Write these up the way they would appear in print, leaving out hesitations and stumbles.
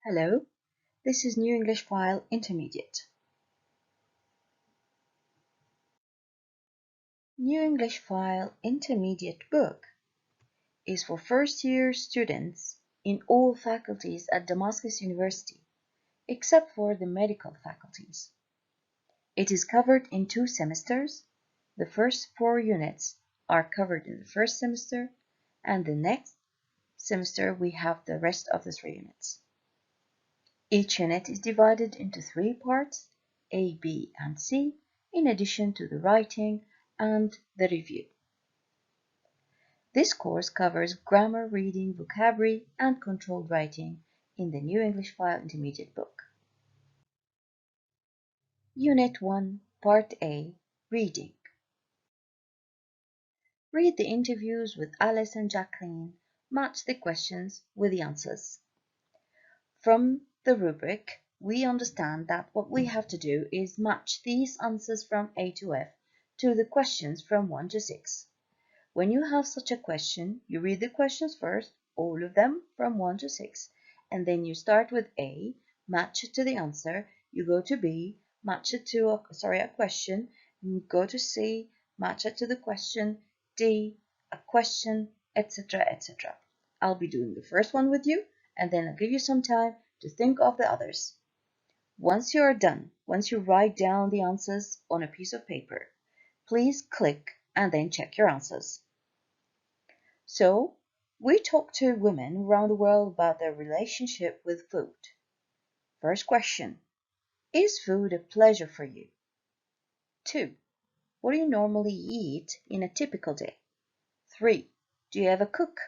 Hello, this is New English File Intermediate. New English File Intermediate book is for first-year students in all faculties at Damascus University, except for the medical faculties. It is covered in 2 semesters. The first 4 units are covered in the first semester, and the next semester we have the rest of the 3 units. Each unit is divided into 3 parts, A, B, and C, in addition to the writing and the review. This course covers grammar, reading, vocabulary, and controlled writing in the New English File Intermediate book. Unit 1, Part A, Reading. Read the interviews with Alice and Jacqueline. Match the questions with the answers. From the rubric, we understand that what we have to do is match these answers from A to F to the questions from 1 to 6. When you have such a question, you read the questions first, all of them from 1 to 6, and then you start with A, match it to the answer, you go to B, match it to a question, you go to C, match it to the question, D, a question, etc., etc. I'll be doing the first one with you, and then I'll give you some time to think of the others. Once you are done, once you write down the answers on a piece of paper, please click and then check your answers. So, we talk to women around the world about their relationship with food. First question, is food a pleasure for you? 2, what do you normally eat in a typical day? 3, do you ever cook?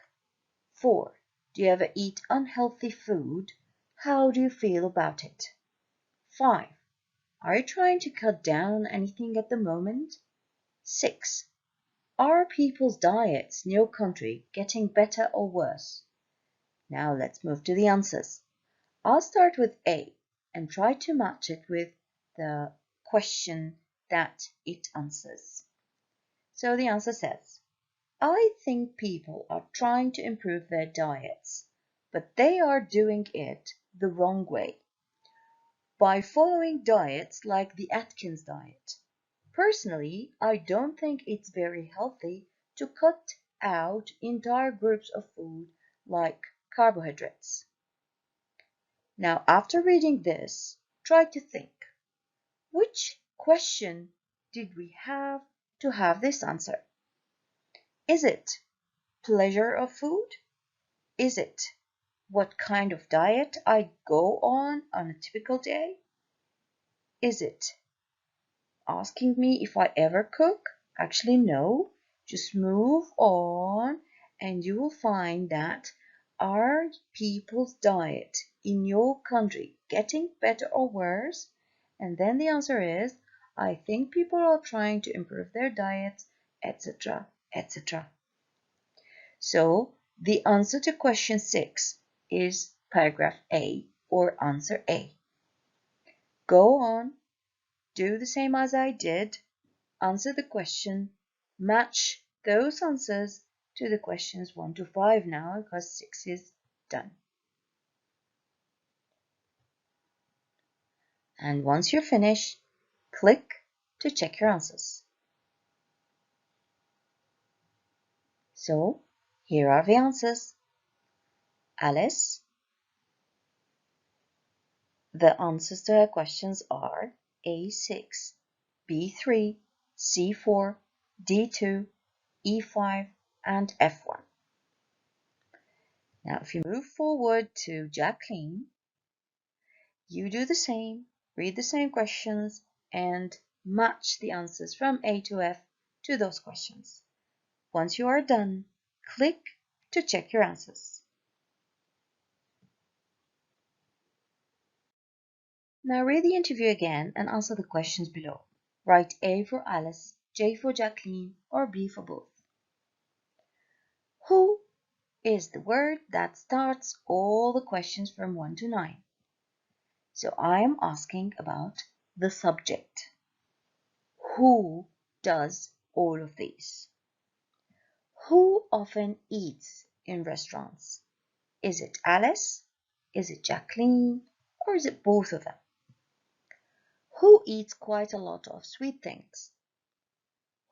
4, do you ever eat unhealthy food? How do you feel about it? 5, are you trying to cut down anything at the moment? 6, are people's diets in your country getting better or worse? Now let's move to the answers. I'll start with A and try to match it with the question that it answers. So the answer says, I think people are trying to improve their diets, but they are doing it the wrong way, by following diets like the Atkins diet. Personally, I don't think it's very healthy to cut out entire groups of food like carbohydrates. Now, after reading this, try to think, which question did we have to have this answer? Is it pleasure of food? Is it what kind of diet I go on a typical day? Is it asking me if I ever cook? Actually, no. Just move on and you will find that are people's diet in your country getting better or worse? And then the answer is, I think people are trying to improve their diets, etc., etc. So the answer to question 6 is paragraph A, or answer A. Go on, do the same as I did, answer the question, match those answers to the questions 1 to 5 now, because 6 is done. And once you're finished, click to check your answers. So, here are the answers. Alice, the answers to her questions are A6, B3, C4, D2, E5, and F1. Now, if you move forward to Jacqueline, you do the same, read the same questions, and match the answers from A to F to those questions. Once you are done, click to check your answers. Now read the interview again and answer the questions below. Write A for Alice, J for Jacqueline, or B for both. Who is the word that starts all the questions from 1 to 9? So I am asking about the subject. Who does all of these? Who often eats in restaurants? Is it Alice, Is it Jacqueline? Or is it both of them? Who eats quite a lot of sweet things?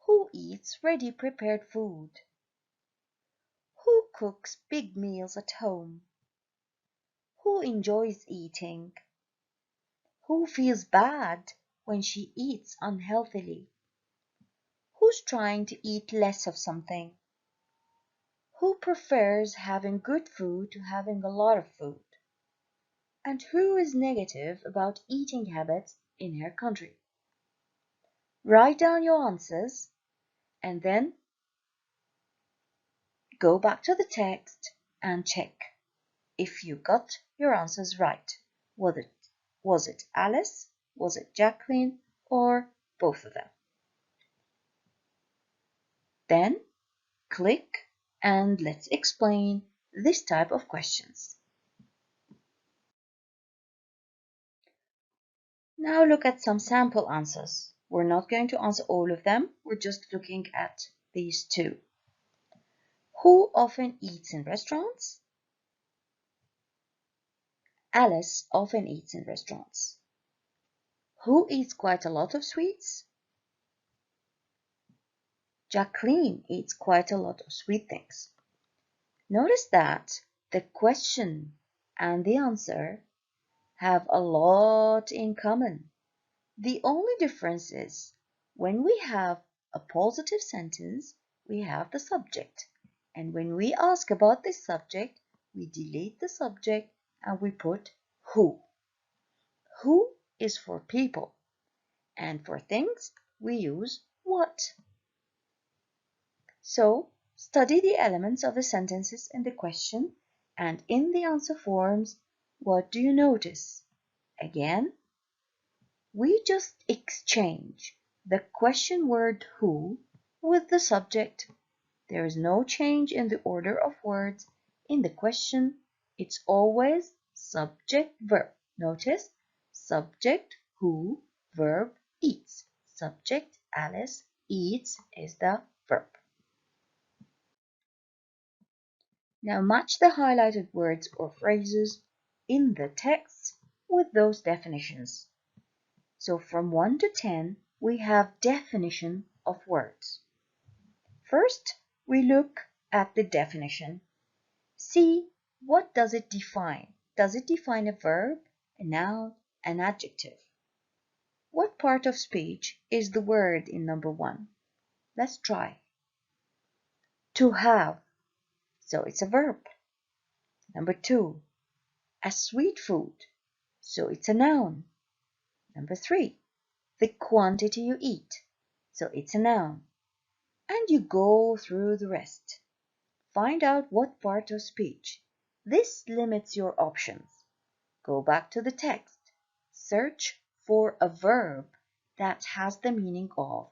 Who eats ready-prepared food? Who cooks big meals at home? Who enjoys eating? Who feels bad when she eats unhealthily? Who's trying to eat less of something? Who prefers having good food to having a lot of food? And who is negative about eating habits in her country? Write down your answers and then go back to the text and check if you got your answers right. Was it Alice? Was it Jacqueline? Or both of them? Then click and let's explain this type of questions. Now look at some sample answers. We're not going to answer all of them. We're just looking at these two. Who often eats in restaurants? Alice often eats in restaurants. Who eats quite a lot of sweets? Jacqueline eats quite a lot of sweet things. Notice that the question and the answer have a lot in common. The only difference is when we have a positive sentence, we have the subject. And when we ask about this subject, we delete the subject and we put who. Who is for people. And for things, we use what. So, study the elements of the sentences in the question and in the answer forms, what do you notice? Again, we just exchange the question word who with the subject. There is no change in the order of words in the question. It's always subject-verb. Notice, subject who, verb eats. Subject Alice eats is the verb. Now match the highlighted words or phrases in the text with those definitions. So from 1 to 10, we have definition of words. First, we look at the definition. See, what does it define? Does it define a verb, a noun, an adjective? What part of speech is the word in number 1? Let's try. To have, so it's a verb. Number 2, a sweet food, so it's a noun. Number 3, the quantity you eat, so it's a noun. And you go through the rest. Find out what part of speech. This limits your options. Go back to the text. Search for a verb that has the meaning of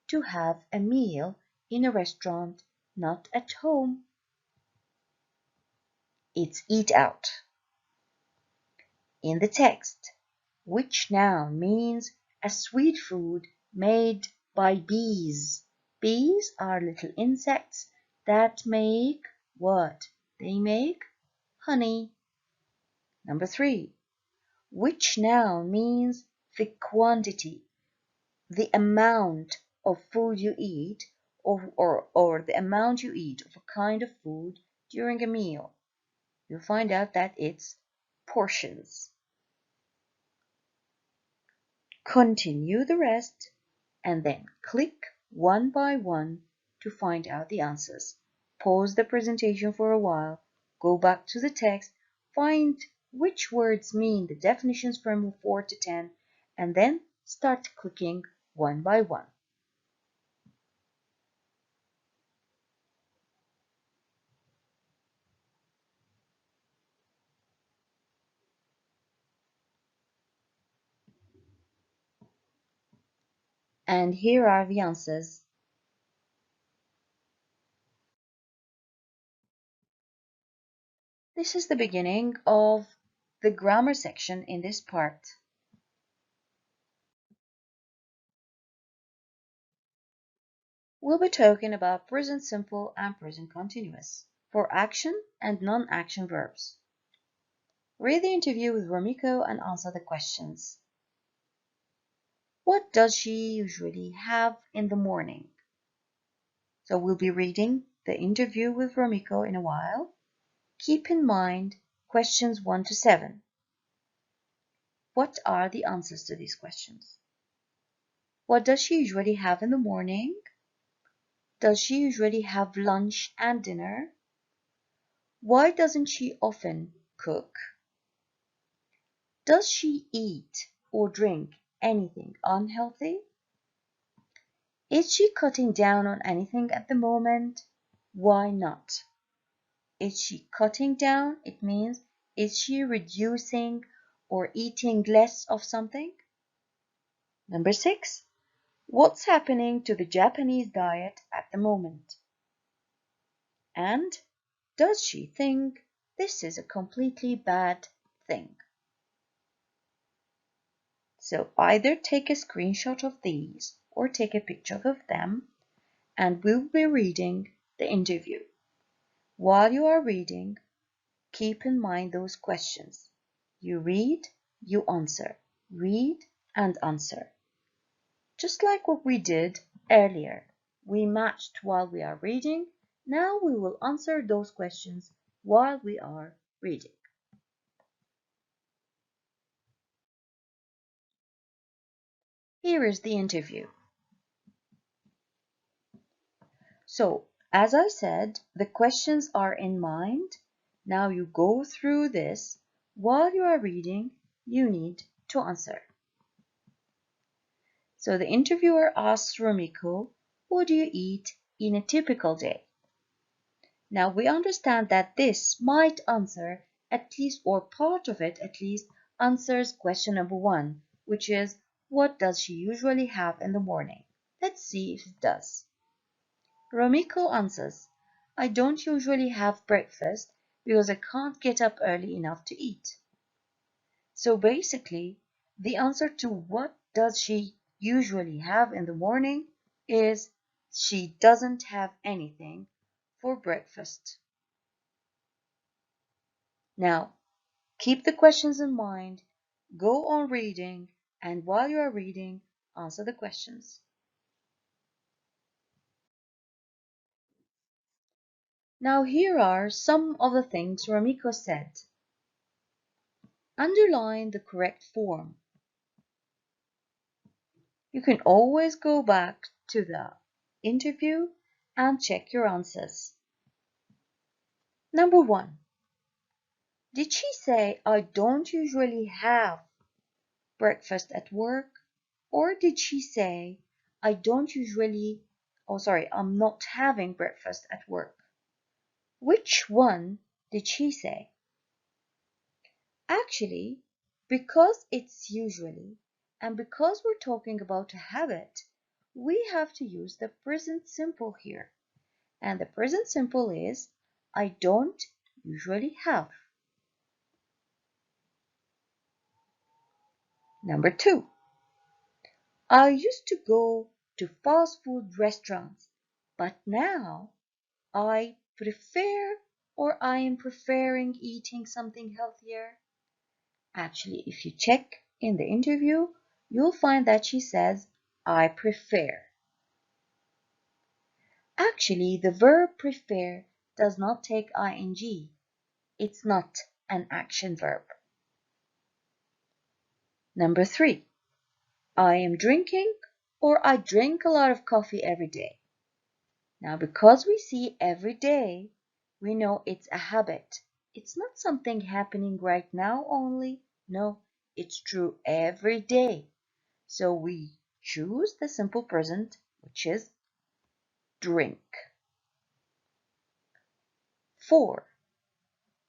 to have a meal in a restaurant, not at home. It's eat out. In the text, which noun means a sweet food made by bees? Bees are little insects that make what? They make honey. Number 3, which noun means the quantity, the amount of food you eat or the amount you eat of a kind of food during a meal? You'll find out that it's portions. Continue the rest and then click one by one to find out the answers. Pause the presentation for a while, go back to the text, find which words mean the definitions from 4 to 10, and then start clicking one by one. And here are the answers. This is the beginning of the grammar section in this part. We'll be talking about present simple and present continuous for action and non-action verbs. Read the interview with Romiko and answer the questions. What does she usually have in the morning? So we'll be reading the interview with Romiko in a while. Keep in mind questions 1 to 7. What are the answers to these questions? What does she usually have in the morning? Does she usually have lunch and dinner? Why doesn't she often cook? Does she eat or drink anything unhealthy? Is she cutting down on anything at the moment? Why not? Is she cutting down? It means, is she reducing or eating less of something? Number 6. What's happening to the Japanese diet at the moment? And does she think this is a completely bad thing? So either take a screenshot of these or take a picture of them, and we'll be reading the interview. While you are reading, keep in mind those questions. You read, you answer. Read and answer. Just like what we did earlier. We matched while we are reading. Now we will answer those questions while we are reading. Here is the interview. So, as I said, the questions are in mind. Now you go through this. While you are reading, you need to answer. So the interviewer asks Romiko, what do you eat in a typical day? Now we understand that this might answer at least, or part of it at least, answers question number 1, which is, what does she usually have in the morning? Let's see if it does. Romiko answers, I don't usually have breakfast because I can't get up early enough to eat. So basically, the answer to what does she usually have in the morning is she doesn't have anything for breakfast. Now, keep the questions in mind, go on reading, and while you are reading, answer the questions. Now here are some of the things Romiko said. Underline the correct form. You can always go back to the interview and check your answers. Number 1. Did she say, I don't usually have breakfast at work? Or did she say, I'm not having breakfast at work? Which one did she say? Actually, because it's usually, and because we're talking about a habit, we have to use the present simple here. And the present simple is, I don't usually have. Number 2. I used to go to fast food restaurants, but now I prefer or I am preferring eating something healthier. Actually, if you check in the interview, you'll find that she says, I prefer. Actually, the verb prefer does not take ing. It's not an action verb. Number 3. I am drinking or I drink a lot of coffee every day. Now, because we see every day, we know it's a habit. It's not something happening right now only. No, it's true every day. So we choose the simple present, which is drink. 4.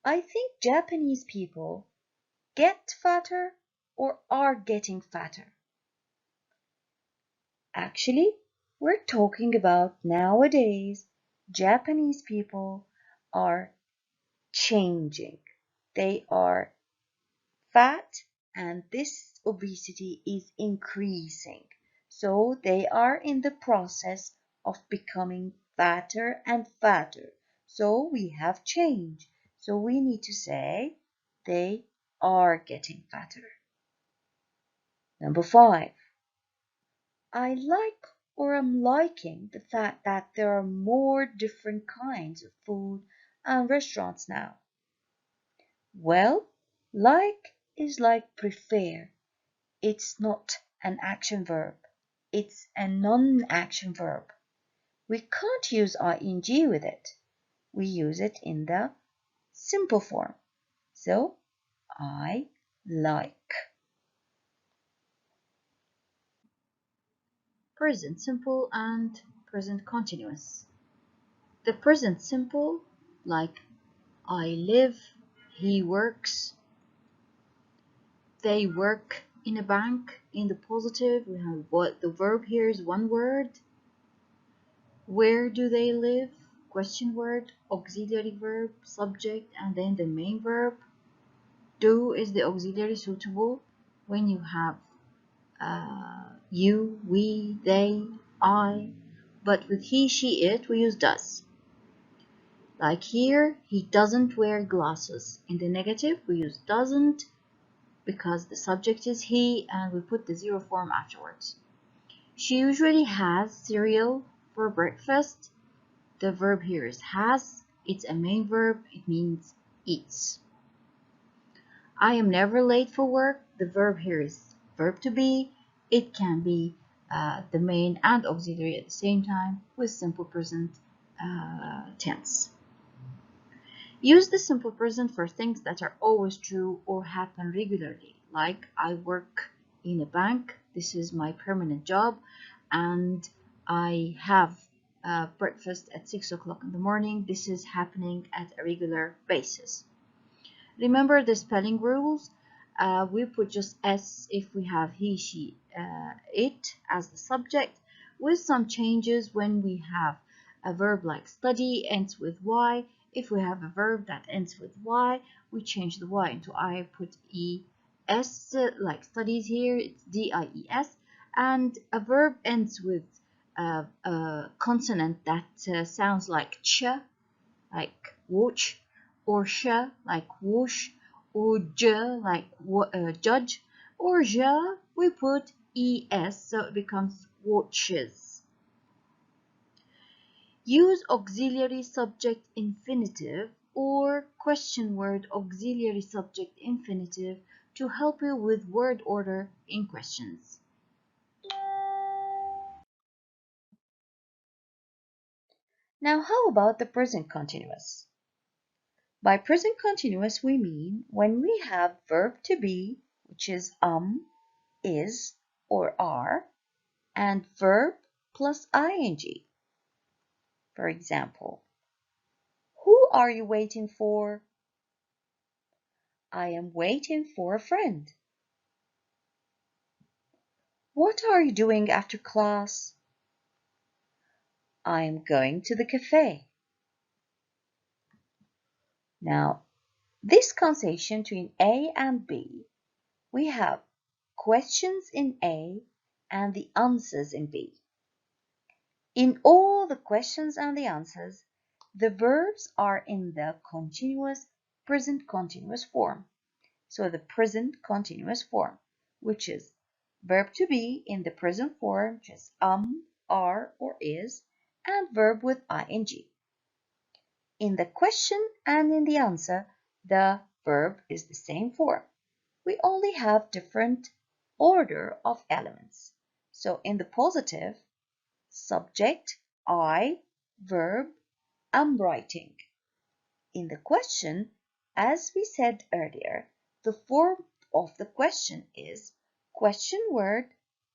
I think Japanese people get fatter or are getting fatter. Actually, we're talking about nowadays, Japanese people are changing. They are fat and this obesity is increasing. So they are in the process of becoming fatter and fatter. So we have change. So we need to say they are getting fatter. Number 5. I like or am liking the fact that there are more different kinds of food and restaurants now. Well, like is like prefer. It's not an action verb. It's a non-action verb. We can't use ing with it. We use it in the simple form. So, I like. Present simple and present continuous. The present simple, like I live, he works, they work in a bank. In the positive, we have what the verb here is one word. Where do they live? Question word, auxiliary verb, subject, and then the main verb. Do is the auxiliary suitable when you have you, we, they, I, but with he, she, it, we use does. Like here, he doesn't wear glasses. In the negative, we use doesn't because the subject is he and we put the zero form afterwards. She usually has cereal for breakfast. The verb here is has. It's a main verb. It means eats. I am never late for work. The verb here is verb to be. It can be the main and auxiliary at the same time with simple present tense. Use the simple present for things that are always true or happen regularly, like I work in a bank. This is my permanent job, and I have breakfast at 6 o'clock in the morning. This is happening at a regular basis. Remember the spelling rules. We put just S if we have he, she, it as the subject, with some changes when we have a verb like study ends with Y. If we have a verb that ends with Y, we change the Y into I, put ES, like studies here, it's DIES, and a verb ends with a consonant that sounds like ch, like watch, or sh, like whoosh, or j, like judge, or ja, we put es, so it becomes watches. Use auxiliary subject infinitive or question word auxiliary subject infinitive to help you with word order in questions. Now, how about the present continuous? By present continuous, we mean when we have verb to be, which is is, or are, and verb plus ing. For example, who are you waiting for? I am waiting for a friend. What are you doing after class? I am going to the cafe. Now, this conversation between A and B, we have questions in A and the answers in B. In all the questions and the answers, the verbs are in the continuous present continuous form. So the present continuous form, which is verb to be in the present form, which is are, or is, and verb with ing. In the question and in the answer, the verb is the same form. We only have different order of elements. So in the positive, subject, I, verb, am writing. In the question, as we said earlier, the form of the question is question word,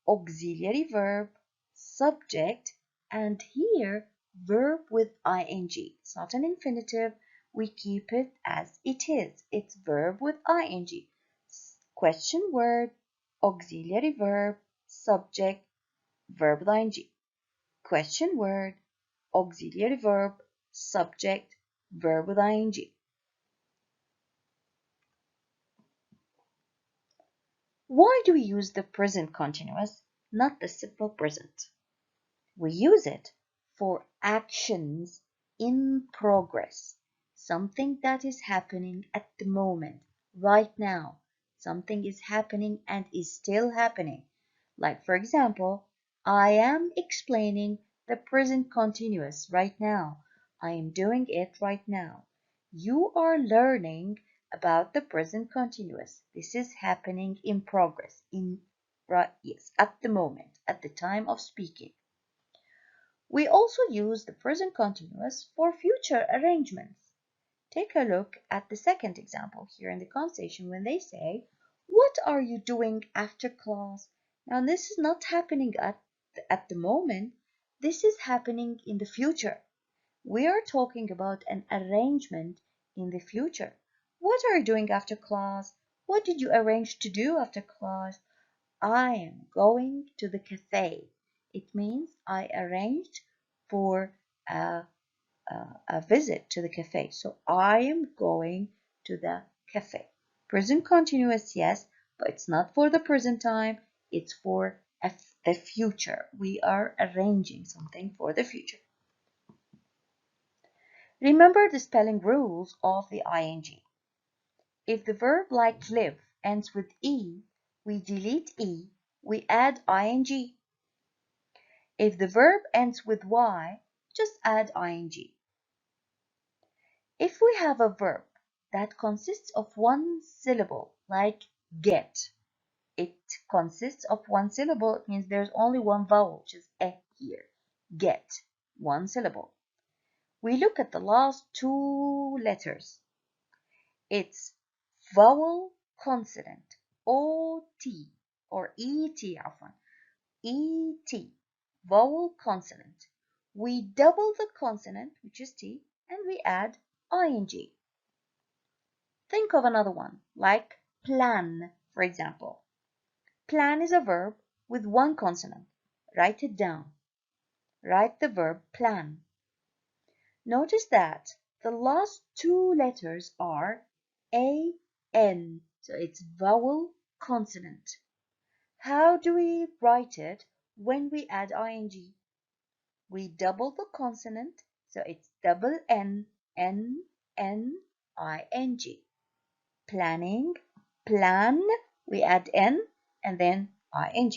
auxiliary verb, subject, and here verb with ing. It's not an infinitive. We keep it as it is. It's verb with ing. Question word, auxiliary verb, subject, verb with ing. Question word, auxiliary verb, subject, verb with ing. Why do we use the present continuous, not the simple present? We use it for actions in progress, something that is happening at the moment, right now, Something is happening and is still happening. Like, for example, I am explaining the present continuous right now. I am doing it right now. You are learning about the present continuous. This is happening in progress, at the moment, at the time of speaking. We also use the present continuous for future arrangements. Take a look at the second example here in the conversation when they say, "What are you doing after class?" Now, this is not happening at the moment. This is happening in the future. We are talking about an arrangement in the future. What are you doing after class? What did you arrange to do after class? I am going to the cafe. It means I arranged for a visit to the cafe. So I am going to the cafe. Present continuous, yes, but it's not for the present time. It's for the future. We are arranging something for the future. Remember the spelling rules of the ing. If the verb like live ends with E, we delete E, we add ing. If the verb ends with Y, just add ing. If we have a verb that consists of one syllable, like get, it consists of one syllable. It means there's only one vowel, which is E here. Get, one syllable. We look at the last two letters. It's vowel consonant, O-T, or E-T, E-T, vowel consonant. We double the consonant, which is T, and we add ing. Think of another one, like plan, for example. Plan is a verb with one consonant. Write it down. Write the verb plan. Notice that the last two letters are A-N, so it's vowel consonant. How do we write it when we add ing? We double the consonant, so it's double N, N, N, I-N-G. Planning, plan, we add N, and then ing.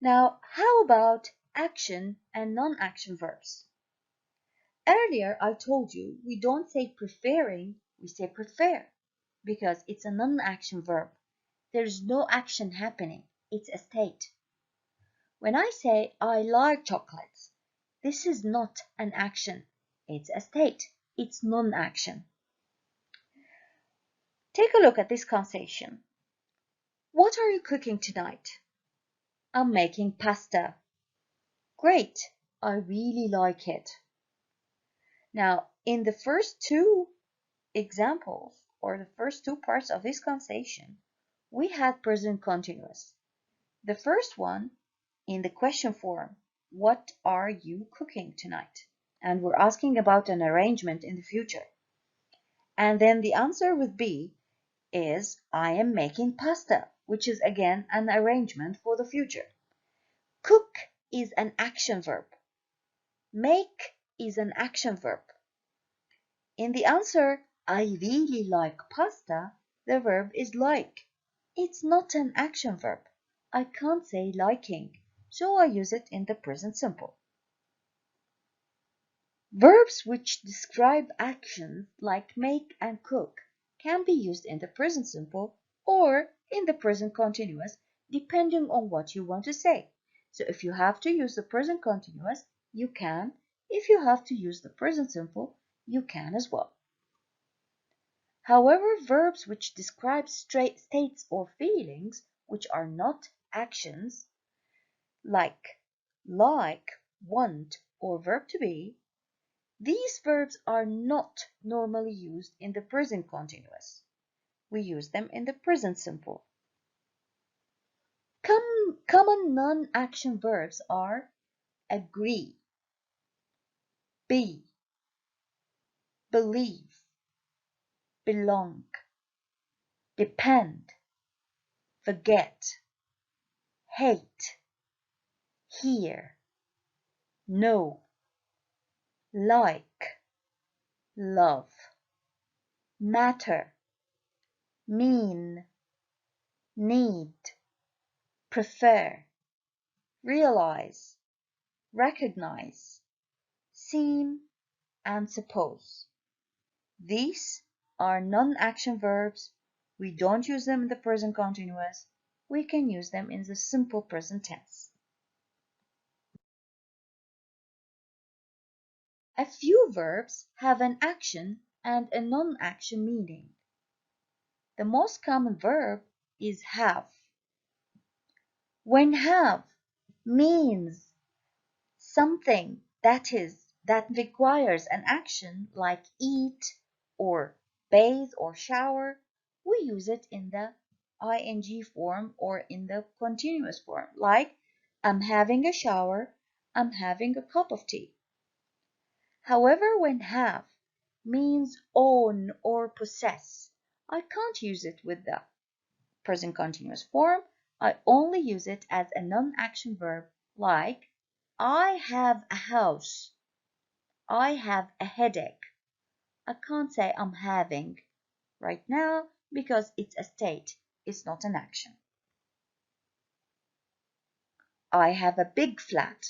Now, how about action and non-action verbs? Earlier, I told you we don't say preferring, we say prefer, because it's a non-action verb. There's no action happening. It's a state. When I say I like chocolates, this is not an action. It's a state. It's non-action. Take a look at this conversation. What are you cooking tonight? I'm making pasta. Great. I really like it. Now, in the first two examples, or the first two parts of this conversation, we had present continuous. The first one, in the question form, what are you cooking tonight? And we're asking about an arrangement in the future. And then the answer would be is I am making pasta, which is again an arrangement for the future. Cook is an action verb. Make is an action verb. In the answer, I really like pasta, the verb is like. It's not an action verb. I can't say liking, so I use it in the present simple. Verbs which describe actions like make and cook can be used in the present simple or in the present continuous, depending on what you want to say. So if you have to use the present continuous, you can. If you have to use the present simple, you can as well. However, verbs which describe states or feelings which are not actions, like, want, or verb to be, these verbs are not normally used in the present continuous. We use them in the present simple. Common non-action verbs are agree, be, believe, belong, depend, forget, hate, hear, know, like, love, matter, mean, need, prefer, realize, recognize, seem, and suppose. These are non-action verbs. We don't use them in the present continuous. We can use them in the simple present tense. A few verbs have an action and a non-action meaning. The most common verb is have. When have means something that requires an action like eat or bathe or shower, we use it in the ing form or in the continuous form, like I'm having a shower, I'm having a cup of tea. However, when have means own or possess, I can't use it with the present continuous form. I only use it as a non-action verb, like I have a house, I have a headache. I can't say I'm having right now because it's a state, it's not an action. I have a big flat.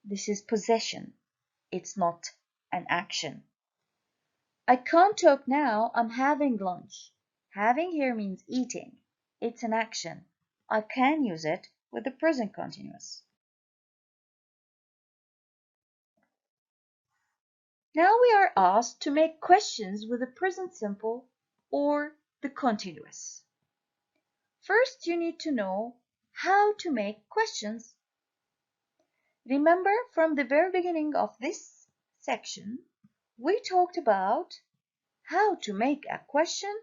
This is possession, it's not an action. I can't talk now, I'm having lunch. Having here means eating. It's an action. I can use it with the present continuous. Now we are asked to make questions with the present simple or the continuous. First, you need to know how to make questions. Remember, from the very beginning of this section, we talked about how to make a question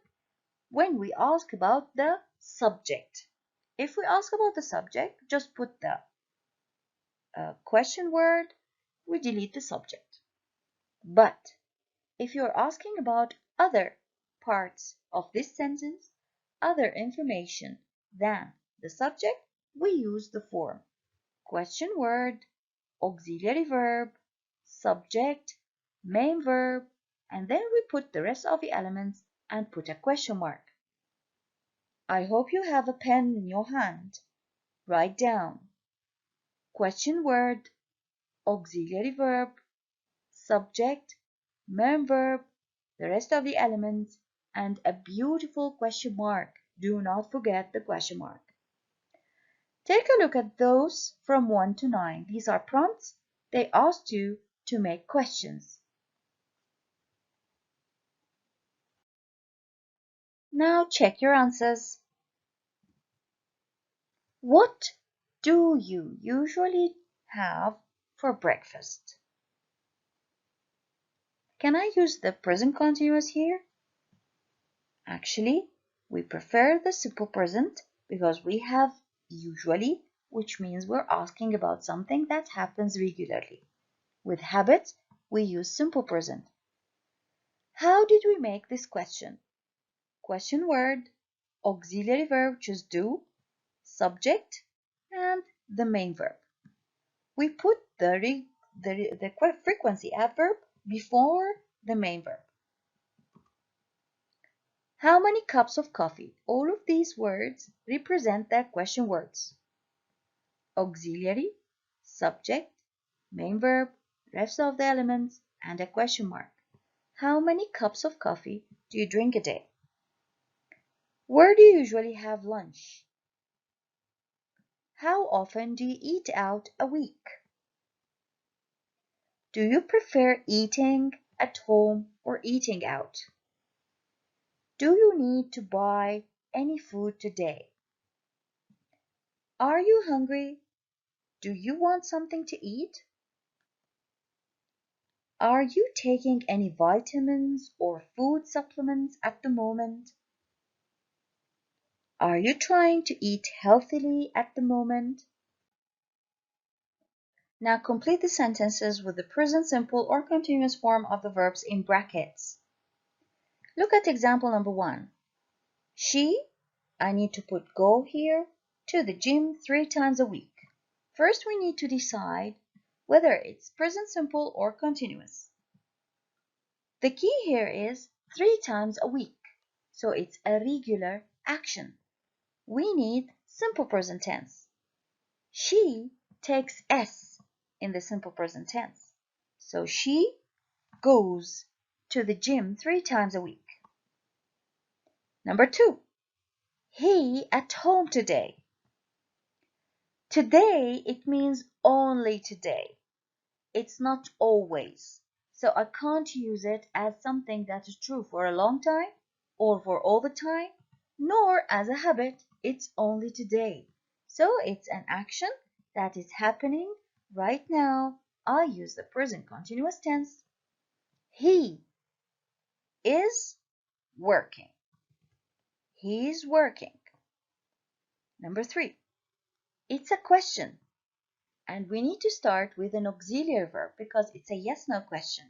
when we ask about the subject. If we ask about the subject, just put the question word, we delete the subject. But if you're asking about other parts of this sentence, other information than the subject, we use the form question word, auxiliary verb, subject, main verb, and then we put the rest of the elements and put a question mark. I hope you have a pen in your hand. Write down question word, auxiliary verb, subject, main verb, the rest of the elements, and a beautiful question mark. Do not forget the question mark. Take a look at those from 1 to 9. These are prompts. They asked you to make questions. Now check your answers. What do you usually have for breakfast? Can I use the present continuous here? Actually, we prefer the simple present because we have usually, which means we're asking about something that happens regularly. With habit, we use simple present. How did we make this question? Question word, auxiliary verb, just do, subject, and the main verb. We put the frequency adverb before the main verb. How many cups of coffee? All of these words represent their question words. Auxiliary, subject, main verb, rest of the elements, and a question mark. How many cups of coffee do you drink a day? Where do you usually have lunch? How often do you eat out a week? Do you prefer eating at home or eating out? Do you need to buy any food today? Are you hungry? Do you want something to eat? Are you taking any vitamins or food supplements at the moment? Are you trying to eat healthily at the moment? Now complete the sentences with the present simple or continuous form of the verbs in brackets. Look at example number 1. She, I need to put go here, to the gym 3 times a week. First, we need to decide whether it's present simple or continuous. The key here is 3 times a week. So it's a regular action. We need simple present tense. She takes S in the simple present tense. So she goes to the gym 3 times a week. Number 2, he at home today. Today, it means only today. It's not always. So I can't use it as something that is true for a long time or for all the time, nor as a habit. It's only today. So it's an action that is happening right now. I use the present continuous tense. He is working. He's working. Number 3, it's a question. And we need to start with an auxiliary verb because it's a yes-no question.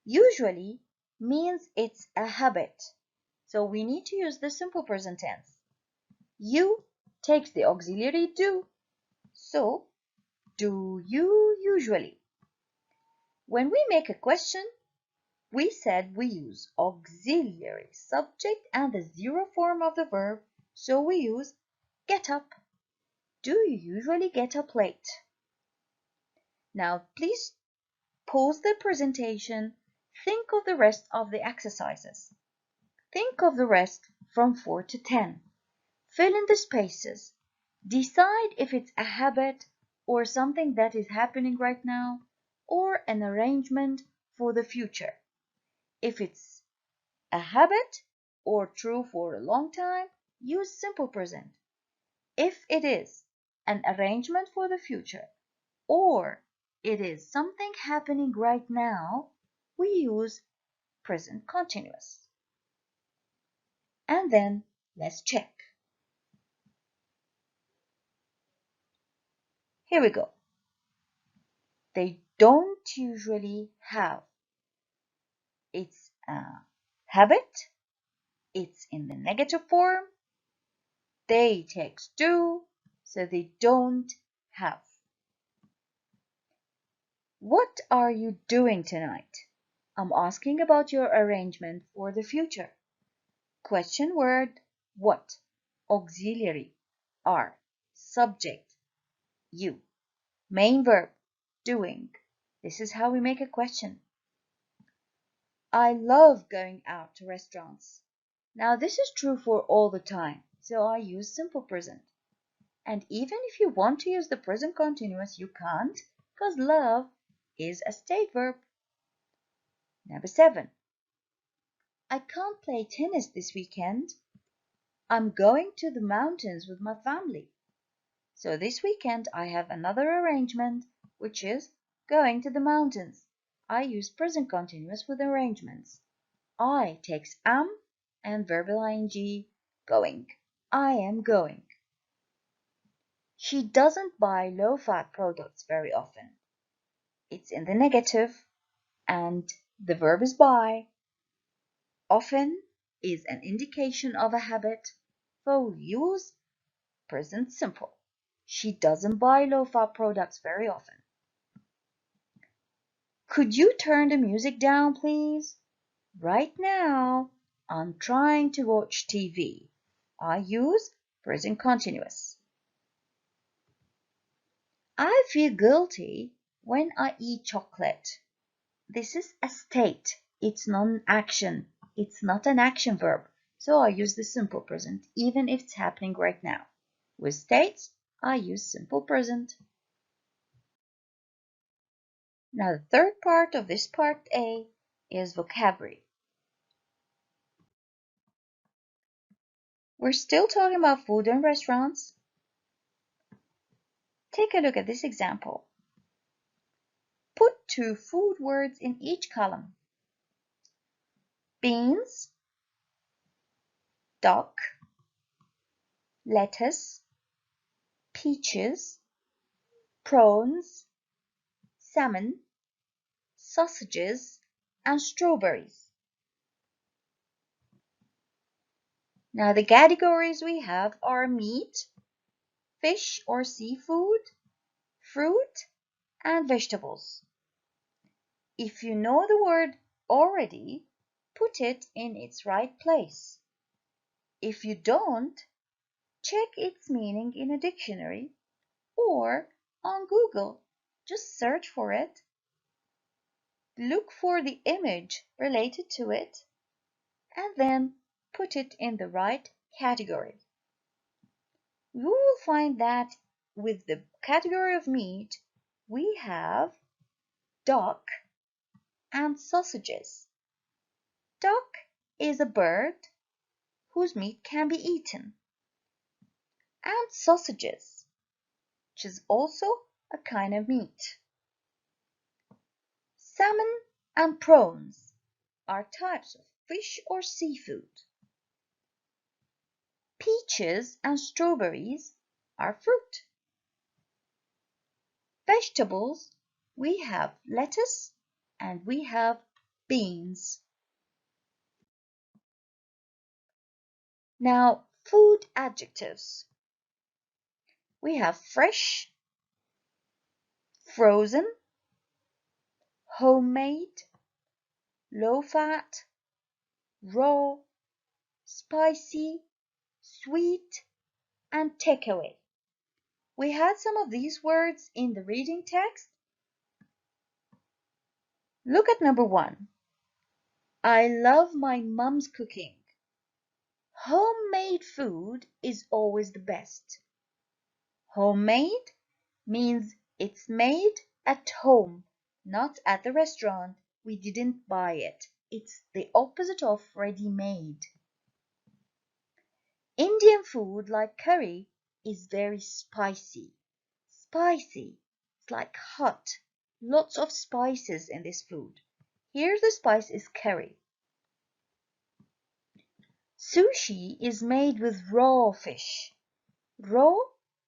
Usually means it's a habit. So we need to use the simple present tense. You takes the auxiliary do. So, do you usually? When we make a question, we said we use auxiliary subject and the zero form of the verb. So we use get up. Do you usually get up late? Now, please pause the presentation. Think of the rest of the exercises. Think of the rest from 4 to 10. Fill in the spaces. Decide if it's a habit or something that is happening right now or an arrangement for the future. If it's a habit or true for a long time, use simple present. If it is an arrangement for the future or it is something happening right now, we use present continuous. And then let's check. Here we go. They don't usually have. It's a habit. It's in the negative form. They takes do, so they don't have. What are you doing tonight? I'm asking about your arrangement for the future. Question word, what? Auxiliary, are. Subject, you. Main verb, doing. This is how we make a question. I love going out to restaurants. Now this is true for all the time, so I use simple present. And even if you want to use the present continuous, you can't, because love is a state verb. Number 7. I can't play tennis this weekend. I'm going to the mountains with my family. So this weekend I have another arrangement, which is going to the mountains. I use present continuous with arrangements. I takes am and verbal ing, going. I am going. She doesn't buy low-fat products very often. It's in the negative and the verb is buy. Often is an indication of a habit, so we use present simple. She doesn't buy low-fat products very often. Could you turn the music down, please? Right now, I'm trying to watch TV. I use present continuous. I feel guilty when I eat chocolate. This is a state. It's not an action. It's not an action verb. So I use the simple present, even if it's happening right now. With states, I use simple present. Now the third part of this part A is vocabulary. We're still talking about food and restaurants. Take a look at this example. Put 2 food words in each column. Beans, duck, lettuce, peaches, prawns, salmon, sausages, and strawberries. Now the categories we have are meat, fish or seafood, fruit, and vegetables. If you know the word already, put it in its right place. If you don't, check its meaning in a dictionary or on Google. Just search for it. Look for the image related to it and then put it in the right category. You will find that with the category of meat, we have duck and sausages. Duck is a bird whose meat can be eaten, and sausages, which is also a kind of meat. Salmon and prawns are types of fish or seafood. Peaches and strawberries are fruit. Vegetables, we have lettuce and we have beans. Now, food adjectives. We have fresh, frozen, homemade, low-fat, raw, spicy, sweet, and takeaway. We had some of these words in the reading text. Look at number 1. I love my mom's cooking. Homemade food is always the best. Homemade means it's made at home, not at the restaurant. We didn't buy it. It's the opposite of ready-made. Indian food like curry is very spicy. Spicy, it's like hot. Lots of spices in this food. Here the spice is curry. Sushi is made with raw fish. Raw,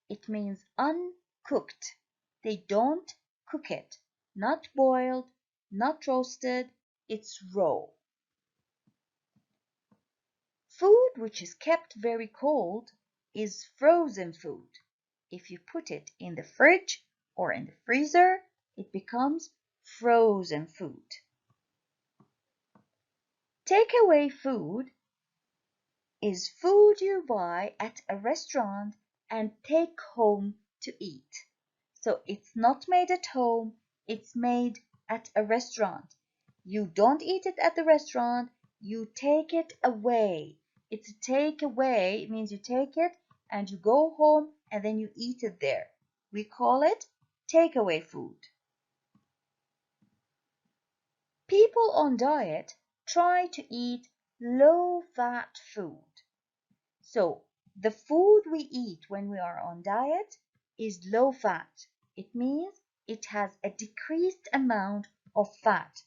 it means uncooked. They don't cook it. Not boiled, not roasted, it's raw. Food which is kept very cold is frozen food. If you put it in the fridge or in the freezer, it becomes frozen food. Takeaway food is food you buy at a restaurant and take home to eat. So it's not made at home, it's made at a restaurant. You don't eat it at the restaurant, you take it away. It's a takeaway, it means you take it and you go home and then you eat it there. We call it takeaway food. People on diet try to eat low-fat food. So the food we eat when we are on diet is low-fat. It means it has a decreased amount of fat,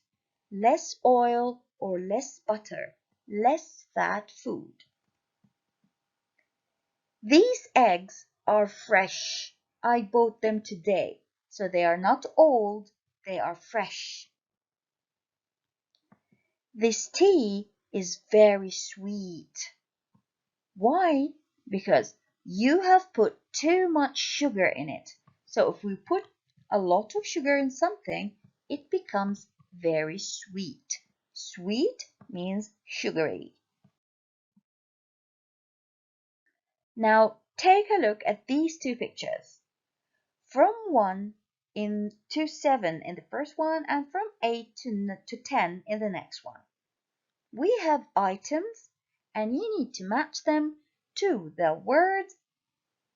less oil or less butter, less fat food. These eggs are fresh. I bought them today, so they are not old, they are fresh. This tea is very sweet. Why? Because you have put too much sugar in it. So if we put a lot of sugar in something, it becomes very sweet. Sweet means sugary. Now take a look at these two pictures. From 1 to 7 in the first one and from 8 to 10 in the next one. We have items and you need to match them to the words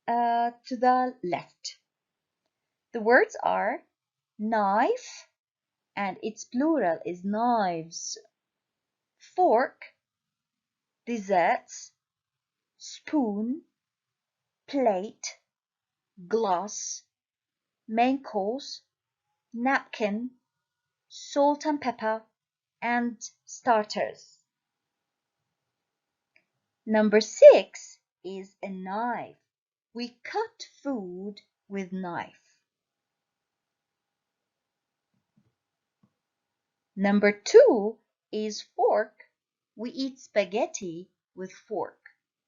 to the left. The words are knife, and its plural is knives, fork, desserts, spoon, plate, glass, main course, napkin, salt and pepper, and starters. Number 6 is a knife. We cut food with knife. Number 2 is fork. We eat spaghetti with fork.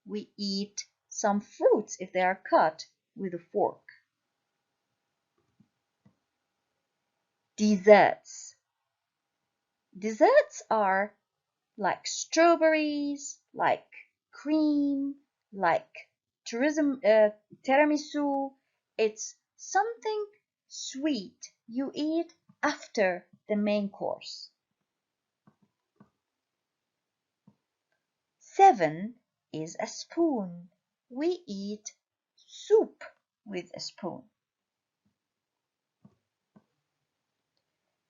We eat some fruits if they are cut with a fork. Desserts. Desserts are like strawberries, like cream, like tiramisu. It's something sweet you eat after the main course. 7 is a spoon. We eat soup with a spoon.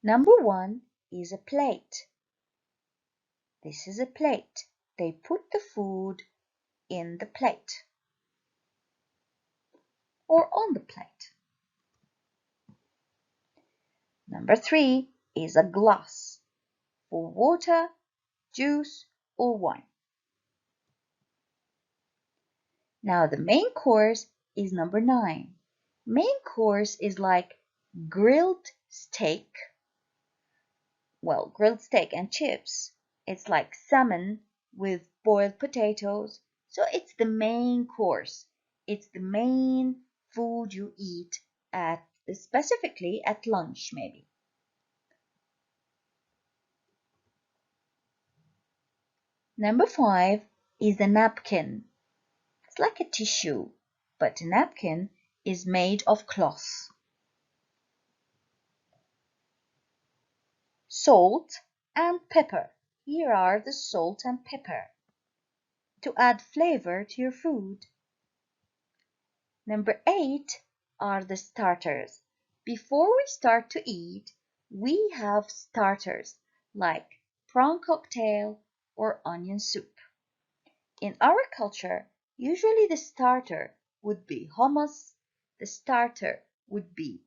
Number 1 is a plate. This is a plate. They put the food in the plate or on the plate. Number 3 is a glass for water, juice, or wine. Now the main course is number 9. Main course is like grilled steak. Well, grilled steak and chips. It's like salmon with boiled potatoes. So it's the main course. It's the main food you eat at, specifically at lunch maybe. Number 5 is a napkin. It's like a tissue, but a napkin is made of cloth. Salt and pepper. Here are the salt and pepper to add flavor to your food. Number 8 are the starters. Before we start to eat, we have starters like prawn cocktail or onion soup. In our culture, usually the starter would be hummus, the starter would be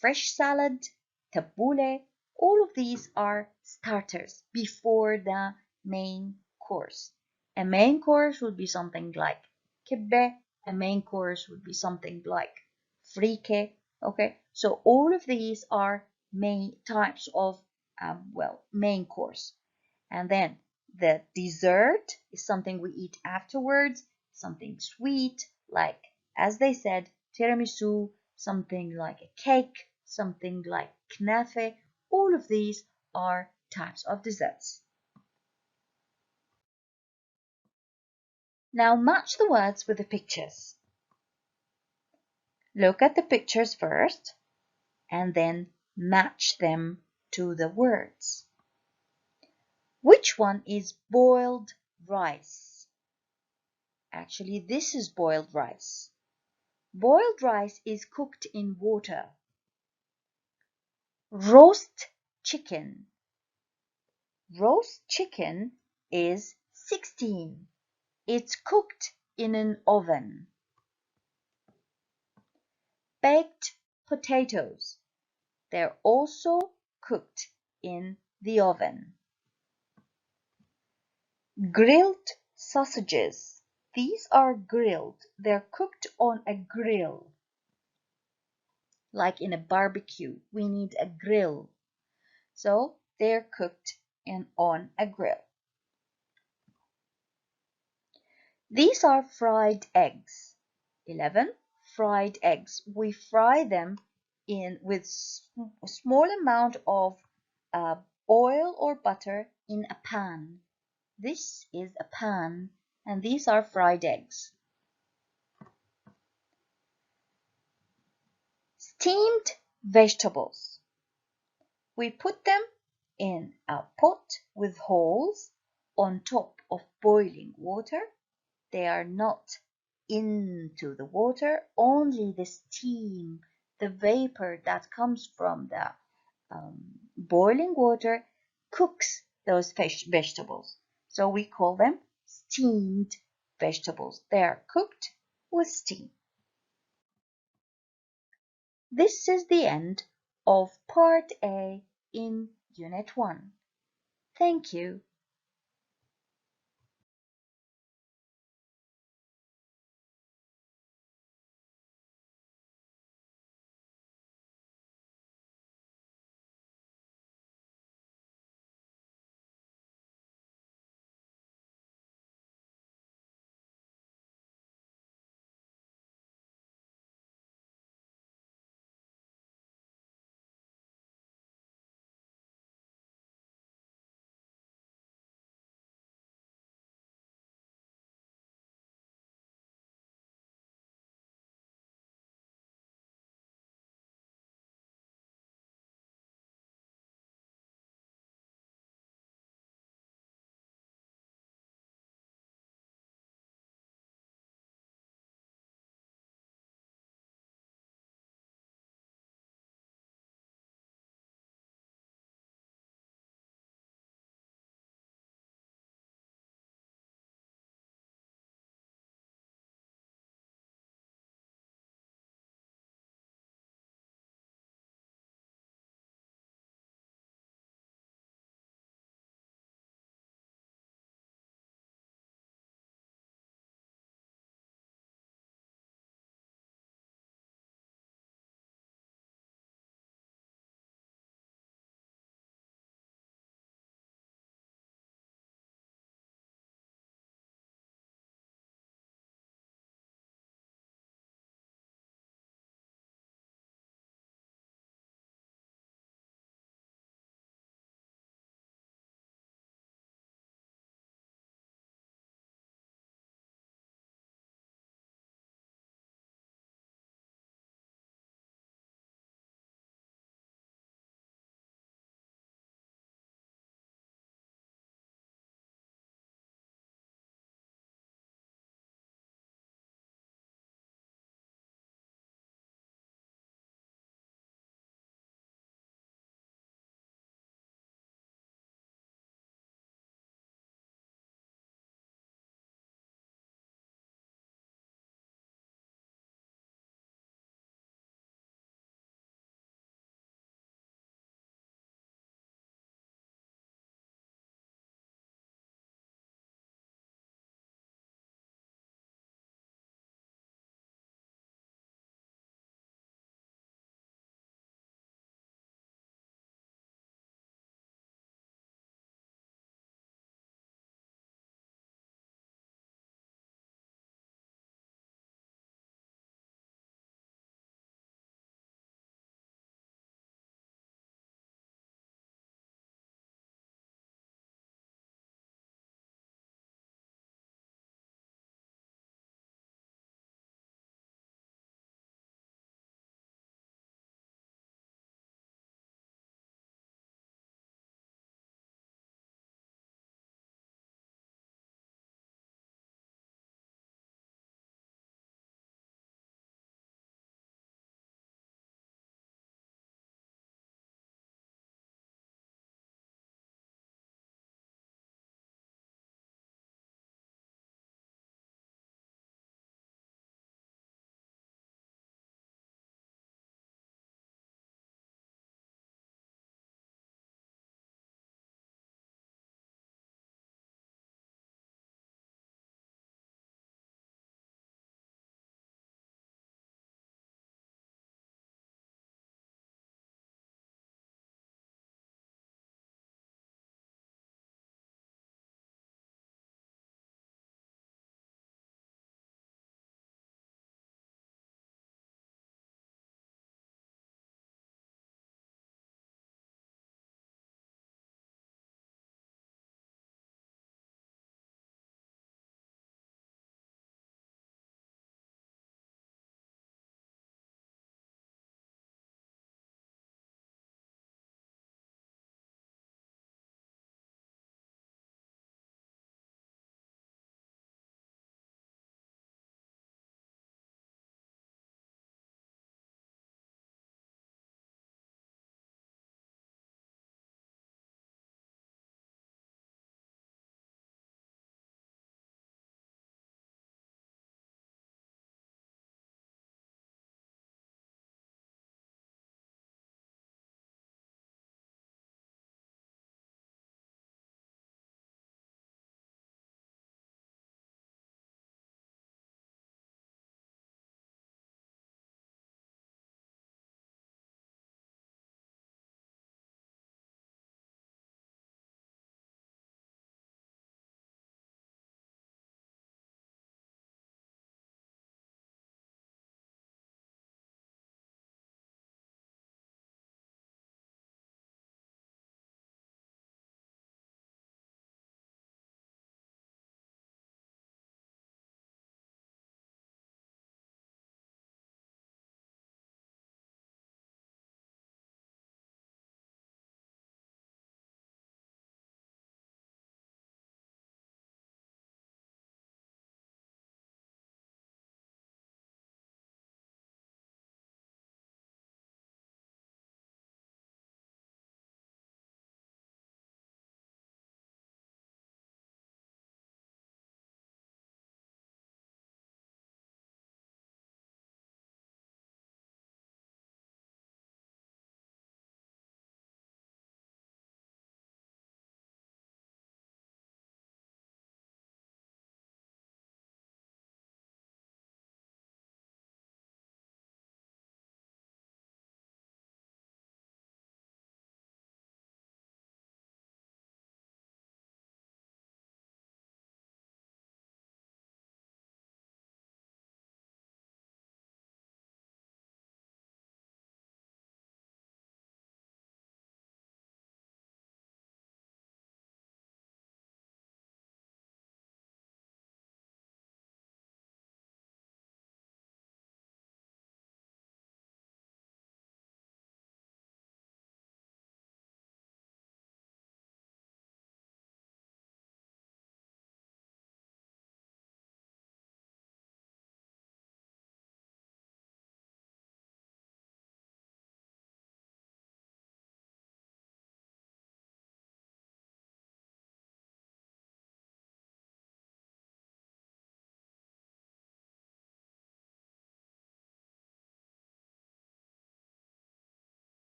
fresh salad, tabbouleh. All of these are starters before the main course. A main course would be something like kibbeh. A main course would be something like frike. Okay, so all of these are main types of main course. And then the dessert is something we eat afterwards, something sweet, like, as they said, tiramisu, something like a cake, something like knafe. All of these are types of desserts. Now match the words with the pictures. Look at the pictures first, and then match them to the words. Which one is boiled rice? Actually, this is boiled rice. Boiled rice is cooked in water. Roast chicken. Roast chicken is 16. It's cooked in an oven. Baked potatoes. They're also cooked in the oven. Grilled sausages. These are grilled. They're cooked on a grill. Like in a barbecue, we need a grill. So they're cooked on a grill. These are fried eggs. 11. Fried eggs. We fry them with a small amount of oil or butter in a pan. This is a pan, and these are fried eggs. Steamed vegetables. We put them in a pot with holes on top of boiling water. They are not into the water, only the steam, the vapor that comes from the boiling water cooks those vegetables. So we call them steamed vegetables. They are cooked with steam. This is the end of Part A in Unit 1. Thank you.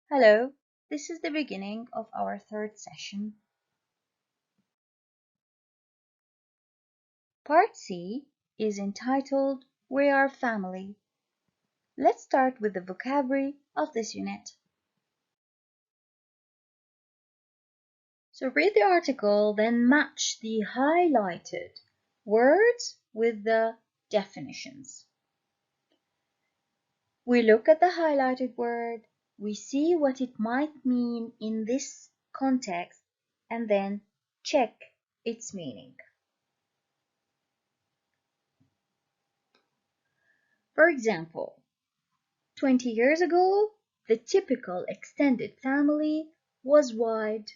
Hello, this is the beginning of our third session. Part C is entitled We Are Family. Let's start with the vocabulary of this unit. So read the article, then match the highlighted words with the definitions. We look at the highlighted word, we see what it might mean in this context, and then check its meaning. For example, 20 years ago, the typical extended family was wide.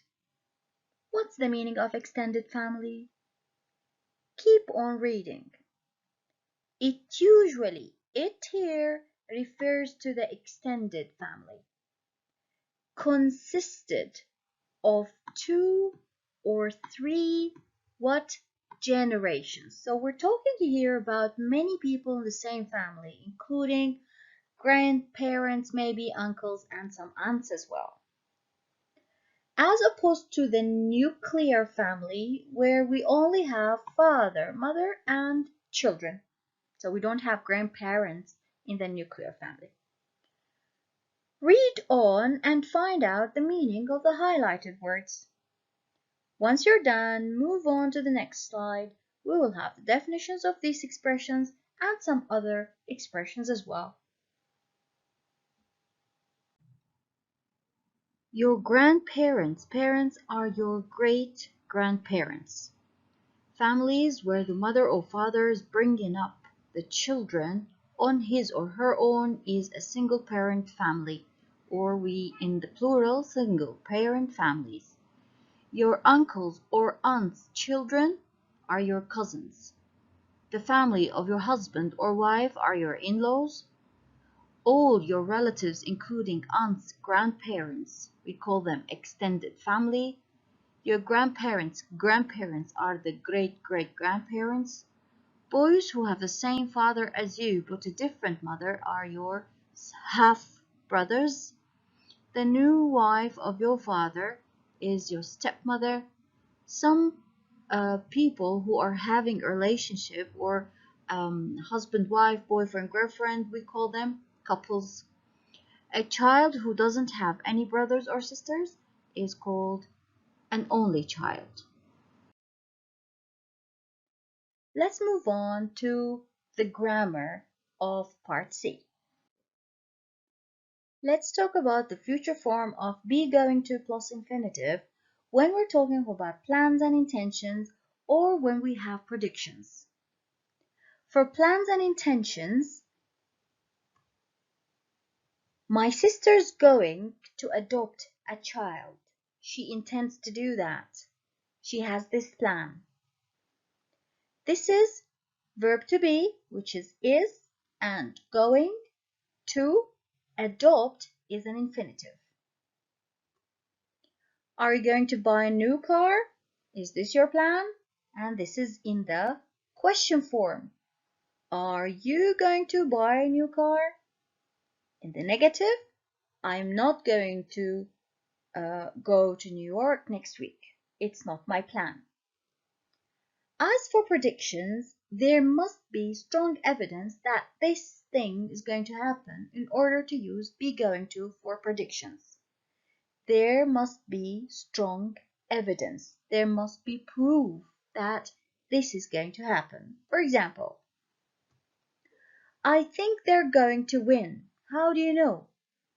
What's the meaning of extended family? Keep on reading. It here refers to the extended family. Consisted of 2 or 3 generations. So we're talking here about many people in the same family, including grandparents, maybe uncles, and some aunts as well. As opposed to the nuclear family, where we only have father, mother, and children. So we don't have grandparents in the nuclear family. Read on and find out the meaning of the highlighted words. Once you're done, move on to the next slide. We will have the definitions of these expressions and some other expressions as well. Your grandparents' parents are your great-grandparents. Families where the mother or father is bringing up the children on his or her own is a single-parent family, or we in the plural, single-parent families. Your uncles or aunts' children are your cousins. The family of your husband or wife are your in-laws. All your relatives, including aunts, grandparents, we call them extended family. Your grandparents' grandparents are the great-great-grandparents. Boys who have the same father as you but a different mother are your half-brothers. The new wife of your father is your stepmother. Some people who are having a relationship or husband-wife, boyfriend-girlfriend, we call them couples. A child who doesn't have any brothers or sisters is called an only child. Let's move on to the grammar of Part C. Let's talk about the future form of be going to plus infinitive when we're talking about plans and intentions or when we have predictions. For plans and intentions, my sister's going to adopt a child. She intends to do that. She has this plan. This is verb to be, which is, and going to adopt is an infinitive. Are you going to buy a new car? Is this your plan? And this is in the question form. Are you going to buy a new car? In the negative, I'm not going to go to New York next week. It's not my plan. As for predictions, there must be strong evidence that this thing is going to happen in order to use be going to for predictions. There must be strong evidence. There must be proof that this is going to happen. For example, I think they're going to win. How do you know?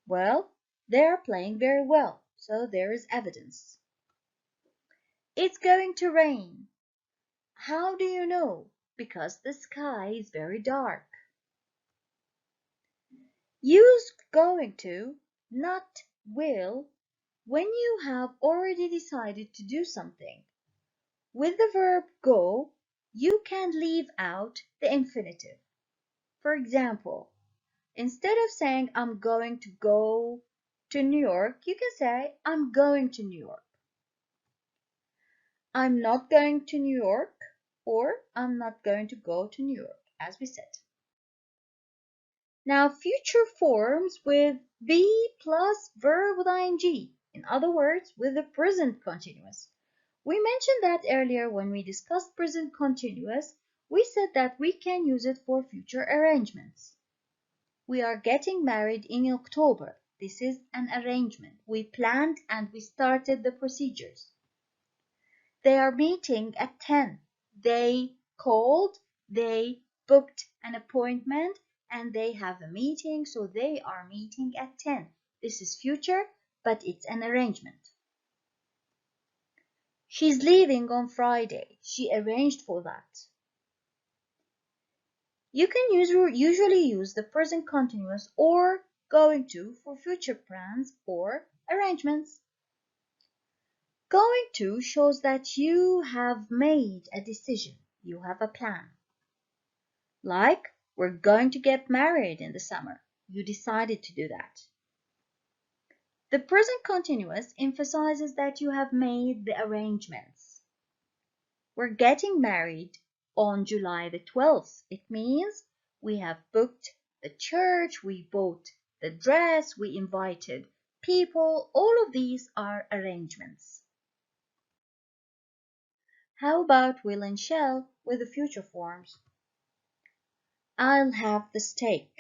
Well, they're playing very well, so there is evidence. It's going to rain. How do you know? Because the sky is very dark. Use going to, not will, when you have already decided to do something. With the verb go, you can leave out the infinitive. For example, instead of saying I'm going to go to New York, you can say I'm going to New York. I'm not going to New York, or I'm not going to go to New York, as we said. Now, future forms with be plus verb with ing. In other words, with the present continuous. We mentioned that earlier when we discussed present continuous. We said that we can use it for future arrangements. We are getting married in October. This is an arrangement. We planned and we started the procedures. They are meeting at 10. They called, they booked an appointment, and they have a meeting, so they are meeting at 10. This is future, but it's an arrangement. She's leaving on Friday. She arranged for that. You can usually use the present continuous or going to for future plans or arrangements. Going to shows that you have made a decision. You have a plan. Like, we're going to get married in the summer. You decided to do that. The present continuous emphasizes that you have made the arrangements. We're getting married on July the 12th. It means we have booked the church, we bought the dress, we invited people. All of these are arrangements. How about will and shall with the future forms? I'll have the steak.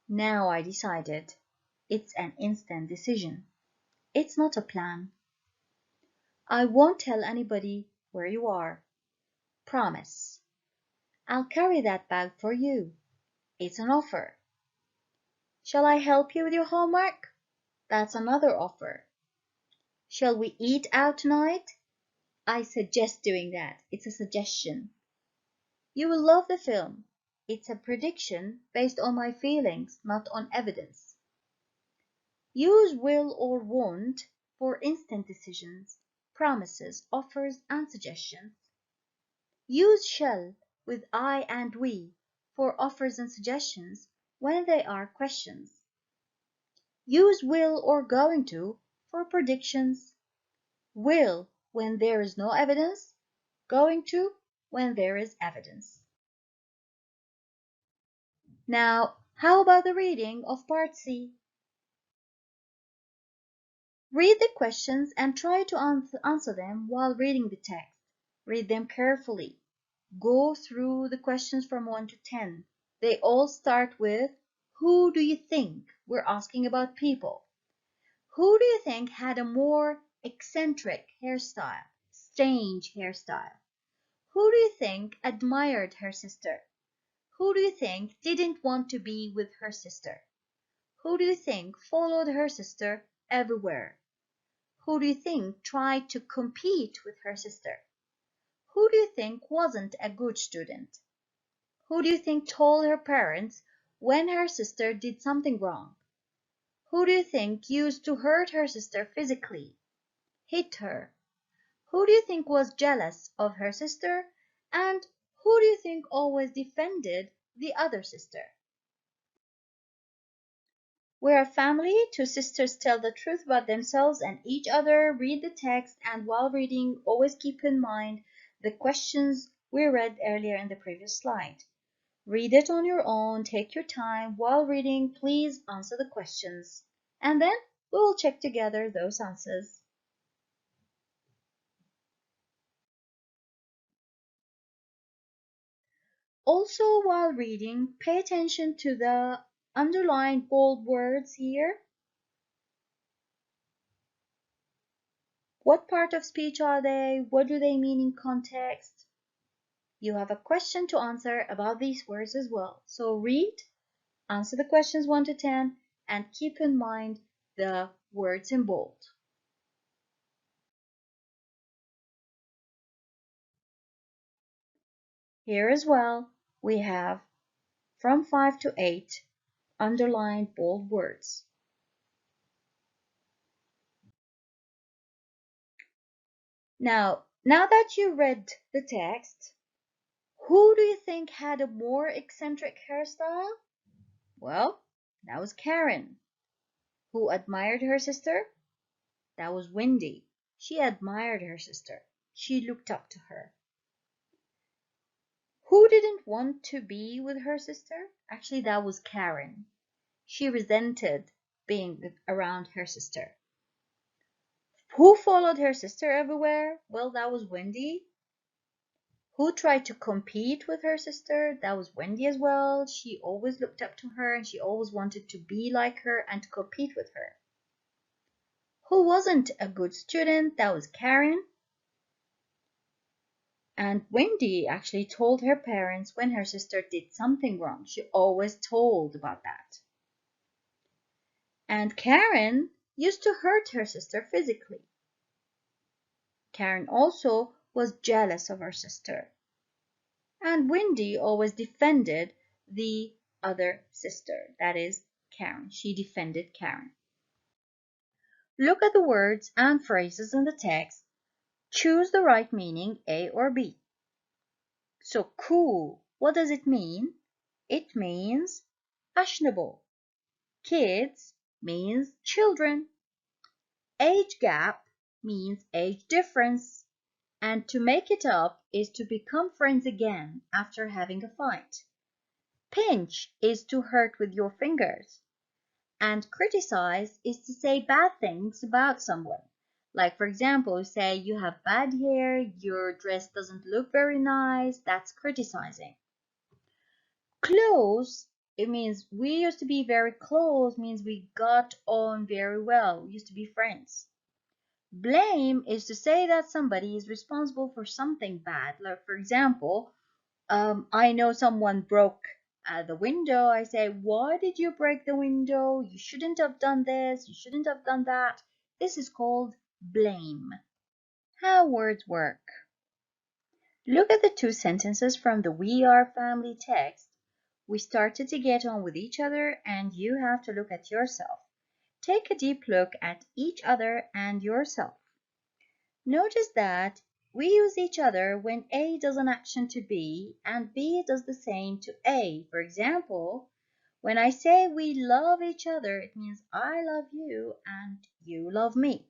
Now I decided. It's an instant decision. It's not a plan. I won't tell anybody where you are. Promise. I'll carry that bag for you. It's an offer. Shall I help you with your homework? That's another offer. Shall we eat out tonight? I suggest doing that. It's a suggestion. You will love the film. It's a prediction based on my feelings, not on evidence. Use will or won't for instant decisions, promises, offers, and suggestions. Use shall with I and we for offers and suggestions when they are questions. Use will or going to for predictions. Will when there is no evidence, going to when there is evidence. Now, how about the reading of part C? Read the questions and try to answer them while reading the text. Read them carefully. Go through the questions from 1 to 10. They all start with, who do you think? We're asking about people. Who do you think had a more eccentric hairstyle, strange hairstyle? Who do you think admired her sister? Who do you think didn't want to be with her sister? Who do you think followed her sister everywhere? Who do you think tried to compete with her sister? Who do you think wasn't a good student? Who do you think told her parents when her sister did something wrong? Who do you think used to hurt her sister physically, hit her? Who do you think was jealous of her sister? And who do you think always defended the other sister? We're a family. Two sisters tell the truth about themselves and each other. Read the text, and while reading, always keep in mind the questions we read earlier in the previous slide. Read it on your own, take your time. While reading, please answer the questions. And then we will check together those answers. Also, while reading, pay attention to the underlined bold words here. What part of speech are they? What do they mean in context? You have a question to answer about these words as well. So read, answer the questions 1 to 10, and keep in mind the words in bold. Here as well, we have from 5 to 8 underlined bold words. Now that you read the text, who do you think had a more eccentric hairstyle? Well, that was Karen. Who admired her sister? That was Wendy. She admired her sister. She looked up to her. Who didn't want to be with her sister? Actually, that was Karen. She resented being around her sister. Who followed her sister everywhere? Well, that was Wendy. Who tried to compete with her sister? That was Wendy as well. She always looked up to her and she always wanted to be like her and to compete with her. Who wasn't a good student? That was Karen. And Wendy actually told her parents when her sister did something wrong. She always told about that. And Karen used to hurt her sister physically. Karen also was jealous of her sister. And Wendy always defended the other sister, that is Karen. She defended Karen. Look at the words and phrases in the text. Choose the right meaning, A or B. So cool, what does it mean? It means fashionable. Kids means children. Age gap means age difference. And to make it up is to become friends again after having a fight. Pinch is to hurt with your fingers. And criticize is to say bad things about someone. Like, for example, say you have bad hair, your dress doesn't look very nice. That's criticizing. Close, it means we used to be very close, means we got on very well. We used to be friends. Blame is to say that somebody is responsible for something bad. Like, for example, I know someone broke the window. I say, why did you break the window? You shouldn't have done this. You shouldn't have done that. This is called blame. How words work. Look at the two sentences from the We Are Family text. We started to get on with each other, and you have to look at yourself. Take a deep look at each other and yourself. Notice that we use each other when A does an action to B and B does the same to A. For example, when I say we love each other, it means I love you and you love me.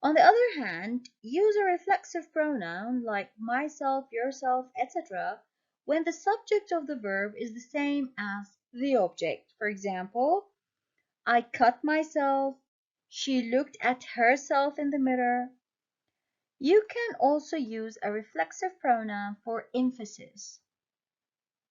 On the other hand, use a reflexive pronoun like myself, yourself, etc. when the subject of the verb is the same as the object. For example, I cut myself, she looked at herself in the mirror. You can also use a reflexive pronoun for emphasis,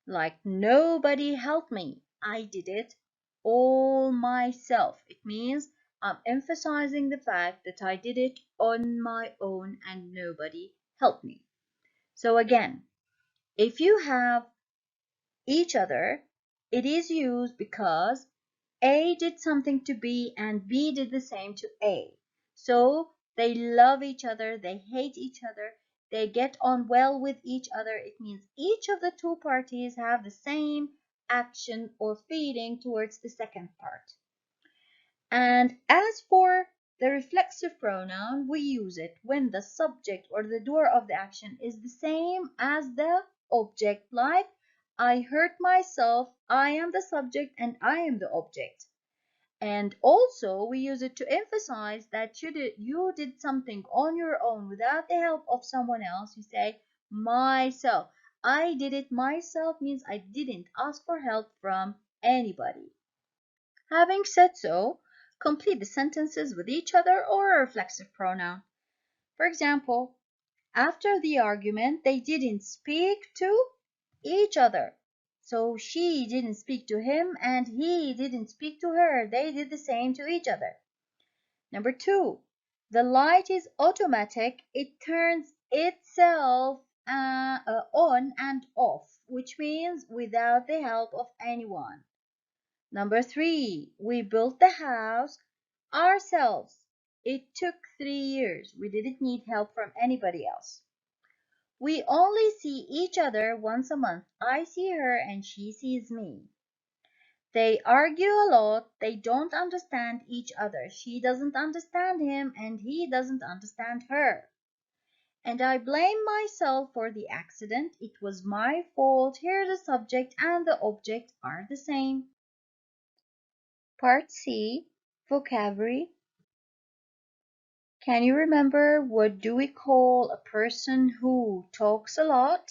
like nobody helped me, I did it all myself. It means I'm emphasizing the fact that I did it on my own and nobody helped me. So again, if you have each other, it is used because A did something to B and B did the same to A. So they love each other, they hate each other, they get on well with each other. It means each of the two parties have the same action or feeling towards the second part. And as for the reflexive pronoun, we use it when the subject or the doer of the action is the same as the object, like I hurt myself, I am the subject and I am the object. And also we use it to emphasize that you did something on your own without the help of someone else. You say myself. I did it myself means I didn't ask for help from anybody. Having said so, complete the sentences with each other or a reflexive pronoun. For example, after the argument, they didn't speak to each other. So she didn't speak to him and he didn't speak to her. They did the same to each other. Number 2, the light is automatic. It turns itself on and off, which means without the help of anyone. Number 3, we built the house ourselves. It took 3 years. We didn't need help from anybody else. We only see each other once a month. I see her and she sees me. They argue a lot. They don't understand each other. She doesn't understand him and he doesn't understand her. And I blame myself for the accident. It was my fault. Here the subject and the object are the same. Part C, vocabulary. Can you remember what do we call a person who talks a lot?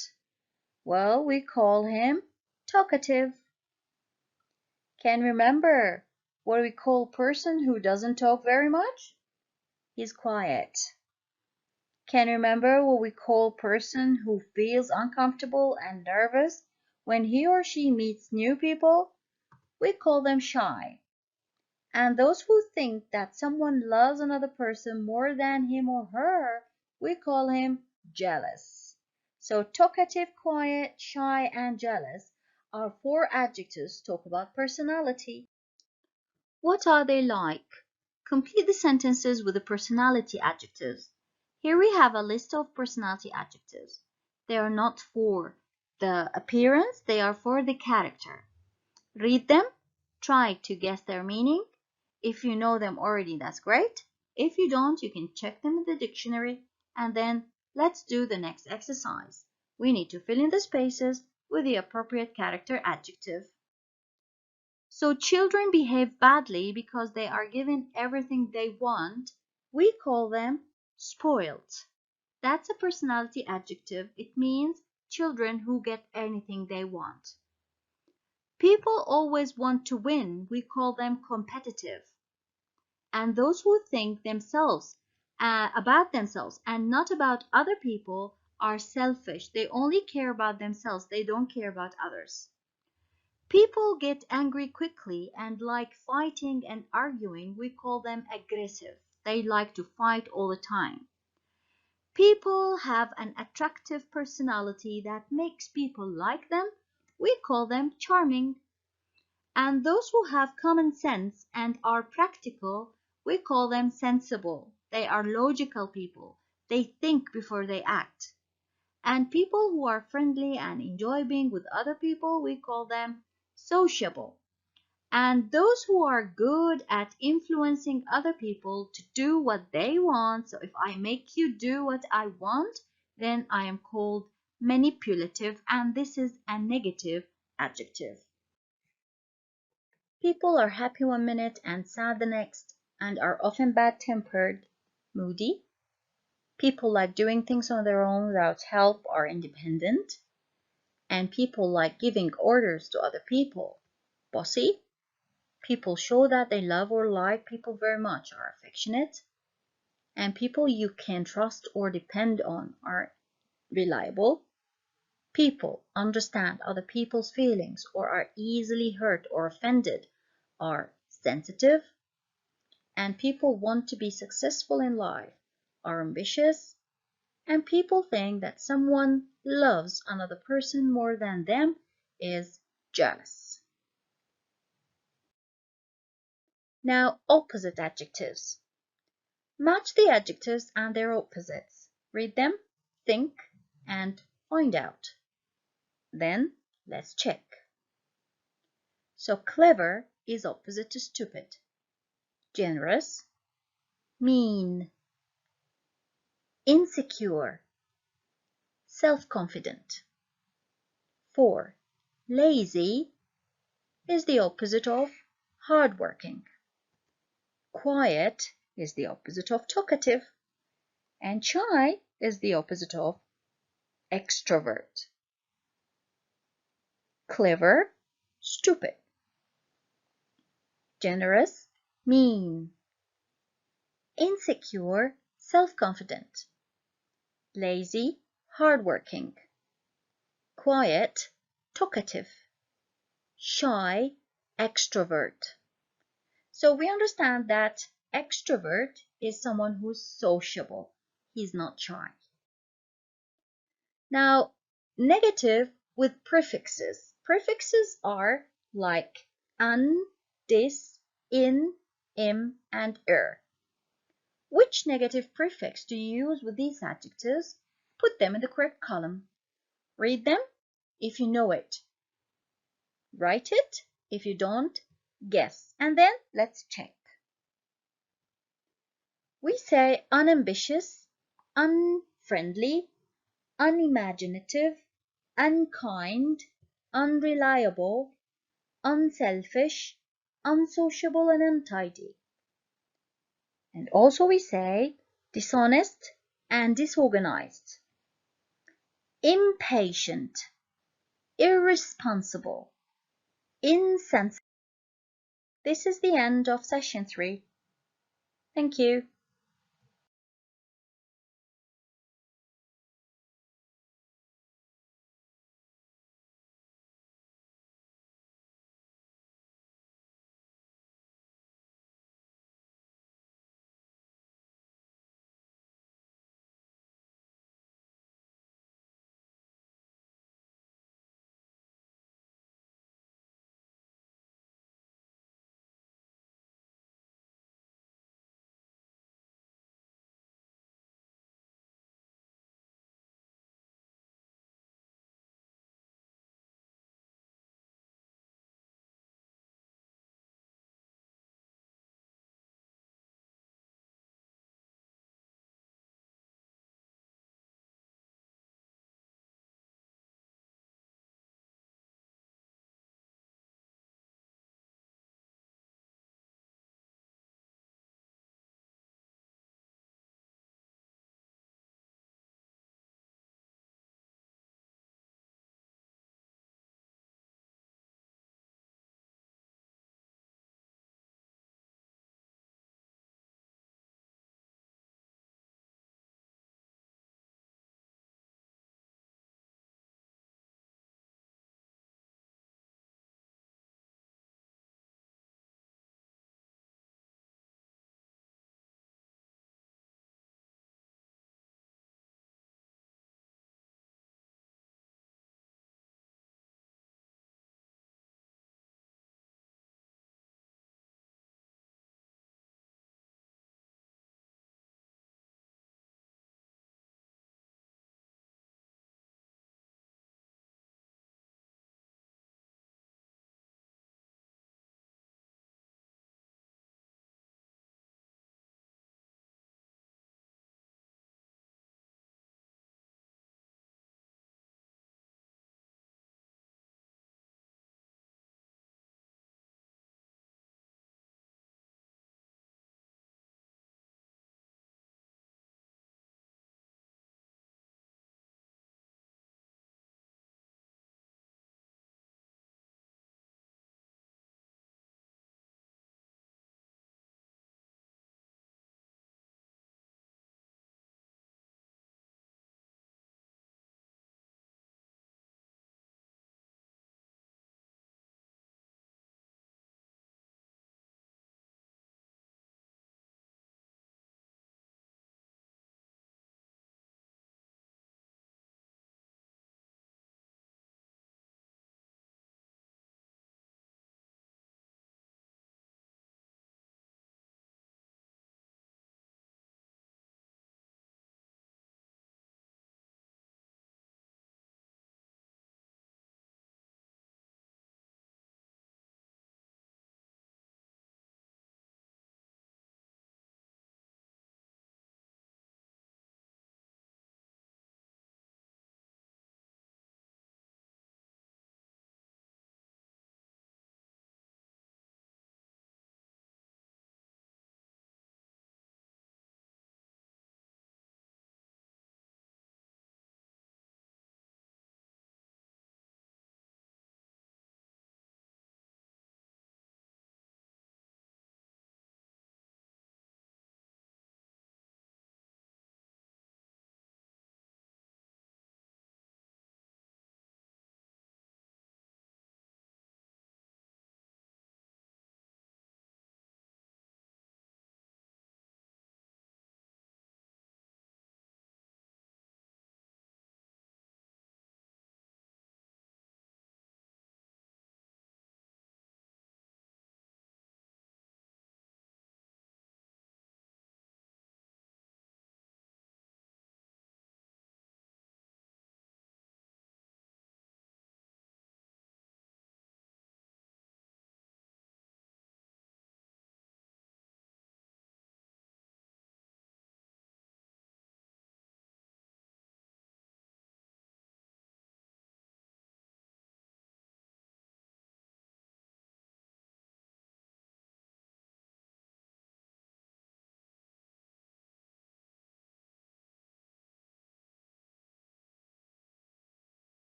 Well, we call him talkative. Can remember what do we call a person who doesn't talk very much? He's quiet. Can you remember what we call a person who feels uncomfortable and nervous when he or she meets new people? We call them shy. And those who think that someone loves another person more than him or her, we call him jealous. So talkative, quiet, shy, and jealous are 4 adjectives talk about personality. What are they like? Complete the sentences with the personality adjectives. Here we have a list of personality adjectives. They are not for the appearance, they are for the character. Read them, try to guess their meaning. If you know them already, that's great. If you don't, you can check them in the dictionary, and then let's do the next exercise. We need to fill in the spaces with the appropriate character adjective. So children behave badly because they are given everything they want. We call them spoiled. That's a personality adjective. It means children who get anything they want. People always want to win. We call them competitive. And those who think themselves about themselves and not about other people are selfish. They only care about themselves. They don't care about others. People get angry quickly and like fighting and arguing. We call them aggressive. They like to fight all the time. People have an attractive personality that makes people like them. We call them charming. And those who have common sense and are practical, we call them sensible. They are logical people. They think before they act. And people who are friendly and enjoy being with other people, we call them sociable. And those who are good at influencing other people to do what they want, so if I make you do what I want, then I am called manipulative, and this is a negative adjective. People are happy 1 minute and sad the next, and are often bad-tempered, moody. People like doing things on their own without help, are independent. And people like giving orders to other people, bossy. People show that they love or like people very much, are affectionate. And people you can trust or depend on are reliable. People understand other people's feelings or are easily hurt or offended are sensitive. And people want to be successful in life, are ambitious. And people think that someone loves another person more than them is jealous. Now, opposite adjectives. Match the adjectives and their opposites. Read them, think, and find out. Then, let's check. So, clever is opposite to stupid. Generous, mean. Insecure, self-confident. 4. Lazy is the opposite of hardworking. Quiet is the opposite of talkative. And shy is the opposite of extrovert. Clever, stupid. Generous, mean. Insecure, self-confident. Lazy, hardworking. Quiet, talkative. Shy, extrovert. So we understand that extrovert is someone who's sociable. He's not shy. Now, negative with prefixes. Prefixes are like an, dis, in, im, and Which negative prefix do you use with these adjectives? Put them in the correct column. Read them if you know it. Write it if you don't, guess. And then let's check. We say unambitious, unfriendly, unimaginative, unkind, unreliable, unselfish, unsociable, and untidy. And also we say dishonest and disorganized, impatient, irresponsible, insensitive, This is the end of session 3. Thank you.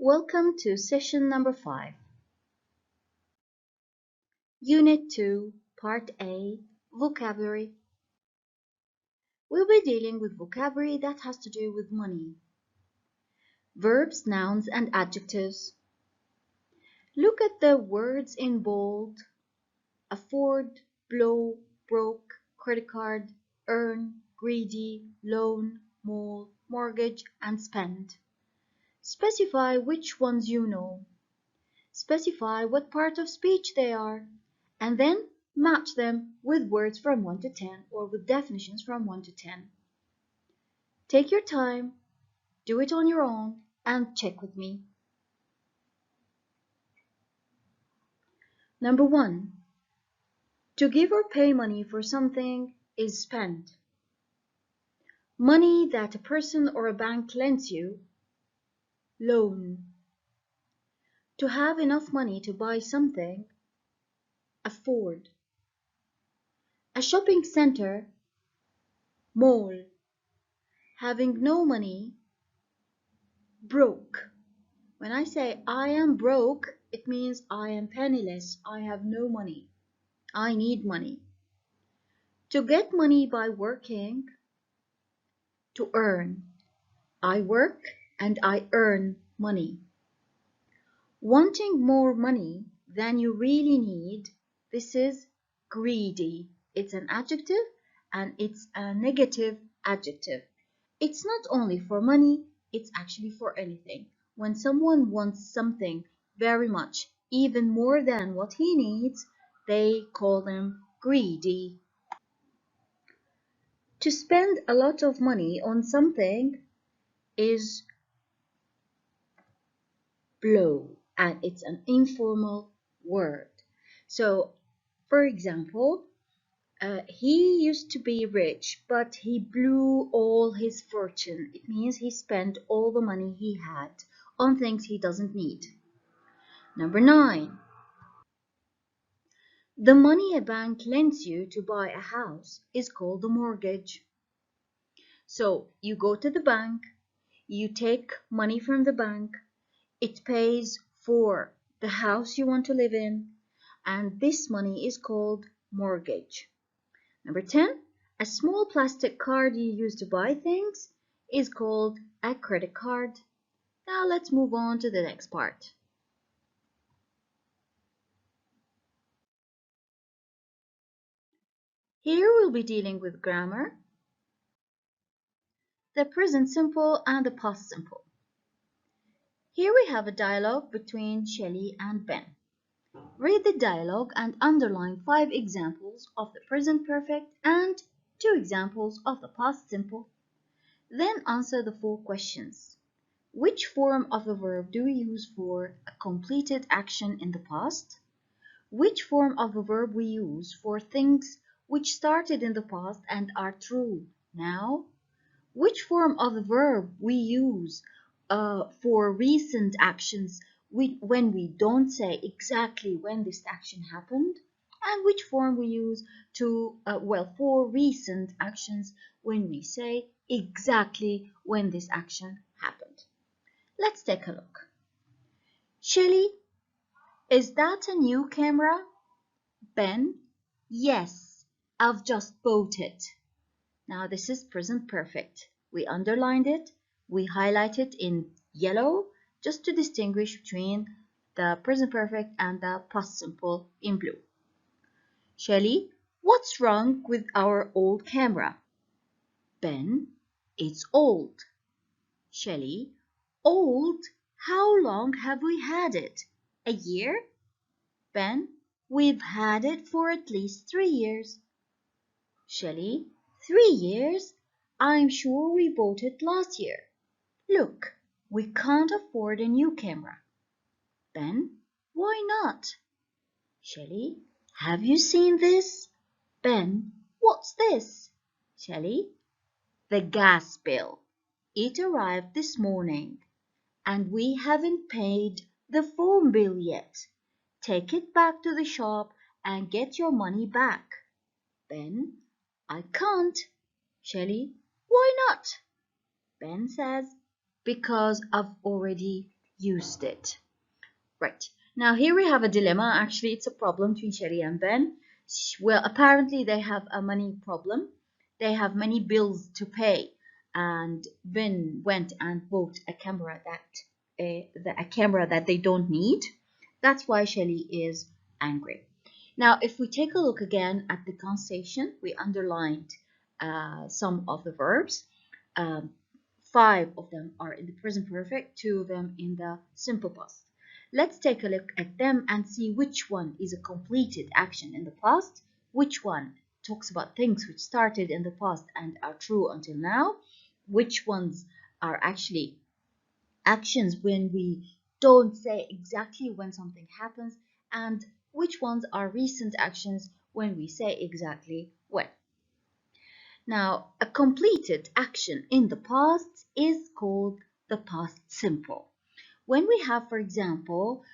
Welcome to session number 5. Unit 2, Part A, Vocabulary. We'll be dealing with vocabulary that has to do with money. Verbs, nouns, and adjectives. Look at the words in bold. Afford, blow, broke, credit card, earn, greedy, loan, mole, mortgage, and spend. Specify which ones you know. Specify what part of speech they are, and then match them with words from 1 to 10 or with definitions from 1 to 10. Take your time, do it on your own, and check with me. Number 1. To give or pay money for something is spend. Money that a person or a bank lends you, loan. To have enough money to buy something, afford. A shopping center, mall. Having no money, broke. When I say I am broke, it means I am penniless. I have no money. I need money. To get money by working, to earn. I work and I earn money. Wanting more money than you really need, this is greedy. It's an adjective and it's a negative adjective. It's not only for money, it's actually for anything. When someone wants something very much, even more than what he needs, they call them greedy. To spend a lot of money on something is blow, and it's an informal word. So, for example, he used to be rich, but he blew all his fortune. It means he spent all the money he had on things he doesn't need. Number 9. The money a bank lends you to buy a house is called a mortgage. So you go to the bank, you take money from the bank, it pays for the house you want to live in, and this money is called mortgage. Number 10, a small plastic card you use to buy things is called a credit card. Now let's move on to the next part. Here we'll be dealing with grammar, the present simple and the past simple. Here we have a dialogue between Shelley and Ben. Read the dialogue and underline 5 examples of the present perfect and 2 examples of the past simple. Then answer the 4 questions. Which form of the verb do we use for a completed action in the past? Which form of the verb we use for things which started in the past and are true now? Which form of the verb we use for recent actions when we don't say exactly when this action happened? And which form we use for recent actions when we say exactly when this action happened? Let's take a look. Shelley, is that a new camera? Ben, yes, I've just bought it. Now this is present perfect. We underlined it, we highlight it in yellow just to distinguish between the present perfect and the past simple in blue. Shelley, what's wrong with our old camera? Ben, it's old. Shelley, old? How long have we had it? A year? Ben, we've had it for at least 3 years. Shelley, 3 years? I'm sure we bought it last year. Look, we can't afford a new camera. Ben, why not? Shelley, have you seen this? Ben, what's this? Shelley, the gas bill. It arrived this morning, and we haven't paid the phone bill yet. Take it back to the shop and get your money back. Ben, I can't. Shelley, why not? Ben says, because I've already used it. Right. Now here we have a dilemma. Actually, it's a problem between Sherry and Ben. Well, apparently they have a money problem. They have many bills to pay, and Ben went and bought a camera that they don't need. That's why Shelly is angry. Now, if we take a look again at the conversation, we underlined some of the verbs. 5 of them are in the present perfect, 2 of them in the simple past. Let's take a look at them and see which one is a completed action in the past, which one talks about things which started in the past and are true until now, which ones are actually actions when we don't say exactly when something happens, and which ones are recent actions when we say exactly when. Now, a completed action in the past is called the past simple. When we have, for example,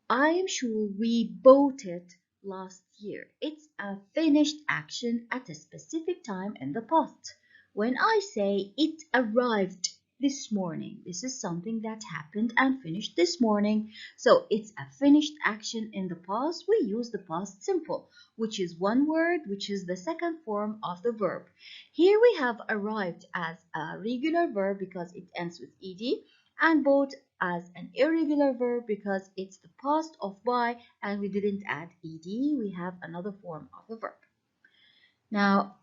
I am sure we bought it last year. It's a finished action at a specific time in the past. When I say it arrived this morning, this is something that happened and finished this morning. So it's a finished action in the past. We use the past simple, which is one word, which is the second form of the verb. Here we have arrived as a regular verb because it ends with ed, and bought as an irregular verb because it's the past of buy and we didn't add ed. We have another form of the verb. Now,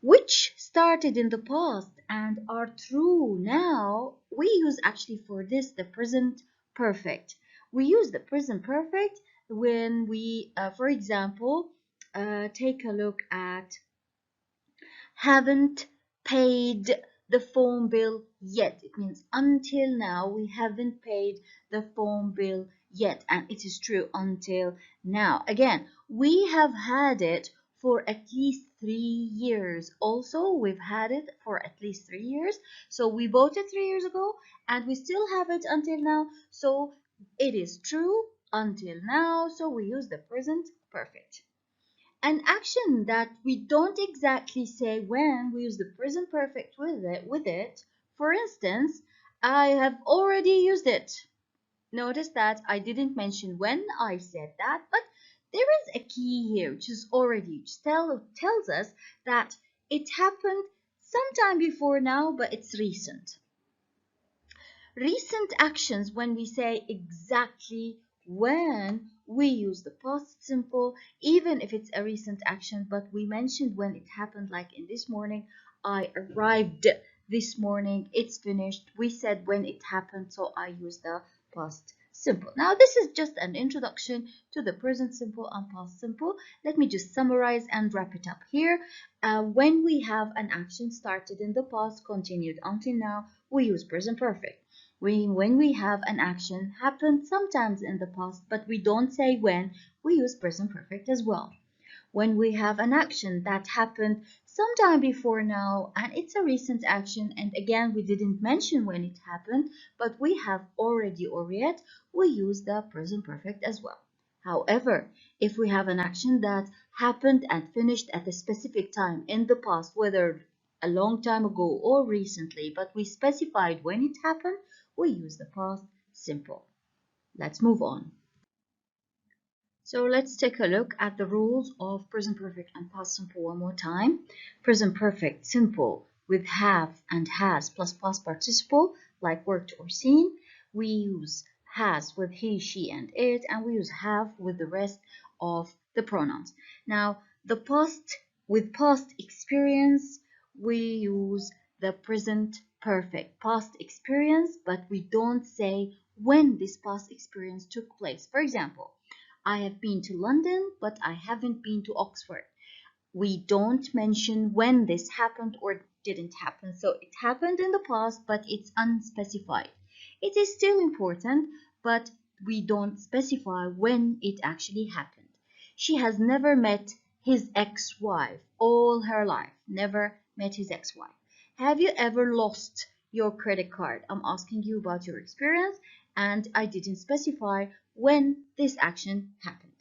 which started in the past and are true now, we use actually for this the present perfect. We use the present perfect when we, for example, take a look at haven't paid the phone bill yet. It means until now we haven't paid the phone bill yet, and it is true until now. Again, we have had it for at least 3 years. Also, we've had it for at least 3 years. So we bought it 3 years ago and we still have it until now. So it is true until now. So we use the present perfect. An action that we don't exactly say when, we use the present perfect with it. For instance, I have already used it. Notice that I didn't mention when I said that, but there is a key here, which is already, which tells us that it happened sometime before now, but it's recent. Recent actions, when we say exactly when, we use the past simple, even if it's a recent action, but we mentioned when it happened, like in this morning, I arrived this morning, it's finished. We said when it happened, so I use the past simple. Now, this is just an introduction to the present simple and past simple. Let me just summarize and wrap it up here. When we have an action started in the past, continued until now, we use present perfect. When we have an action happened sometimes in the past, but we don't say when, we use present perfect as well. When we have an action that happened sometime before now and it's a recent action, and again we didn't mention when it happened, but we have already or yet, we use the present perfect as well. However, if we have an action that happened and finished at a specific time in the past, whether a long time ago or recently, but we specified when it happened, we use the past simple. Let's move on. So let's take a look at the rules of present perfect and past simple one more time. Present perfect simple with have and has plus past participle, like worked or seen. We use has with he, she, and it, and we use have with the rest of the pronouns. Now, the past with past experience, we use the present perfect past experience, but we don't say when this past experience took place. For example, I have been to London, but I haven't been to Oxford. We don't mention when this happened or didn't happen. So it happened in the past, but it's unspecified. It is still important, but we don't specify when it actually happened. She has never met his ex-wife all her life. Never met his ex-wife. Have you ever lost your credit card? I'm asking you about your experience, and I didn't specify when this action happened.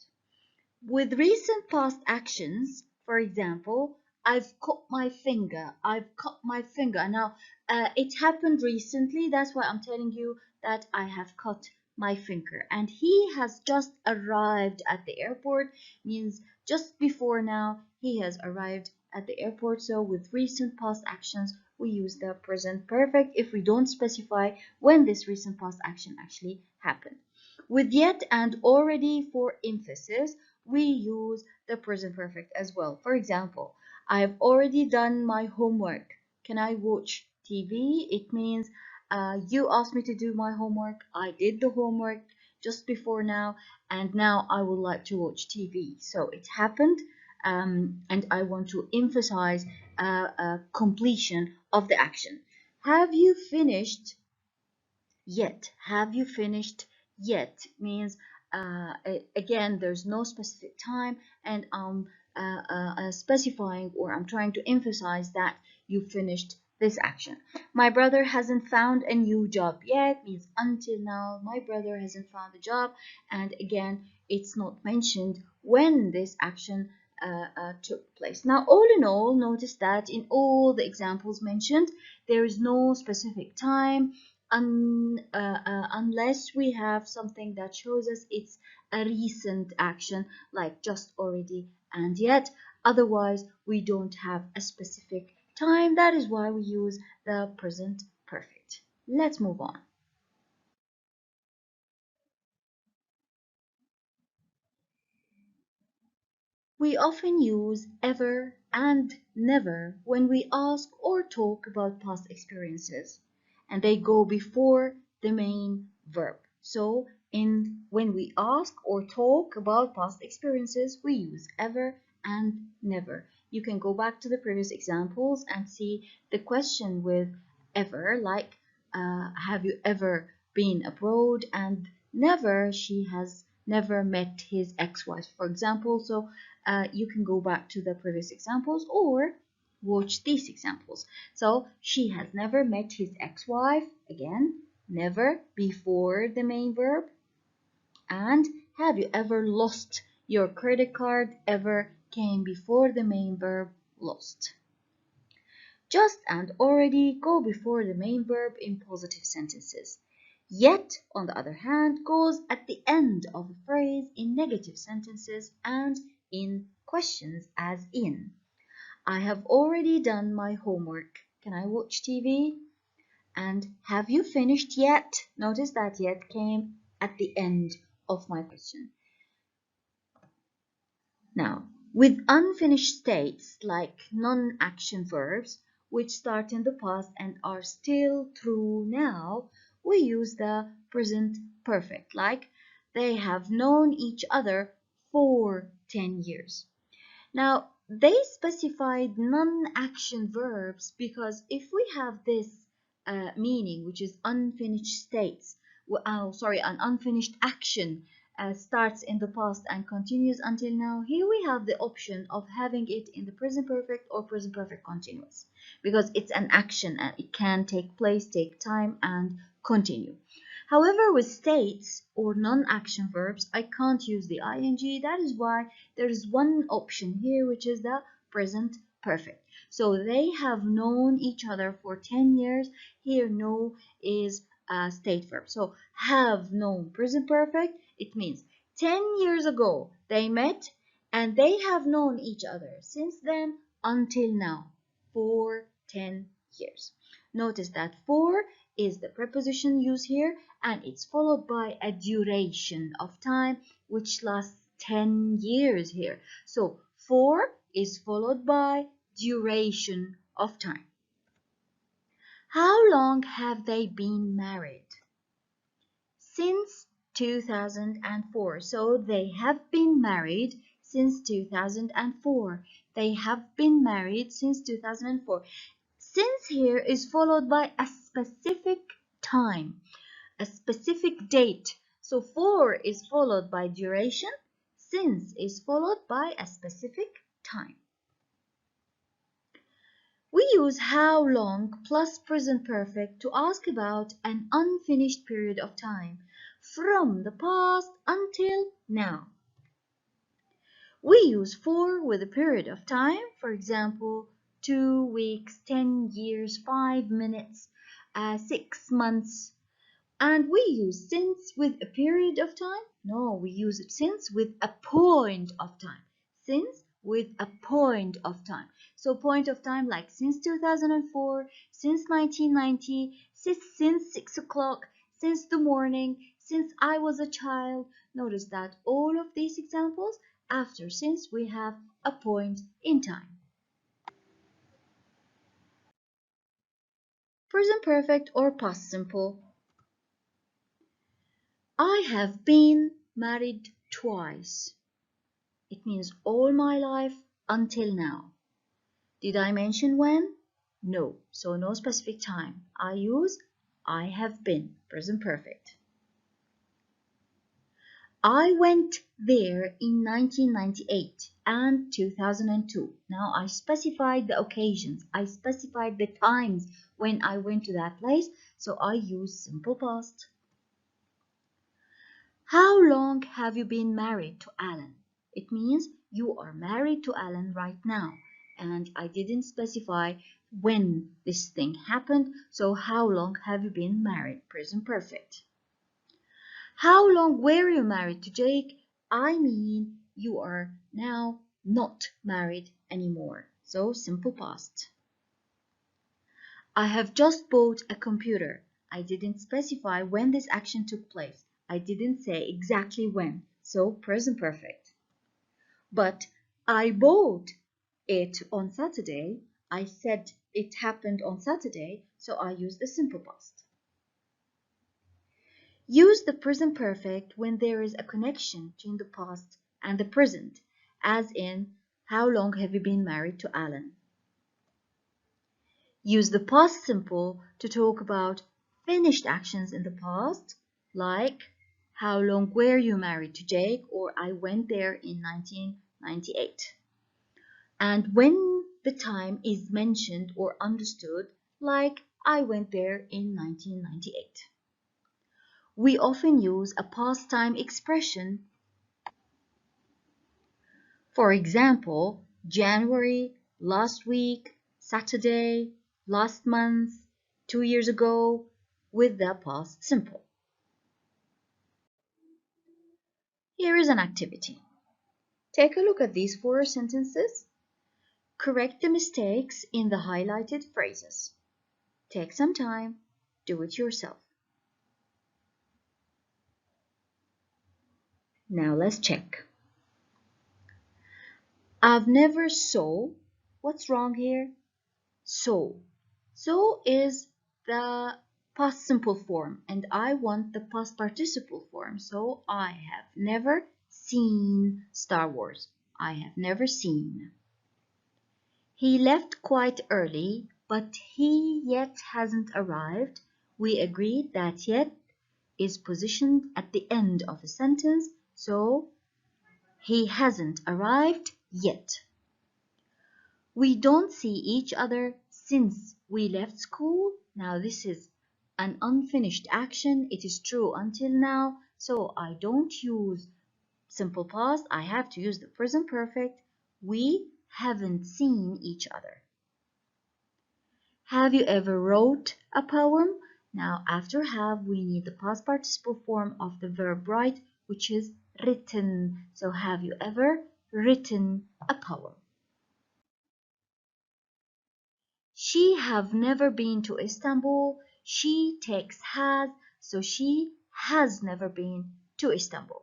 With recent past actions, for example, I've cut my finger. I've cut my finger. Now, it happened recently. That's why I'm telling you that I have cut my finger, and he has just arrived at the airport means just before now he has arrived at the airport. So with recent past actions we use the present perfect if we don't specify when this recent past action actually happened. With yet and already for emphasis we use the present perfect as well. For example, I have already done my homework. Can I watch TV? It means you asked me to do my homework. I did the homework just before now, and now I would like to watch TV. So it happened, and I want to emphasize completion of the action. Have you finished yet? Have you finished yet means again there's no specific time, and I'm specifying, or I'm trying to emphasize that you finished this action. My brother hasn't found a new job yet means until now my brother hasn't found a job, and again it's not mentioned when this action took place. Now all in all, notice that in all the examples mentioned there is no specific time unless we have something that shows us it's a recent action like just, already, and yet. Otherwise we don't have a specific time. That is why we use the present perfect. Let's move on. We often use ever and never when we ask or talk about past experiences, and they go before the main verb. So when we ask or talk about past experiences, we use ever and never. You can go back to the previous examples and see the question with ever, like have you ever been abroad, and never, she has never met his ex-wife, for example. So you can go back to the previous examples or watch these examples. So she has never met his ex-wife, again never before the main verb. And have you ever lost your credit card, ever came before the main verb lost. Just and already go before the main verb in positive sentences. Yet, on the other hand, goes at the end of a phrase in negative sentences and in questions, as in, I have already done my homework. Can I watch TV? And have you finished yet? Notice that yet came at the end of my question. Now, with unfinished states like non-action verbs, which start in the past and are still true now, we use the present perfect, like they have known each other for 10 years. Now, they specified non-action verbs because if we have this meaning, which is unfinished states, an unfinished action starts in the past and continues until now, here we have the option of having it in the present perfect or present perfect continuous, because it's an action and it can take place, take time, and continue. However, with states or non-action verbs, I can't use the ing. That is why there is one option here, which is the present perfect. So they have known each other for 10 years. Here, know is a state verb. So have known present perfect. It means 10 years ago they met and they have known each other since then until now for 10 years. Notice that for is the preposition used here, and it's followed by a duration of time which lasts 10 years here. So for is followed by duration of time. How long have they been married? Since 2004. So they have been married since 2004. They have been married since 2004. Since here is followed by a specific time, a specific date. So for is followed by duration, since is followed by a specific time. We use how long plus present perfect to ask about an unfinished period of time from the past until now. We use for with a period of time, for example, 2 weeks, 10 years, 5 minutes, 6 months. And we use since with a period of time? No, we use since with a point of time. Since with a point of time. So point of time like since 2004, since 1990, since 6 o'clock, since the morning, since I was a child. Notice that all of these examples, after since we have a point in time. Present perfect or past simple. I have been married twice. It means all my life until now. Did I mention when? No, so no specific time. I use I have been, present perfect. I went there in 1998 and 2002. Now I specified the occasions. I specified the times when I went to that place, so I use simple past. How long have you been married to Alan? It means you are married to Alan right now. And I didn't specify when this thing happened, so how long have you been married? Present perfect. How long were you married to Jake? I mean you are now not married anymore. So simple past. I have just bought a computer. I didn't specify when this action took place. I didn't say exactly when, so present perfect. But I bought it on Saturday. I said it happened on Saturday, so I used the simple past. Use the present perfect when there is a connection between the past and the present, as in, how long have you been married to Alan? Use the past simple to talk about finished actions in the past, like how long were you married to Jake, or I went there in 1998. And when the time is mentioned or understood, like I went there in 1998. We often use a past time expression. For example, January, last week, Saturday, last month, 2 years ago, with the past simple. Here is an activity. Take a look at these 4 sentences. Correct the mistakes in the highlighted phrases. Take some time, do it yourself. Now let's check. I've never saw. What's wrong here? Saw. Saw is the past simple form, and I want the past participle form. So I have never seen Star Wars. I have never seen. He left quite early, but he yet hasn't arrived. We agreed that yet is positioned at the end of a sentence, so he hasn't arrived yet. We don't see each other since we left school. Now this is an unfinished action. It is true until now, so I don't use simple past. I have to use the present perfect. We haven't seen each other. Have you ever wrote a poem? Now after have we need the past participle form of the verb write, which is written. So have you ever written a poem? She have never been to Istanbul. She takes has, so she has never been to Istanbul.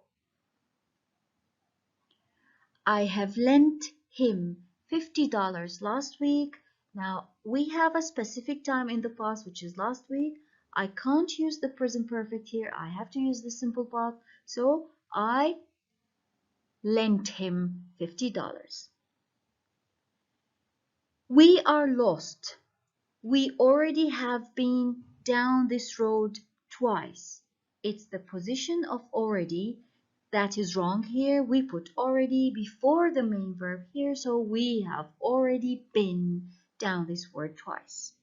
I have lent him $50 last week. Now we have a specific time in the past, which is last week. I can't use the present perfect here. I have to use the simple past. So I lent him $50. We are lost. We already have been down this road twice. It's the position of already that is wrong here. We put already before the main verb here, so we have already been down this word twice.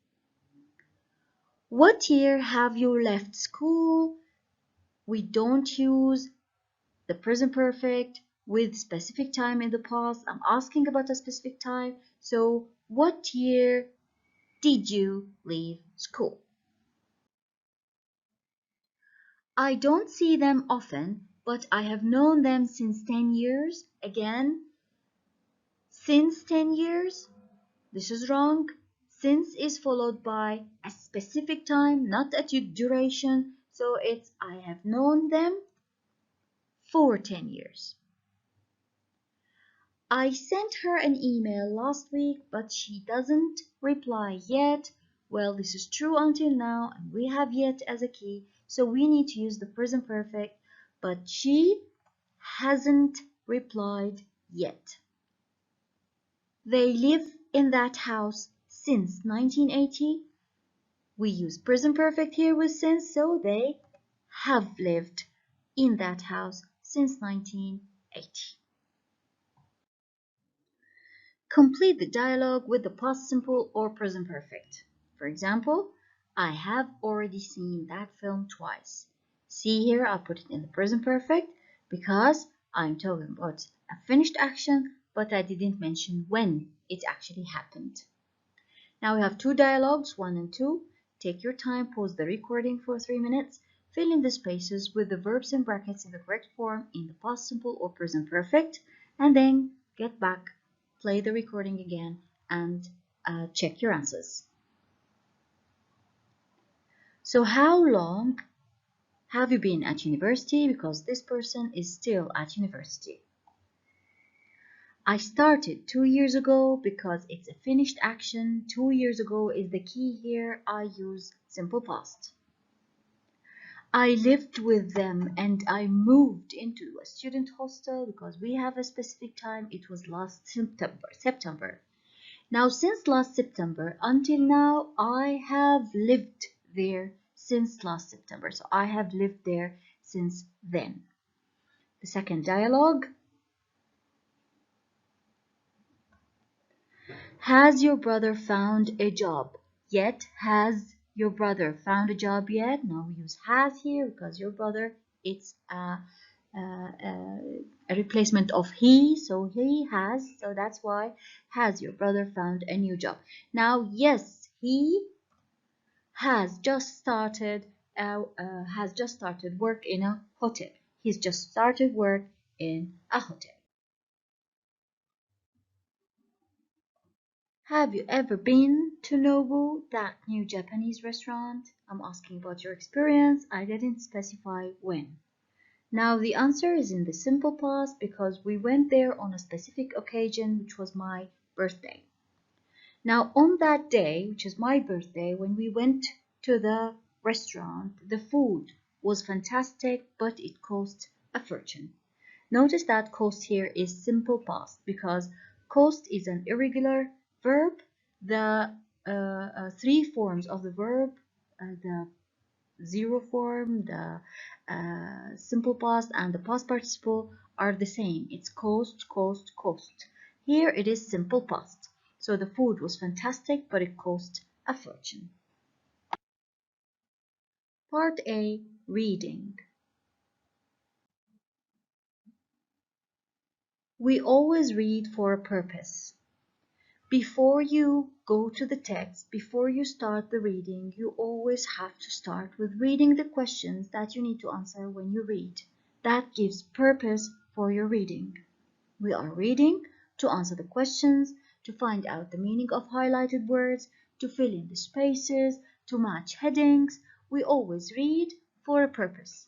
What year have you left school? We don't use the present perfect with specific time in the past. I'm asking about a specific time, so what year did you leave school? I don't see them often, but I have known them since 10 years. Again, since 10 years. This is wrong. Since is followed by a specific time, not a duration. So it's I have known them for 10 years. I sent her an email last week, but she doesn't reply yet. Well, this is true until now, and we have yet as a key, so we need to use the present perfect, but she hasn't replied yet. They live in that house since 1980. We use present perfect here with since, so they have lived in that house since 1980. Complete the dialogue with the past simple or present perfect. For example, I have already seen that film twice. See here, I put it in the present perfect because I'm talking about a finished action, but I didn't mention when it actually happened. Now we have two dialogues, 1 and 2. Take your time, pause the recording for 3 minutes, fill in the spaces with the verbs in brackets in the correct form in the past simple or present perfect, and then get back, play the recording again, and check your answers. So how long have you been at university? Because this person is still at university. I started 2 years ago because it's a finished action. 2 years ago is the key here. I use simple past. I lived with them and I moved into a student hostel because we have a specific time. It was last September. Now, since last September until now, I have lived there since last September. So I have lived there since then. The second dialogue. Has your brother found a job yet? Has your brother found a job yet? Now we use has here because your brother, it's a replacement of he, so he has, so that's why has your brother found a new job. Now yes, he has just started work in a hotel. He's just started work in a hotel. Have you ever been to Nobu, that new Japanese restaurant? I'm asking about your experience. I didn't specify when. Now the answer is in the simple past because we went there on a specific occasion, which was my birthday. Now on that day, which is my birthday, when we went to the restaurant, the food was fantastic, but it cost a fortune. Notice that cost here is simple past because cost is an irregular verb. The three forms of the verb, the zero form, the simple past, and the past participle are the same. It's cost, cost, cost. Here it is simple past. So the food was fantastic, but it cost a fortune. Part A, reading. We always read for a purpose. Before you go to the text, before you start the reading, you always have to start with reading the questions that you need to answer when you read. That gives purpose for your reading. We are reading to answer the questions, to find out the meaning of highlighted words, to fill in the spaces, to match headings. We always read for a purpose.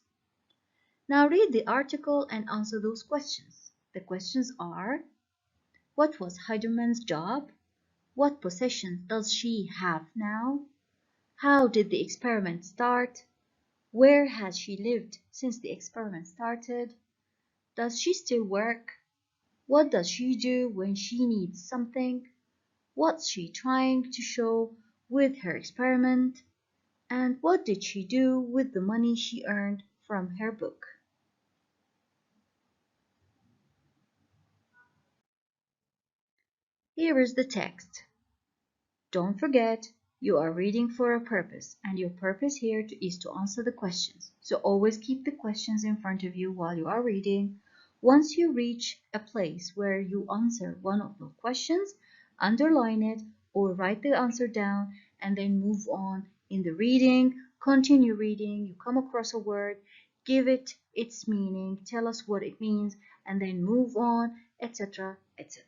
Now read the article and answer those questions. The questions are: what was Heidelman's job? What possessions does she have now? How did the experiment start? Where has she lived since the experiment started? Does she still work? What does she do when she needs something? What's she trying to show with her experiment? And what did she do with the money she earned from her book? Here is the text. Don't forget, you are reading for a purpose, and your purpose here is to answer the questions. So always keep the questions in front of you while you are reading. Once you reach a place where you answer one of the questions, underline it or write the answer down and then move on in the reading. Continue reading. You come across a word, give it its meaning, tell us what it means, and then move on, etc., etc.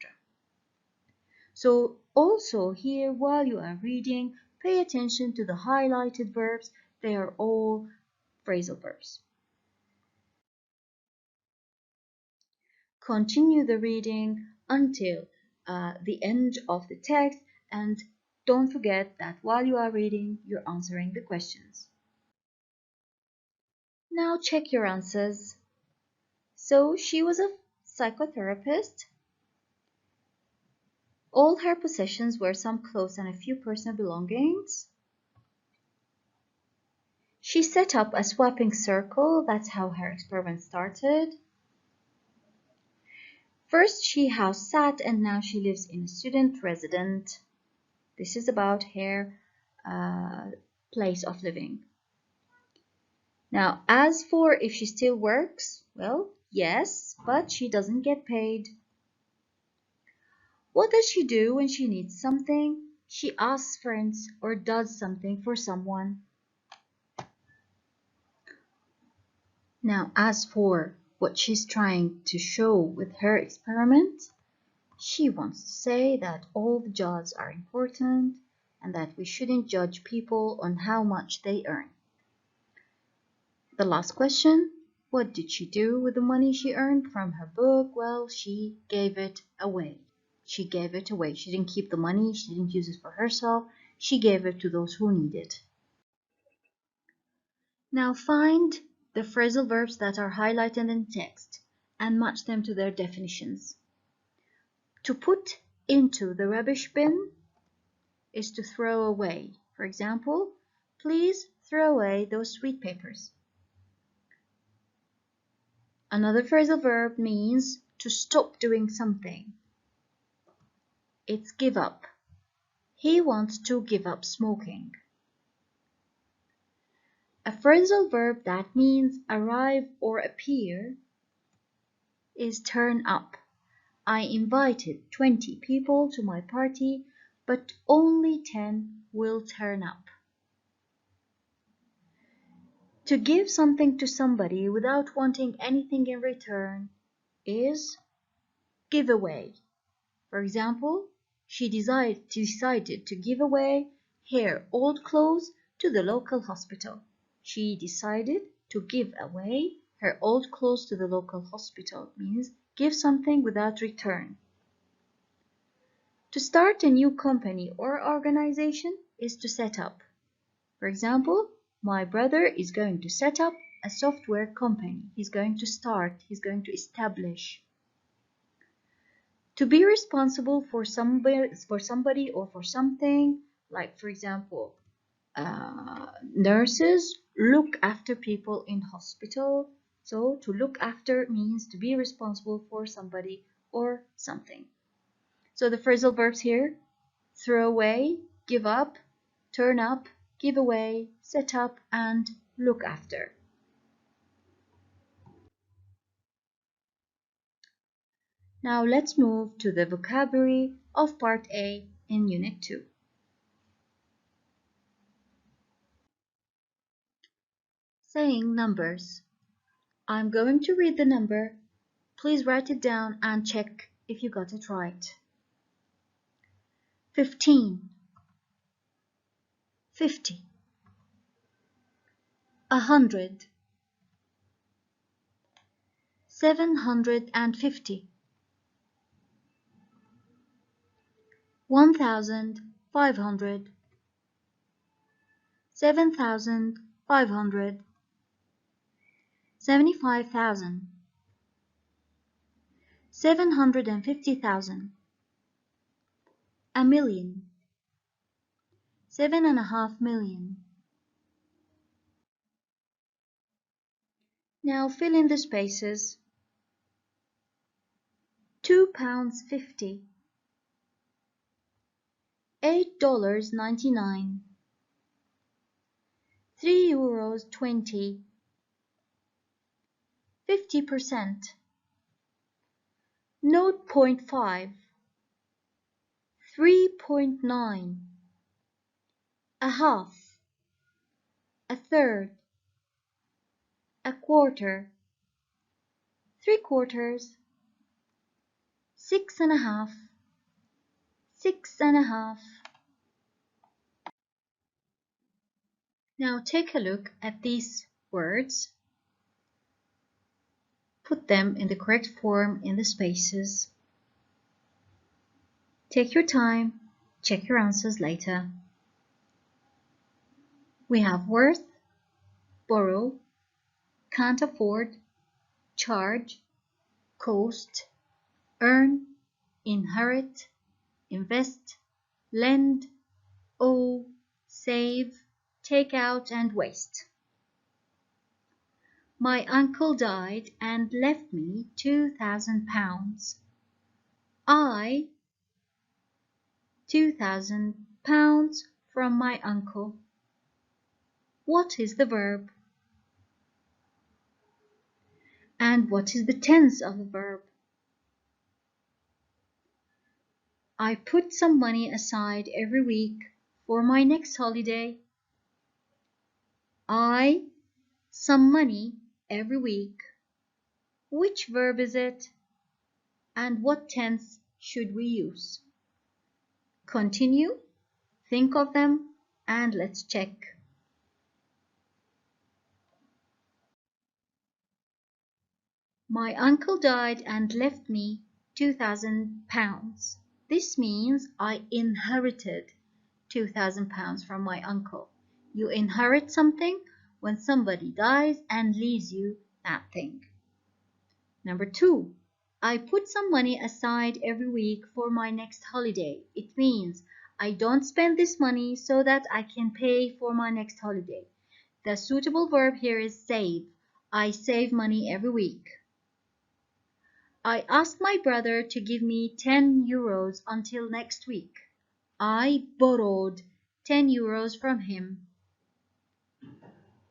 So also here, while you are reading, pay attention to the highlighted verbs. They are all phrasal verbs. Continue the reading until the end of the text, and don't forget that while you are reading, you're answering the questions. Now check your answers. So she was a psychotherapist. All her possessions were some clothes and a few personal belongings. She set up a swapping circle. That's how her experiment started. First she house sat and now she lives in a student resident. This is about her place of living. Now, as for if she still works, well, yes, but she doesn't get paid. What does she do when she needs something? She asks friends or does something for someone. Now, as for what she's trying to show with her experiment, she wants to say that all the jobs are important and that we shouldn't judge people on how much they earn. The last question, what did she do with the money she earned from her book? Well, she gave it away. She gave it away. She didn't keep the money. She didn't use it for herself. She gave it to those who need it. Now find the phrasal verbs that are highlighted in text and match them to their definitions. To put into the rubbish bin is to throw away. For example, please throw away those sweet papers. Another phrasal verb means to stop doing something. It's give up. He wants to give up smoking. A phrasal verb that means arrive or appear is turn up. I invited 20 people to my party, but only 10 will turn up. To give something to somebody without wanting anything in return is give away. For example, she decided to give away her old clothes to the local hospital. She decided to give away her old clothes to the local hospital means give something without return. To start a new company or organization is to set up. For example, my brother is going to set up a software company. He's going to establish. To be responsible for somebody or for something, like for example, nurses look after people in hospital. So to look after means to be responsible for somebody or something. So the phrasal verbs here, throw away, give up, turn up, give away, set up, and look after. Now let's move to the vocabulary of Part A in Unit 2. Saying numbers. I'm going to read the number. Please write it down and check if you got it right. 15, 50, 100, 750, 1,500, 7,500, 75,000, 750,000, a million, 7.5 million. Now fill in the spaces. £2.50, $8.99, €3.20, 50%, 0.5, 3.9, a half, a third, a quarter, 3/4, 6.5, 6.5. Now take a look at these words. Put them in the correct form in the spaces. Take your time, check your answers later. We have worth, borrow, can't afford, charge, cost, earn, inherit, invest, lend, owe, save, take out, and waste. My uncle died and left me £2,000. I £2,000 from my uncle. What is the verb? And what is the tense of the verb? I put some money aside every week for my next holiday. I some money every week. Which verb is it? And what tense should we use? Continue, think of them, and let's check. My uncle died and left me £2,000. This means I inherited £2,000 from my uncle. You inherit something when somebody dies and leaves you that thing. Number 2, I put some money aside every week for my next holiday. It means I don't spend this money so that I can pay for my next holiday. The suitable verb here is save. I save money every week. I asked my brother to give me €10 until next week. I borrowed €10 from him.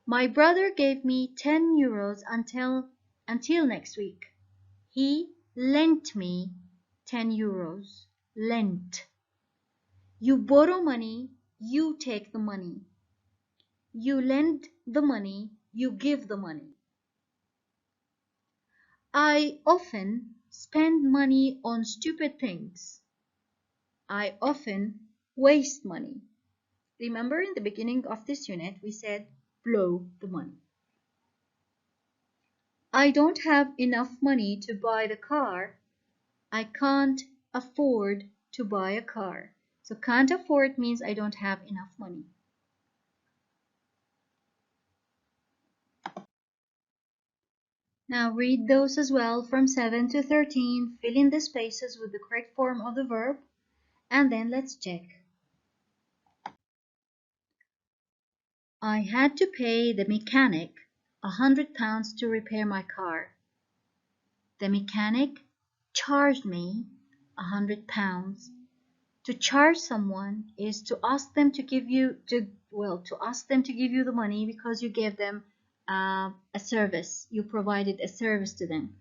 My brother gave me €10 until next week. He lent me €10. Lent. You borrow money, you take the money. You lend the money, you give the money. I often spend money on stupid things. I often waste money. Remember in the beginning of this unit we said blow the money. I don't have enough money to buy the car. I can't afford to buy a car. So can't afford means I don't have enough money. Now read those as well from 7 to 13. Fill in the spaces with the correct form of the verb. And then let's check. I had to pay the mechanic £100 to repair my car. The mechanic charged me £100. To charge someone is to ask them to give you the money because you gave them a service. You provided a service to them.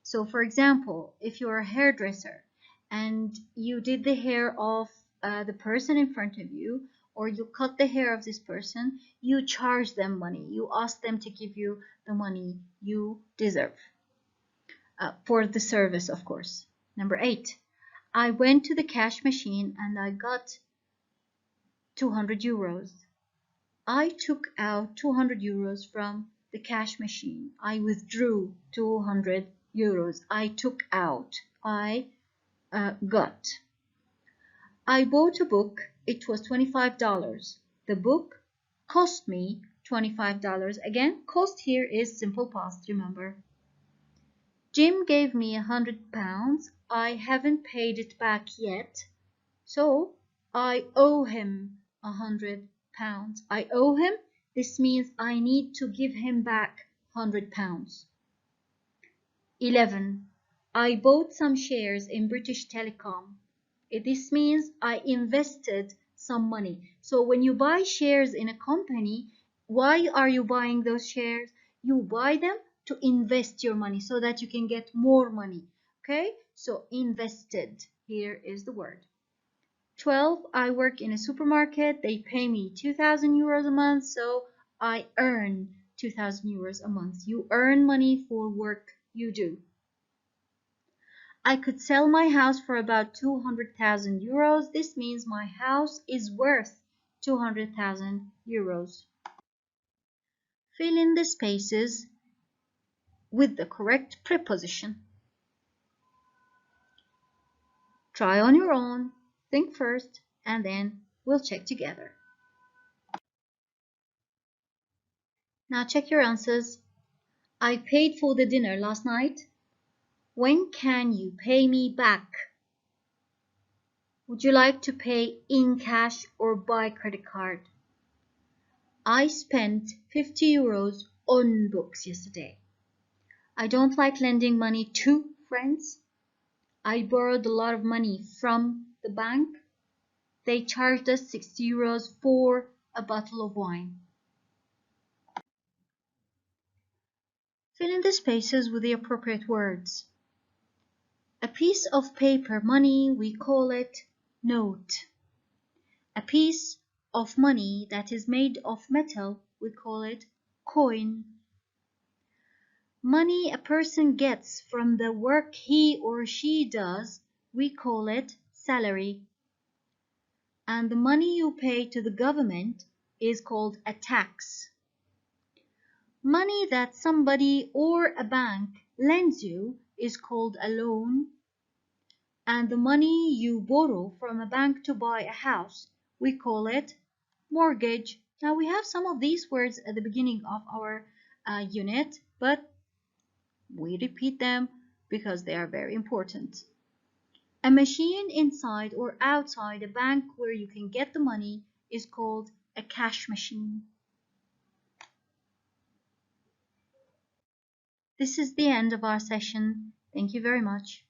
So for example, if you're a hairdresser and you did the hair of the person in front of you, or you cut the hair of this person, you charge them money. You ask them to give you the money you deserve for the service, of course. Number 8. I went to the cash machine and I got €200. I took out €200 from the cash machine. I withdrew €200. I took out. I got. I bought a book. It was $25. The book cost me $25. Again, cost here is simple past, remember. Jim gave me £100. I haven't paid it back yet, so I owe him £100. I owe him. This means I need to give him back £100. 11. I bought some shares in British Telecom. This means I invested some money. So when you buy shares in a company, why are you buying those shares? You buy them to invest your money so that you can get more money. Okay, so invested here is the word. 12. I work in a supermarket. They pay me €2,000 a month, so I earn 2,000 euros a month. You earn money for work you do. I could sell my house for about 200,000 euros. This means my house is worth 200,000 euros. Fill in the spaces with the correct preposition. Try on your own, think first, and then we'll check together. Now check your answers. I paid for the dinner last night. When can you pay me back? Would you like to pay in cash or by credit card? I spent 50 euros on books yesterday. I don't like lending money to friends. I borrowed a lot of money from the bank. They charged us 60 euros for a bottle of wine. Fill in the spaces with the appropriate words. A piece of paper money, we call it note. A piece of money that is made of metal, we call it coin. Money a person gets from the work he or she does, we call it salary. And the money you pay to the government is called a tax. Money that somebody or a bank lends you is called a loan. And the money you borrow from a bank to buy a house, we call it mortgage. Now we have some of these words at the beginning of our unit, but we repeat them because they are very important. A machine inside or outside a bank where you can get the money is called a cash machine. This is the end of our session. Thank you very much.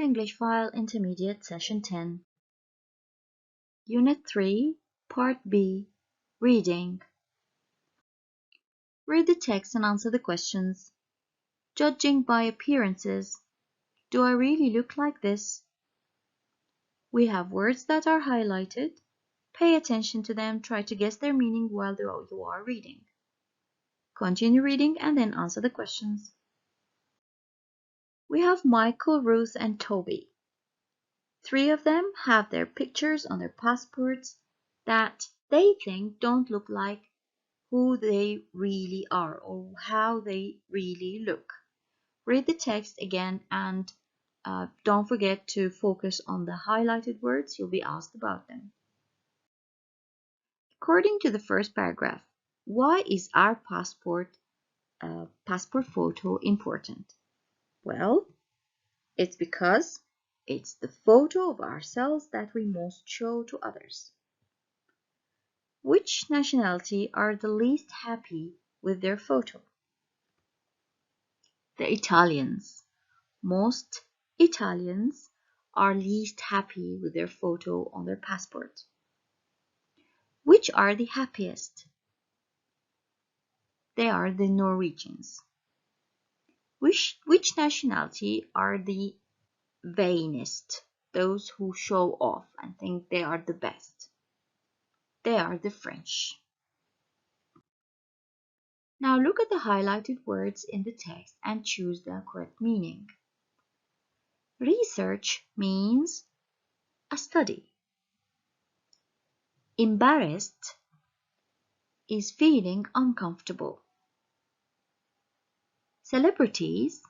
English File Intermediate Session 10. Unit 3, Part B, Reading. Read the text and answer the questions. Judging by appearances. Do I really look like this? We have words that are highlighted. Pay attention to them. Try to guess their meaning while you are reading. Continue reading and then answer the questions. We have Michael, Ruth, and Toby. 3 of them have their pictures on their passports that they think don't look like who they really are or how they really look. Read the text again and don't forget to focus on the highlighted words. You'll be asked about them. According to the first paragraph, why is our passport photo important? Well, it's because it's the photo of ourselves that we most show to others. Which nationality are the least happy with their photo? The Italians. Most Italians are least happy with their photo on their passport. Which are the happiest? They are the Norwegians. Which nationality are the vainest? Those who show off and think they are the best. They are the French. Now look at the highlighted words in the text and choose the correct meaning. Research means a study. Embarrassed is feeling uncomfortable. Celebrities,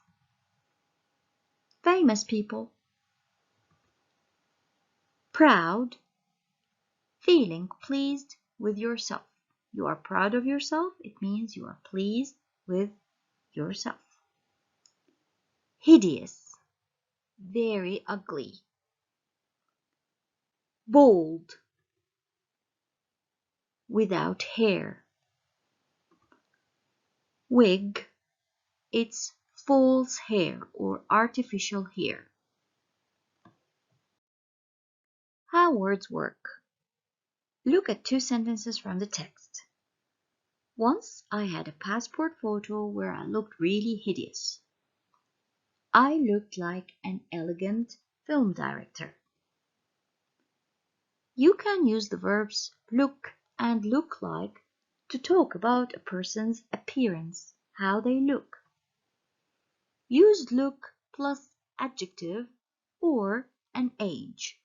famous people. Proud, feeling pleased with yourself. You are proud of yourself, it means you are pleased with yourself. Hideous, very ugly. Bald, without hair. Wig, it's false hair or artificial hair. How words work. Look at 2 sentences from the text. Once I had a passport photo where I looked really hideous. I looked like an elegant film director. You can use the verbs look and look like to talk about a person's appearance, how they look. Use look plus adjective or an age.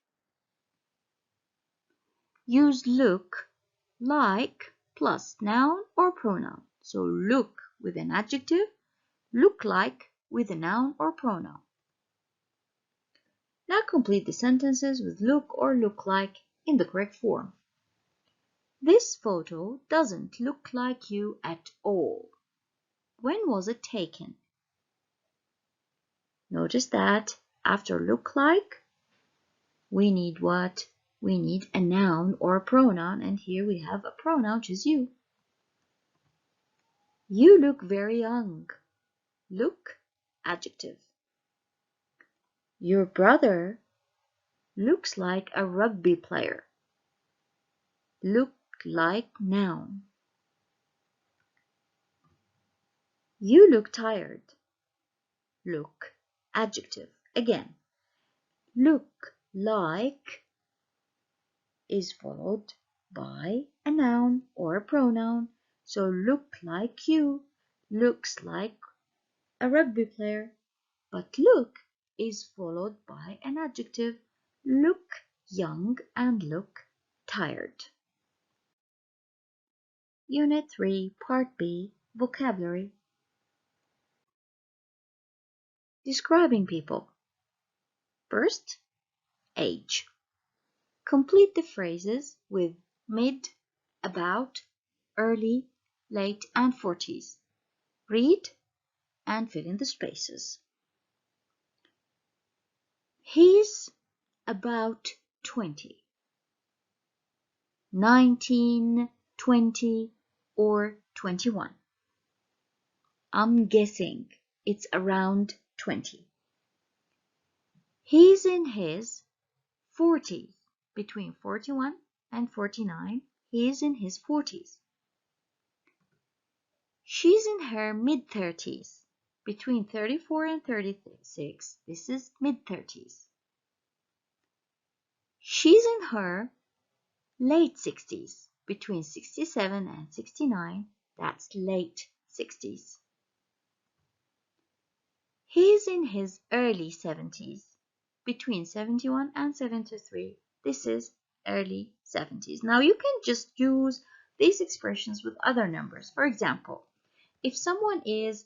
Use look like plus noun or pronoun. So look with an adjective, look like with a noun or pronoun. Now complete the sentences with look or look like in the correct form. This photo doesn't look like you at all. When was it taken? Notice that after look like, we need what? We need a noun or a pronoun, and here we have a pronoun, which is you. You look very young. Look, adjective. Your brother looks like a rugby player. Look like noun. You look tired. Look, adjective. Again, look like is followed by a noun or a pronoun. So look like you looks like a rugby player. But look is followed by an adjective. Look young and look tired. Unit 3, Part B, Vocabulary. Describing people. First, age. Complete the phrases with mid, about, early, late, and 40s. Read and fill in the spaces. He's about 20. 19, 20, or 21. I'm guessing it's around 20. He's in his 40s. Between 41 and 49, he is in his 40s. She's in her mid-30s. Between 34 and 36, this is mid-30s. She's in her late 60s. Between 67 and 69, that's late 60s. He's in his early 70s. Between 71 and 73, this is early 70s. Now you can just use these expressions with other numbers. For example, if someone is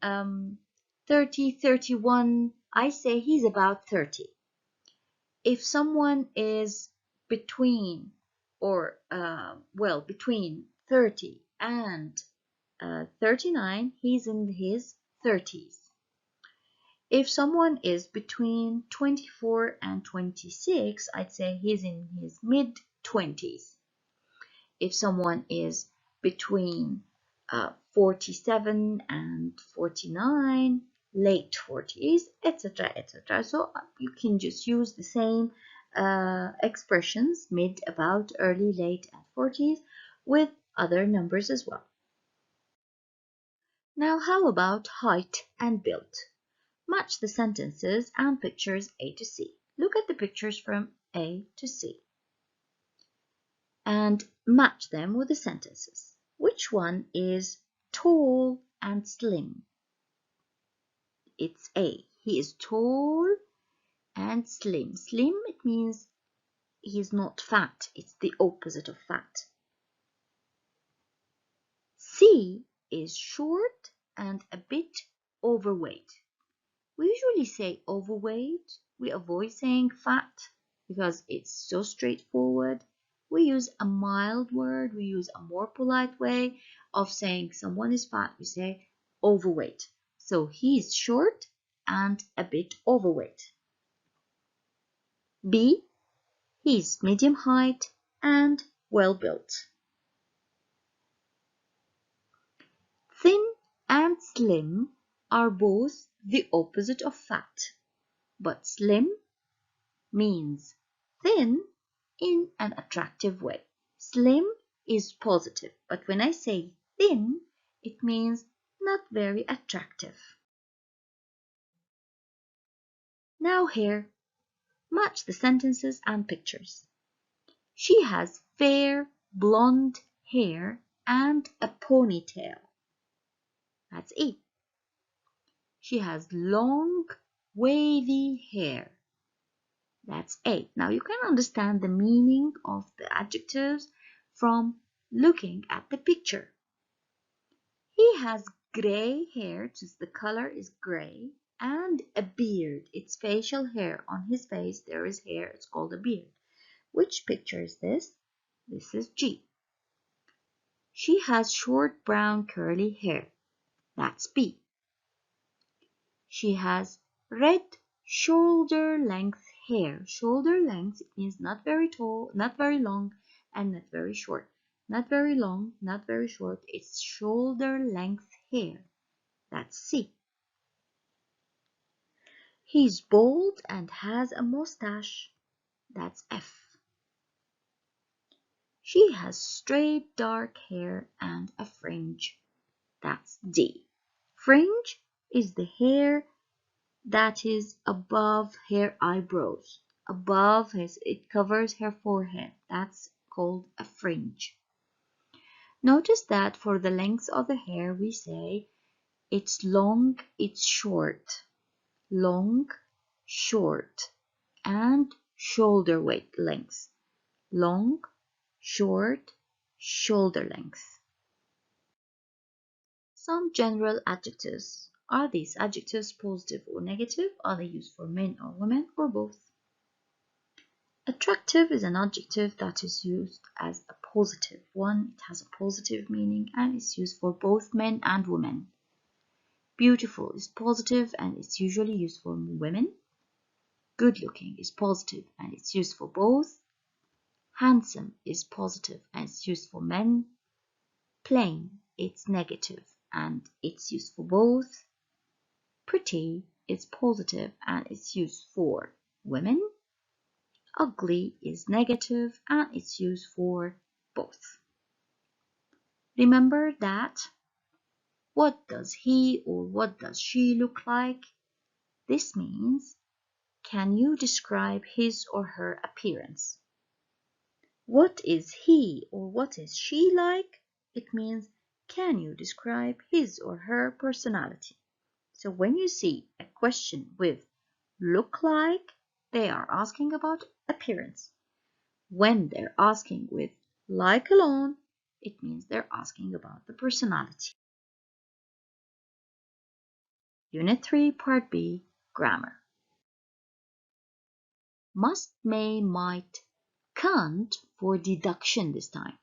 30, 31, I say he's about 30. If someone is between between 30 and 39, he's in his 30s. If someone is between 24 and 26, I'd say he's in his mid-20s. If someone is between 47 and 49, late 40s, etc., etc. So you can just use the same expressions, mid, about, early, late, and 40s, with other numbers as well. Now, how about height and build? Match the sentences and pictures A to C. Look at the pictures from A to C and match them with the sentences. Which one is tall and slim? It's A. He is tall and slim. Slim, it means he's not fat. It's the opposite of fat. C is short and a bit overweight. We usually say overweight. We avoid saying fat because it's so straightforward. We use a mild word. We use a more polite way of saying someone is fat. We say overweight. So he's short and a bit overweight. B, he's medium height and well built. Thin and slim are both the opposite of fat, but slim means thin in an attractive way. Slim is positive, but when I say thin, it means not very attractive. Now here, match the sentences and pictures. She has fair blonde hair and a ponytail. That's E. She has long wavy hair. That's A. Now you can understand the meaning of the adjectives from looking at the picture. He has gray hair, just the color is gray, and a beard. It's facial hair on his face. There is hair. It's called a beard. Which picture is this? This is G. She has short brown curly hair. That's B. She has red shoulder length hair. Shoulder length means not very tall, not very long, and not very short. Not very long, not very short. It's shoulder length hair. That's C. He's bald and has a mustache. That's F. She has straight dark hair and a fringe. That's D. Fringe is the hair that is above her eyebrows. It covers her forehead. That's called a fringe. Notice that for the length of the hair we say it's long, it's short. Long, short, and shoulder length. Long, short, shoulder length. Some general adjectives. Are these adjectives positive or negative? Are they used for men or women or both? Attractive is an adjective that is used as a positive one. It has a positive meaning and is used for both men and women. Beautiful is positive and it's usually used for women. Good looking is positive and it's used for both. Handsome is positive and it's used for men. Plain, it's negative and it's used for both. Pretty is positive and it's used for women. Ugly is negative and it's used for both. Remember that what does he or what does she look like? This means, can you describe his or her appearance? What is he or what is she like? It means, can you describe his or her personality? So when you see a question with look like, they are asking about appearance. When they're asking with like alone, it means they're asking about the personality. Unit 3, Part B, Grammar. Must, may, might, can't for deduction this time.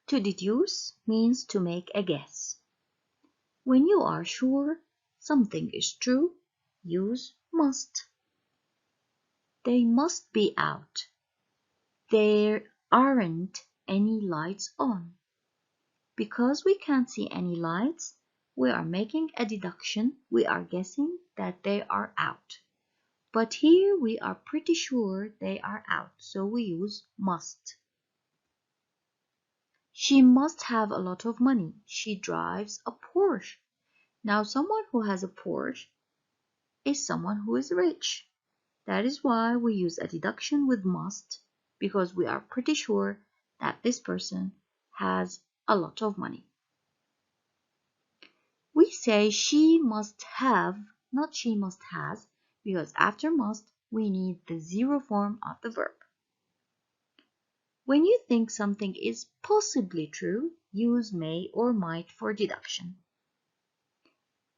To deduce means to make a guess. When you are sure something is true, use must. They must be out. There aren't any lights on. Because we can't see any lights, we are making a deduction. We are guessing that they are out. But here we are pretty sure they are out, so we use must. She must have a lot of money. She drives a Porsche. Now, someone who has a Porsche is someone who is rich. That is why we use a deduction with must, because we are pretty sure that this person has a lot of money. We say she must have, not she must has, because after must we need the zero form of the verb. When you think something is possibly true, use may or might for deduction.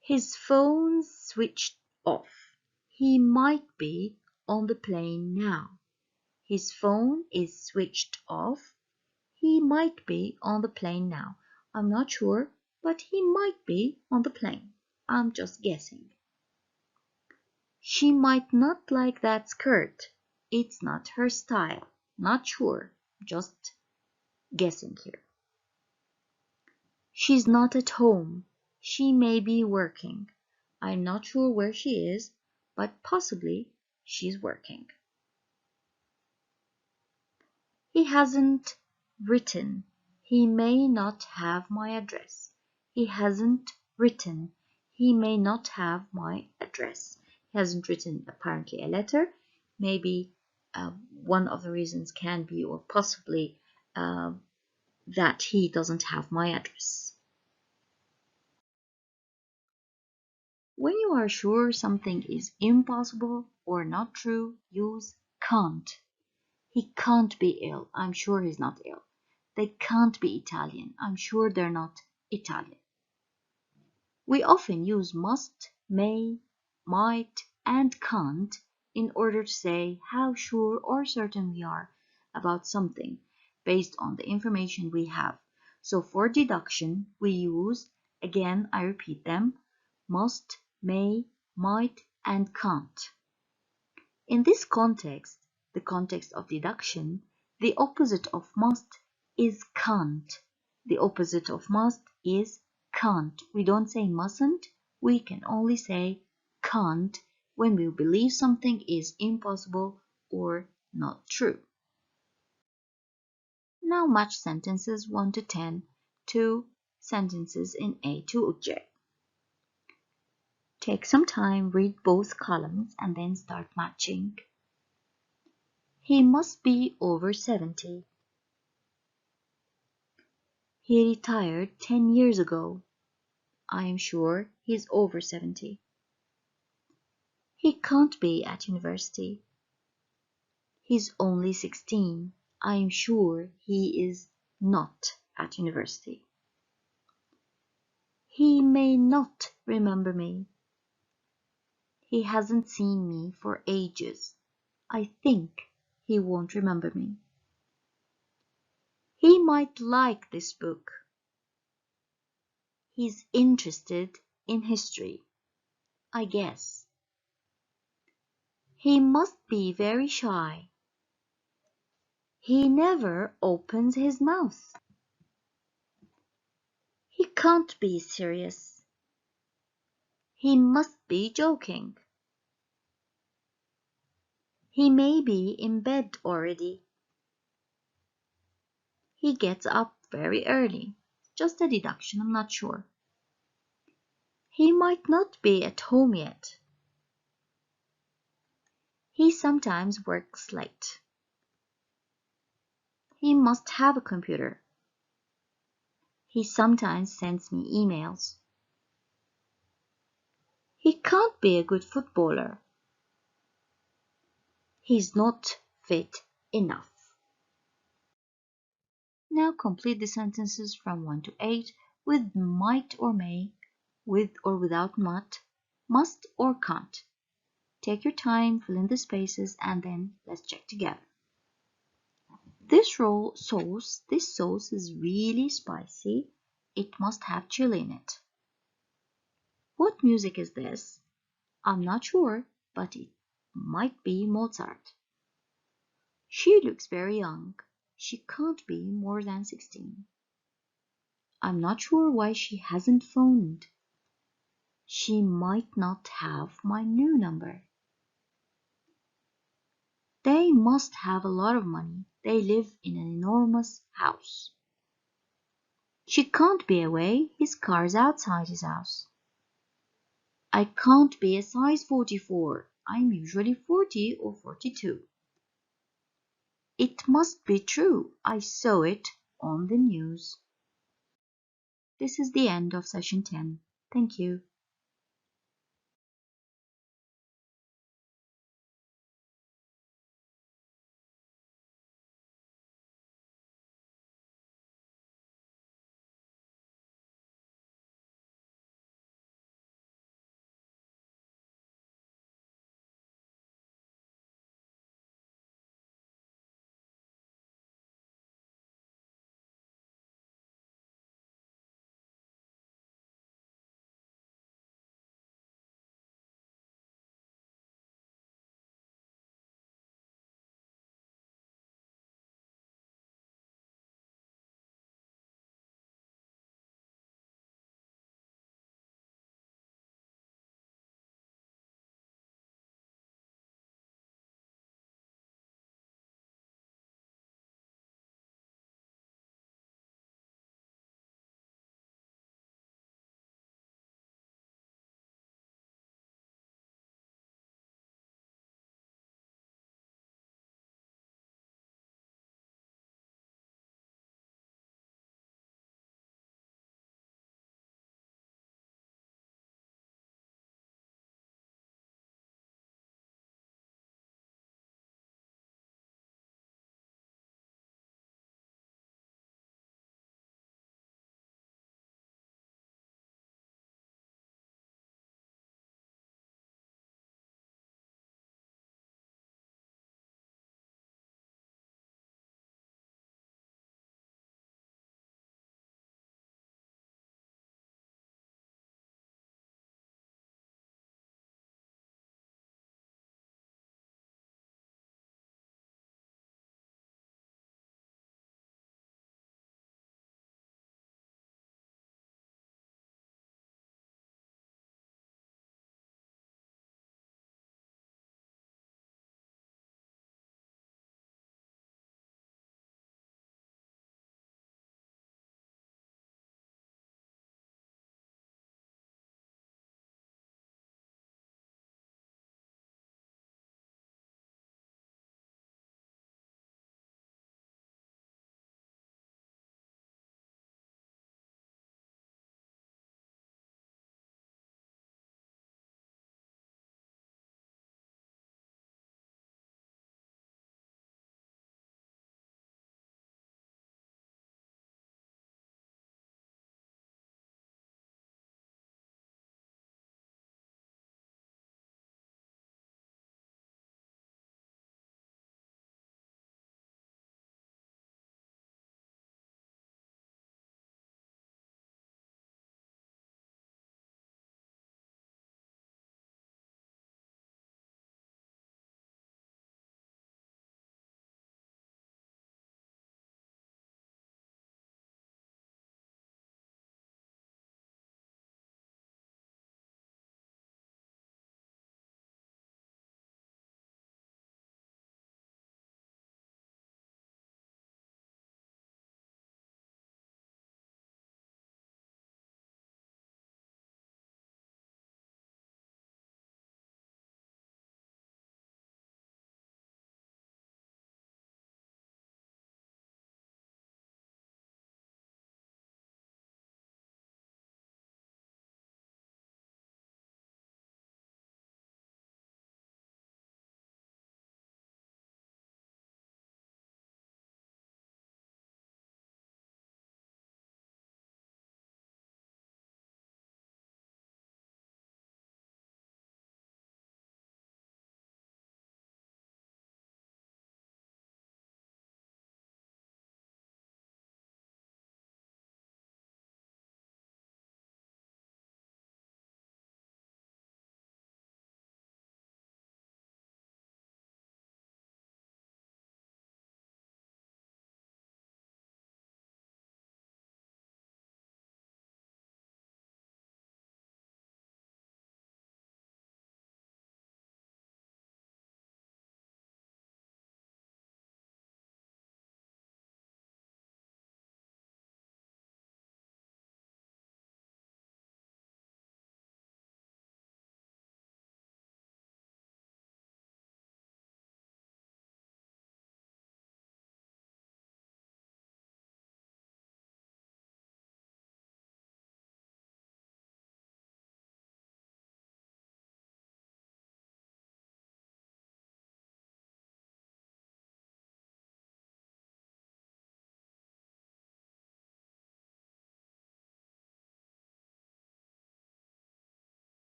His phone's switched off. He might be on the plane now. His phone is switched off. He might be on the plane now. I'm not sure, but he might be on the plane. I'm just guessing. She might not like that skirt. It's not her style. Not sure, just guessing here. She's not at home. She may be working. I'm not sure where she is, but possibly she's working. He hasn't written. He may not have my address. He hasn't written. He may not have my address. He hasn't written apparently a letter. Maybe one of the reasons can be, or possibly, that he doesn't have my address. When you are sure something is impossible or not true, use can't. He can't be ill. I'm sure he's not ill. They can't be Italian. I'm sure they're not Italian. We often use must, may, might, and can't in order to say how sure or certain we are about something based on the information we have. So for deduction, we use, again, I repeat them, must, may, might, and can't. In this context, the context of deduction, the opposite of must is can't. The opposite of must is can't. We don't say mustn't, we can only say can't when we believe something is impossible or not true. Now match sentences 1 to 10 to sentences in A to J. Take some time, read both columns, and then start matching. He must be over 70. He retired 10 years ago. I am sure he's over 70. He can't be at university. He's only 16. I am sure he is not at university. He may not remember me. He hasn't seen me for ages. I think he won't remember me. He might like this book. He's interested in history, I guess. He must be very shy. He never opens his mouth. He can't be serious. He must be joking. He may be in bed already. He gets up very early. Just a deduction, I'm not sure. He might not be at home yet. He sometimes works late. He must have a computer. He sometimes sends me emails. He can't be a good footballer. He's not fit enough. Now complete the sentences from 1 to 8 with might or may, with or without must or can't. Take your time, fill in the spaces, and then let's check together. This sauce is really spicy. It must have chili in it. What music is this? I'm not sure, but it might be Mozart. She looks very young. She can't be more than 16. I'm not sure why she hasn't phoned. She might not have my new number. They must have a lot of money. They live in an enormous house. She can't be away. His car's outside his house. I can't be a size 44. I'm usually 40 or 42. It must be true. I saw it on the news. This is the end of session 10. Thank you.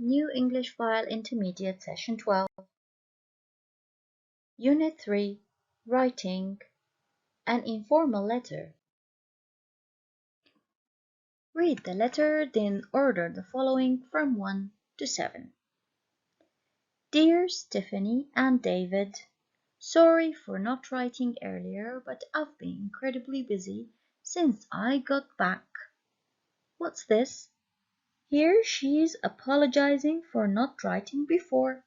New English File Intermediate Session 12. Unit 3. Writing. An informal letter. Read the letter, then order the following from 1 to 7. Dear Stephanie and David, sorry for not writing earlier, but I've been incredibly busy since I got back. What's this? Here she's apologizing for not writing before.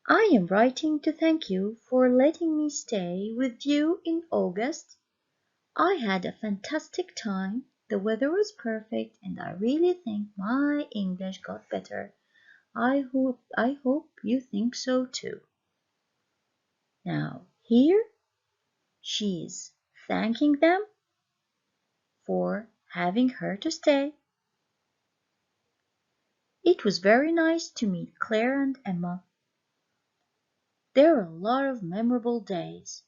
I am writing to thank you for letting me stay with you in August. I had a fantastic time, the weather was perfect, and I really think my English got better. I hope you think so too. Now here she's thanking them for having her to stay. It was very nice to meet Claire and Emma. There are a lot of memorable days.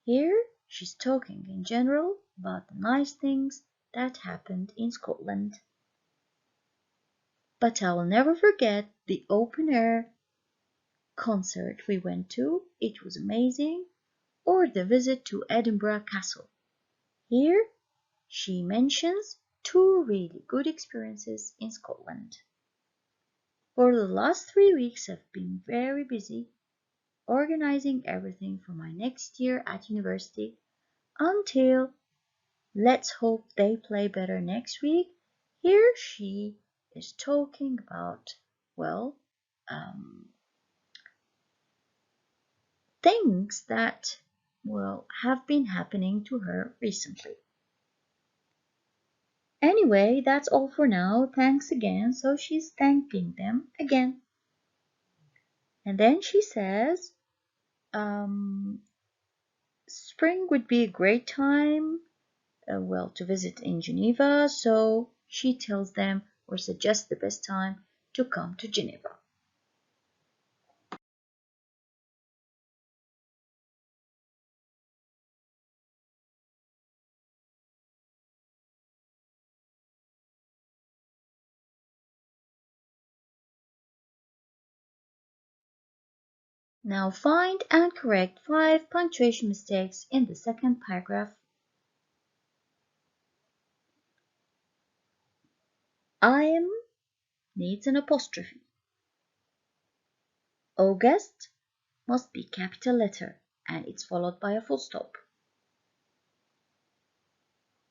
Here she's talking in general about the nice things that happened in Scotland. But I'll never forget the open air concert we went to, it was amazing, or the visit to Edinburgh Castle. Here she mentions 2 really good experiences in Scotland. For the last 3 weeks I've been very busy organizing everything for my next year at university until, let's hope they play better next week. Here she is talking about, things that, have been happening to her recently. Anyway, that's all for now. Thanks again. So she's thanking them again. And then she says, spring would be a great time, to visit in Geneva. So she tells them or suggests the best time to come to Geneva. Now find and correct 5 punctuation mistakes in the second paragraph. I am needs an apostrophe. August must be capital letter and it's followed by a full stop.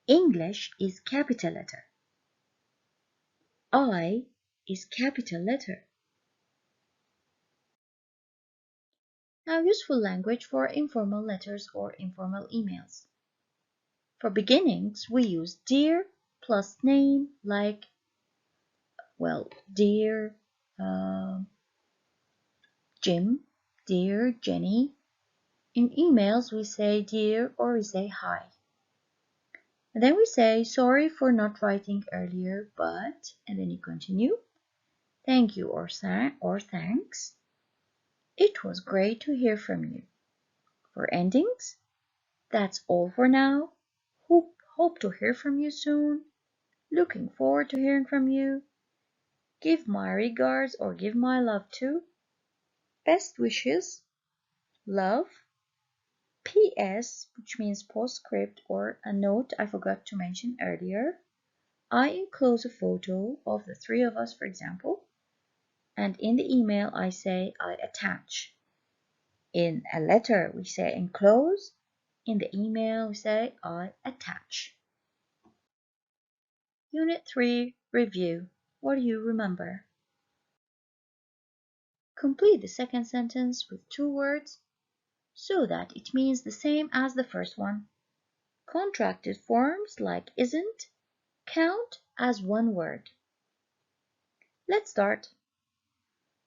English is capital letter. I is capital letter. Now useful language for informal letters or informal emails. For beginnings, we use dear plus name like, dear Jim, dear Jenny. In emails, we say dear or we say hi. And then we say sorry for not writing earlier, but, and then you continue, thank you or thanks. It was great to hear from you. For endings, that's all for now. Hope to hear from you soon. Looking forward to hearing from you. Give my regards or give my love to. Best wishes. Love. P.S., which means postscript or a note I forgot to mention earlier. I enclose a photo of the 3 of us, for example. And in the email I say I attach. In a letter we say enclose. In the email we say I attach. Unit 3, Review. What do you remember? Complete the second sentence with 2 words so that it means the same as the first one. Contracted forms like isn't count as 1 word. Let's start.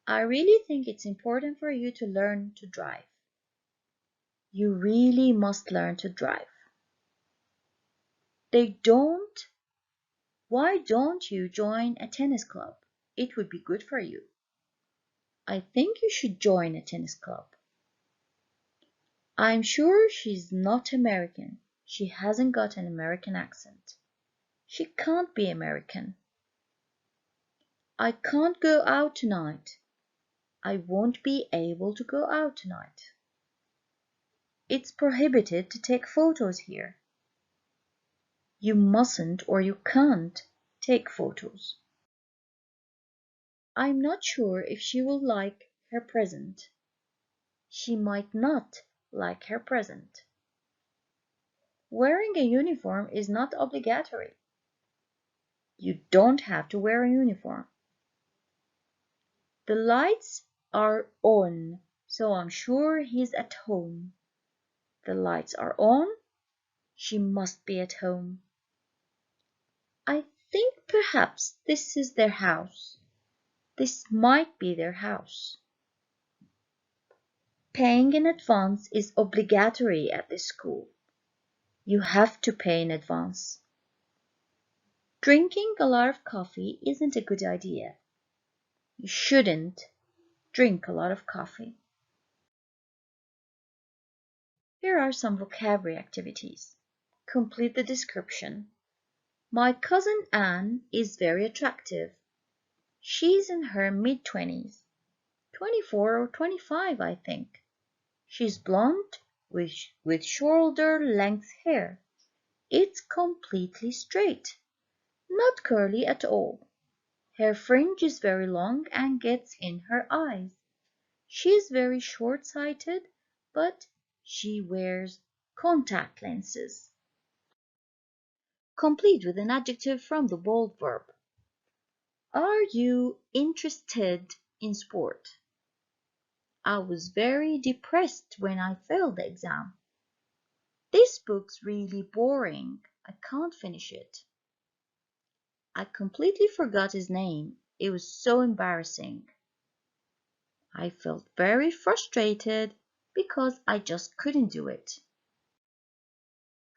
I really think it's important for you to learn to drive. You really must learn to drive. Why don't you join a tennis club? It would be good for you. I think you should join a tennis club. I'm sure she's not American. She hasn't got an American accent. She can't be American. I can't go out tonight. I won't be able to go out tonight. It's prohibited to take photos here. You mustn't or you can't take photos. I'm not sure if she will like her present. She might not like her present. Wearing a uniform is not obligatory. You don't have to wear a uniform. The lights are on, so I'm sure he's at home. The lights are on. She must be at home. I think perhaps this is their house. This might be their house. Paying in advance is obligatory at this school. You have to pay in advance. Drinking a lot of coffee isn't a good idea. You shouldn't drink a lot of coffee. Here are some vocabulary activities. Complete the description. My cousin Anne is very attractive. She's in her mid-20s, 24 or 25, I think. She's blonde with shoulder-length hair. It's completely straight, not curly at all. Her fringe is very long and gets in her eyes. She's very short-sighted, but she wears contact lenses. Complete with an adjective from the bold verb. Are you interested in sport? I was very depressed when I failed the exam. This book's really boring. I can't finish it. I completely forgot his name. It was so embarrassing. I felt very frustrated because I just couldn't do it.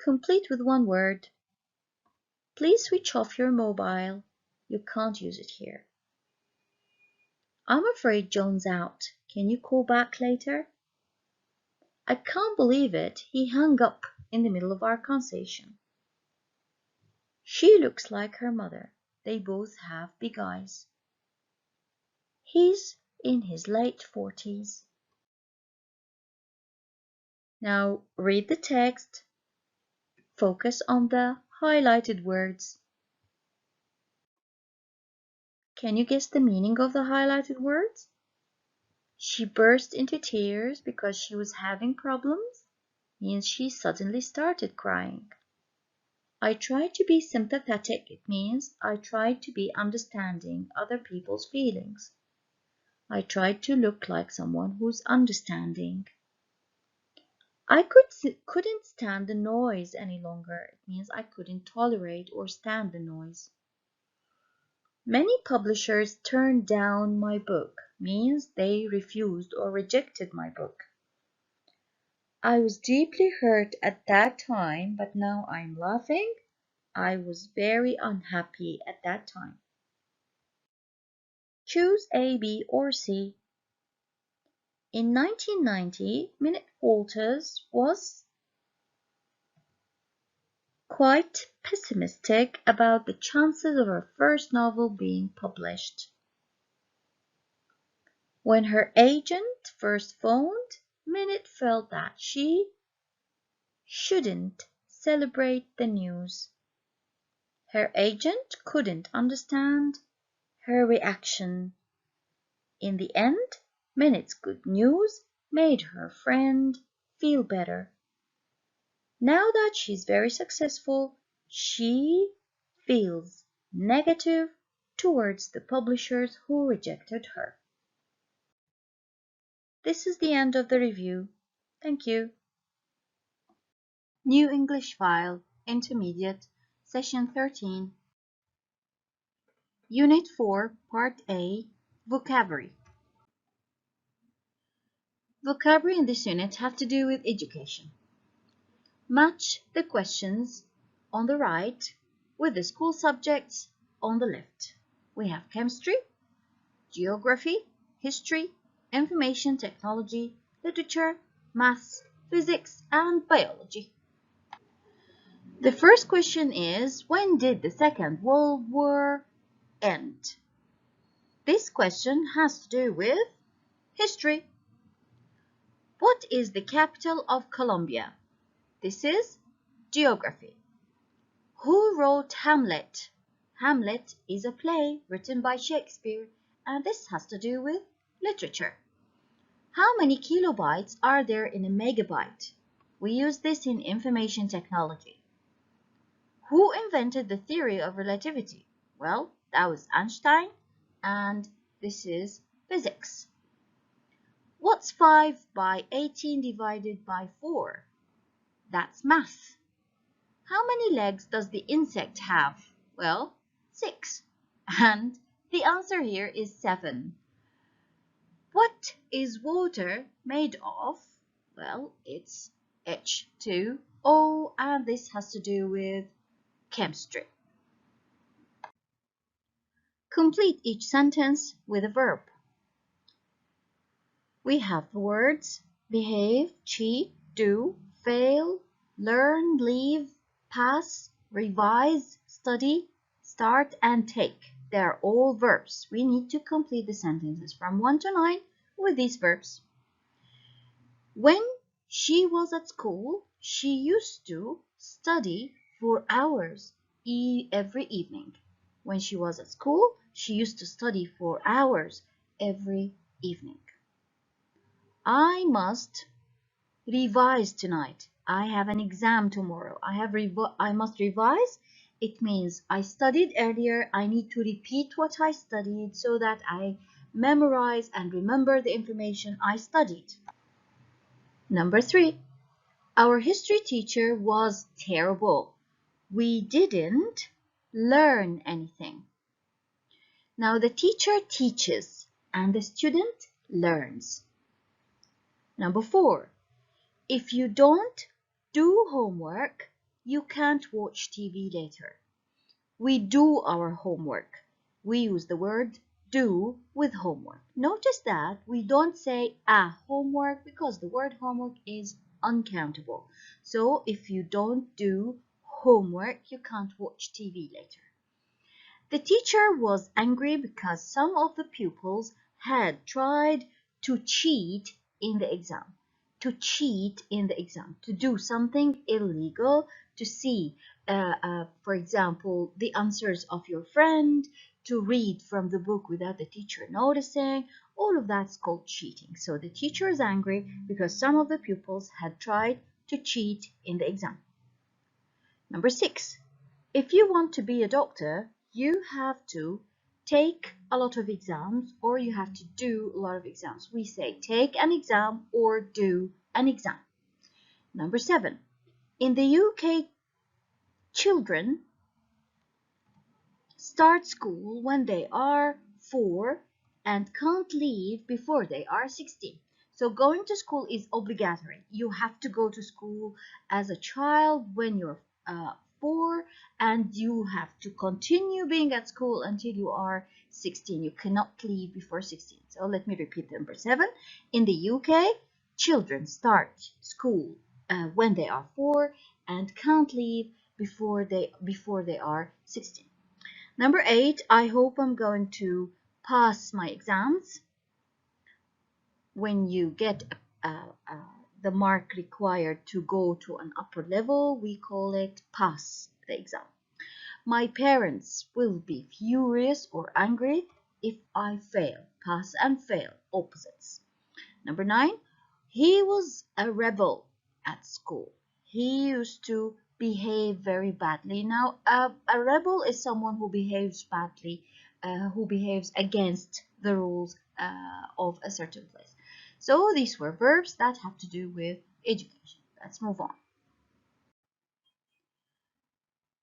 Complete with one word. Please switch off your mobile. You can't use it here. I'm afraid John's out. Can you call back later? I can't believe it. He hung up in the middle of our conversation. She looks like her mother. They both have big eyes. He's in his late 40s. Now read the text. Focus on the highlighted words. Can you guess the meaning of the highlighted words? She burst into tears because she was having problems means she suddenly started crying. I tried to be sympathetic. It means I tried to be understanding other people's feelings. I tried to look like someone who's understanding. I couldn't stand the noise any longer. It means I couldn't tolerate or stand the noise. Many publishers turned down my book, means they refused or rejected my book. I was deeply hurt at that time, but now I'm laughing. I was very unhappy at that time. Choose A, B, or C. In 1990, Minute Walters was quite pessimistic about the chances of her first novel being published. When her agent first phoned, Minute felt that she shouldn't celebrate the news. Her agent couldn't understand her reaction. In the end, Minute's good news made her friend feel better. Now that she's very successful, she feels negative towards the publishers who rejected her. This is the end of the review. Thank you. New English File, Intermediate, Session 13. Unit 4, Part A, Vocabulary. Vocabulary in this unit have to do with education. Match the questions on the right with the school subjects on the left. We have chemistry, geography, history, information technology, literature, maths, physics, and biology. The first question is, when did the Second World War end? This question has to do with history. What is the capital of Colombia? This is geography. Who wrote Hamlet? Hamlet is a play written by Shakespeare, and this has to do with literature. How many kilobytes are there in a megabyte? We use this in information technology. Who invented the theory of relativity? Well, that was Einstein, and this is physics. What's 5 by 18 divided by 4? That's math. How many legs does the insect have? Well, 6. And the answer here is 7. What is water made of? Well, it's H2O, and this has to do with chemistry. Complete each sentence with a verb. We have the words behave, cheat, do, fail, learn, leave, pass, revise, study, start, and take. They are all verbs. We need to complete the sentences from 1 to 9 with these verbs. When she was at school, she used to study for hours every evening. When she was at school, she used to study for hours every evening. I must revise tonight. I have an exam tomorrow. I must revise. It means I studied earlier. I need to repeat what I studied so that I memorize and remember the information I studied. Number 3. Our history teacher was terrible. We didn't learn anything. Now the teacher teaches and the student learns. Number 4. If you don't do homework, you can't watch TV later. We do our homework. We use the word do with homework. Notice that we don't say homework because the word homework is uncountable. So if you don't do homework, you can't watch TV later. The teacher was angry because some of the pupils had tried to cheat in the exam. To cheat in the exam, to do something illegal, to see, for example, the answers of your friend, to read from the book without the teacher noticing. All of that's called cheating. So the teacher is angry because some of the pupils had tried to cheat in the exam. Number 6. If you want to be a doctor, you have to take a lot of exams or you have to do a lot of exams. We say take an exam or do an exam. Number 7. In the UK, children start school when they are 4 and can't leave before they are 16. So going to school is obligatory. You have to go to school as a child when you're 4, and you have to continue being at school until you are 16. You cannot leave before 16. So let me repeat number 7. In the UK, children start school when they are 4 and can't leave before they are 16. Number 8, I hope I'm going to pass my exams. When you get the mark required to go to an upper level, we call it pass the exam. My parents will be furious or angry if I fail. Pass and fail, opposites. Number 9, he was a rebel at school. He used to behave very badly. Now, a rebel is someone who behaves badly, who behaves against the rules of a certain place. So these were verbs that have to do with education. Let's move on.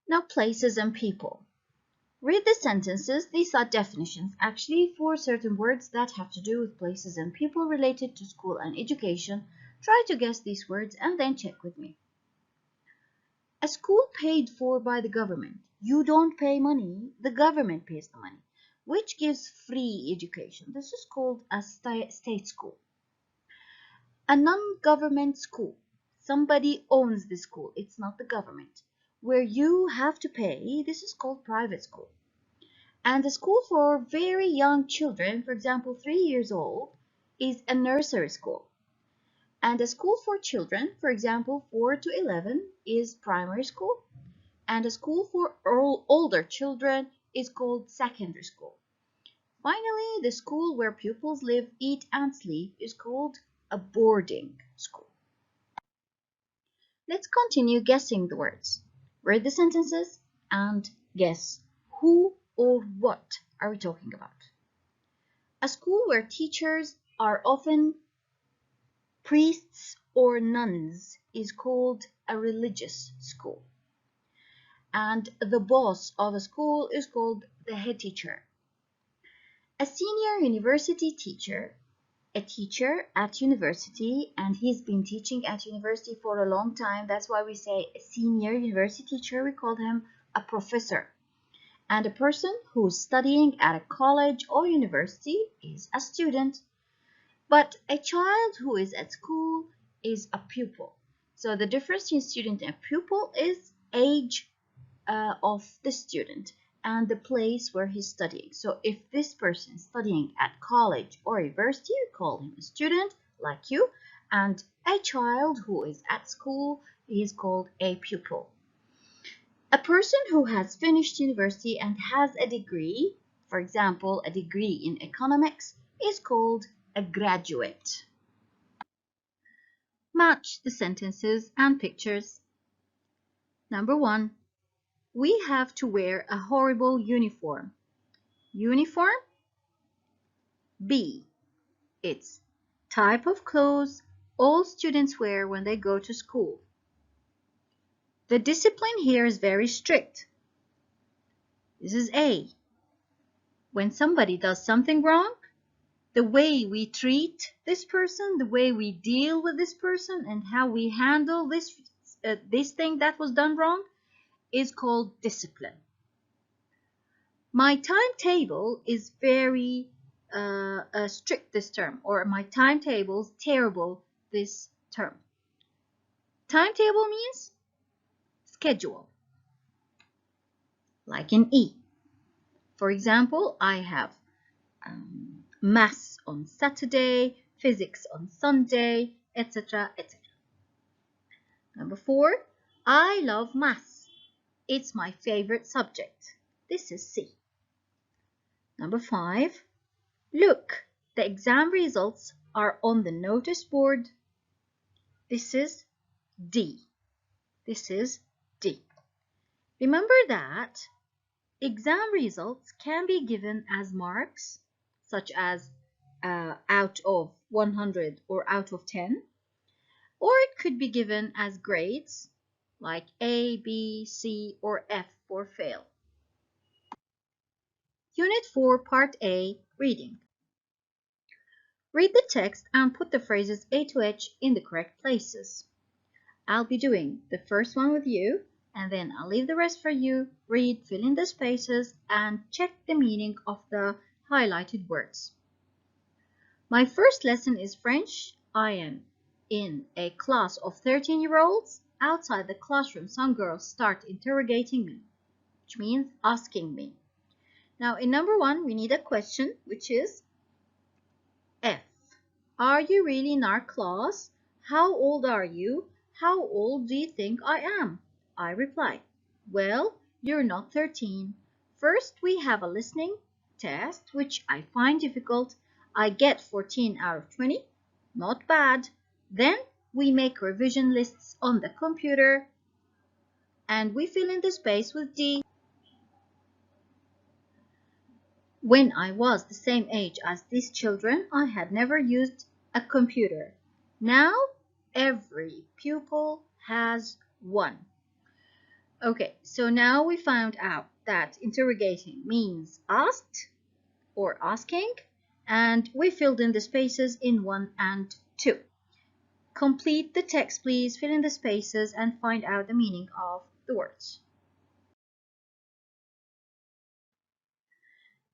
Now, places and people. Read the sentences. These are definitions actually for certain words that have to do with places and people related to school and education. Try to guess these words and then check with me. A school paid for by the government. You don't pay money, the government pays the money, which gives free education. This is called a state school. A non-government school. Somebody owns the school. It's not the government. where you have to pay, this is called private school. And a school for very young children, for example, 3 years old, is a nursery school. And a school for children, for example, 4 to 11, is primary school. And a school for older children is called secondary school. Finally, the school where pupils live, eat, and sleep is called a boarding school. Let's continue guessing the words. Read the sentences and guess who or what are we talking about. A school where teachers are often priests or nuns is called a religious school. And the boss of a school is called the head teacher. A senior university teacher, a teacher at university, and he's been teaching at university for a long time. That's why we say a senior university teacher. We call him a professor. And a person who's studying at a college or university is a student. But a child who is at school is a pupil. So the difference between student and pupil is age of the student and the place where he's studying. So if this person is studying at college or university, you call him a student like you, and a child who is at school is called a pupil. A person who has finished university and has a degree, for example, a degree in economics, is called a graduate. Match the sentences and pictures. Number 1. We have to wear a horrible uniform. Uniform. B. It's type of clothes all students wear when they go to school. The discipline here is very strict. This is A. When somebody does something wrong, the way we treat this person, the way we deal with this person, and how we handle this thing that was done wrong is called discipline. My timetable is very strict this term, or my timetable's terrible this term. Timetable means schedule, like in E. For example, I have maths on Saturday, physics on Sunday, etc., etc. Number 4, I love maths. It's my favorite subject. This is C. Number 5, look, the exam results are on the notice board. This is D. This is D. Remember that exam results can be given as marks, such as out of 100 or out of 10, or it could be given as grades, like A, B, C, or F for fail. Unit 4, Part A, Reading. Read the text and put the phrases A to H in the correct places. I'll be doing the first one with you, and then I'll leave the rest for you. Read, fill in the spaces, and check the meaning of the highlighted words. My first lesson is French. I am in a class of 13-year-olds. Outside the classroom, some girls start interrogating me, which means asking me. Now, in number 1, we need a question, which is F. Are you really in our class? How old are you? How old do you think I am? I reply, well, you're not 13. First, we have a listening test, which I find difficult. I get 14 out of 20. Not bad. Then we make revision lists on the computer, and we fill in the space with D. When I was the same age as these children, I had never used a computer. Now, every pupil has one. Okay, so now we found out that interrogating means asked or asking, and we filled in the spaces in 1 and 2. Complete the text, please. Fill in the spaces and find out the meaning of the words.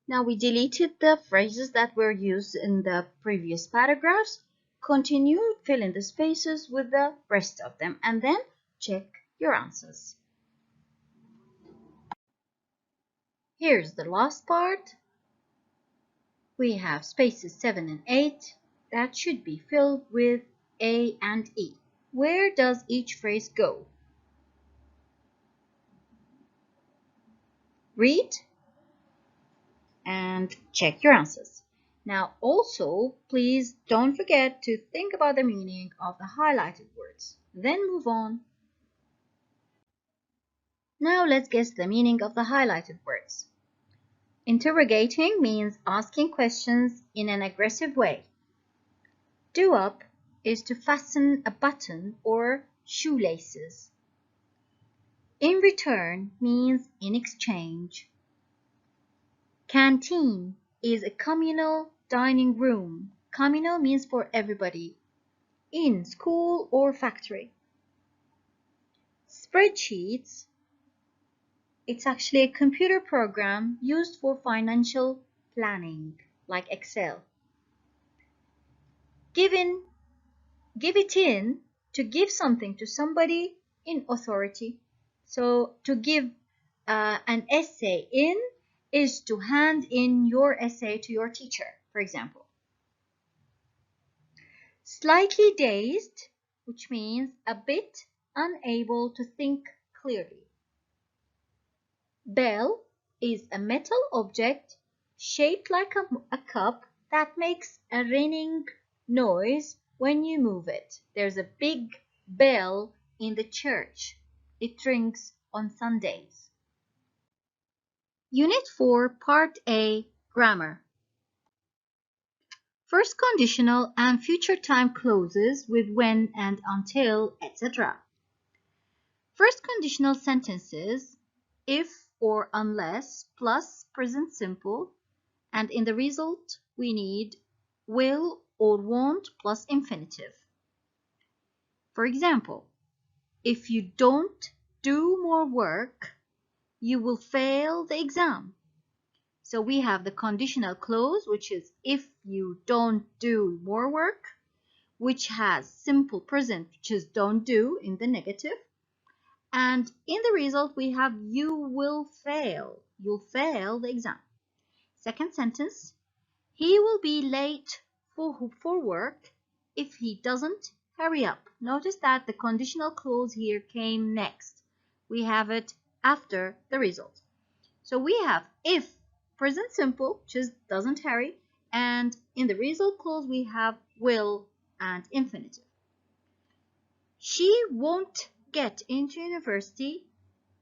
Now we deleted the phrases that were used in the previous paragraphs. Continue, fill in the spaces with the rest of them, and then check your answers. Here's the last part. We have spaces 7 and 8 that should be filled with A and E. Where does each phrase go? Read and check your answers. Now also, please don't forget to think about the meaning of the highlighted words. Then move on. Now let's guess the meaning of the highlighted words. Interrogating means asking questions in an aggressive way. Do up is to fasten a button or shoelaces. In return means in exchange. Canteen is a communal dining room. Communal means for everybody, in school or factory. Spreadsheets, it's actually a computer program used for financial planning, like Excel. Give it in, to give something to somebody in authority. So to give an essay in is to hand in your essay to your teacher, for example. Slightly dazed, which means a bit unable to think clearly. Bell is a metal object shaped like a cup that makes a ringing noise when you move it. There's a big bell in the church. It rings on Sundays. Unit 4, Part A, Grammar. First conditional and future time clauses with when and until, etc. First conditional sentences, if or unless plus present simple, and in the result we need will or won't plus infinitive. For example, if you don't do more work, you will fail the exam. So we have the conditional clause, which is if you don't do more work, which has simple present, which is don't do in the negative. And in the result, we have you will fail. You'll fail the exam. Second sentence, he will be late for work if he doesn't hurry up. Notice that the conditional clause here came next. We have it after the result. So we have if present simple, which is doesn't hurry, and in the result clause we have will and infinitive. She won't get into university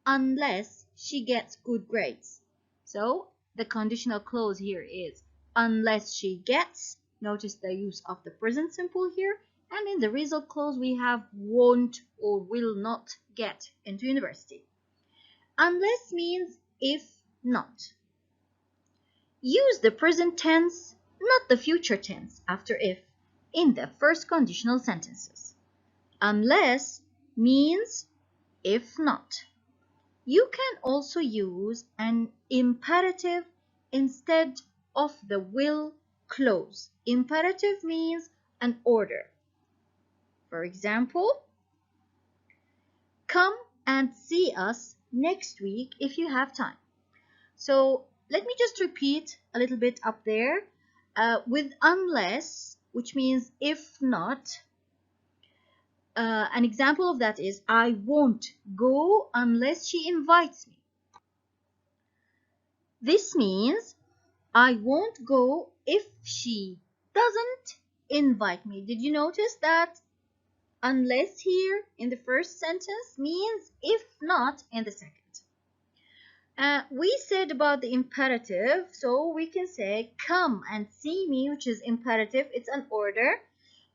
unless she gets good grades. So the conditional clause here is unless she gets. Notice the use of the present simple here. And in the result clause we have won't or will not get into university. Unless means if not. Use the present tense, not the future tense, after if in the first conditional sentences. Unless means if not. You can also use an imperative instead of the will clause. Imperative means an order. For example, come and see us next week if you have time. So let me just repeat a little bit up there. With unless, which means if not, an example of that is I won't go unless she invites me. This means I won't go if she doesn't invite me. Did you notice that unless here in the first sentence means if not in the second? We said about the imperative, so we can say come and see me, which is imperative. It's an order.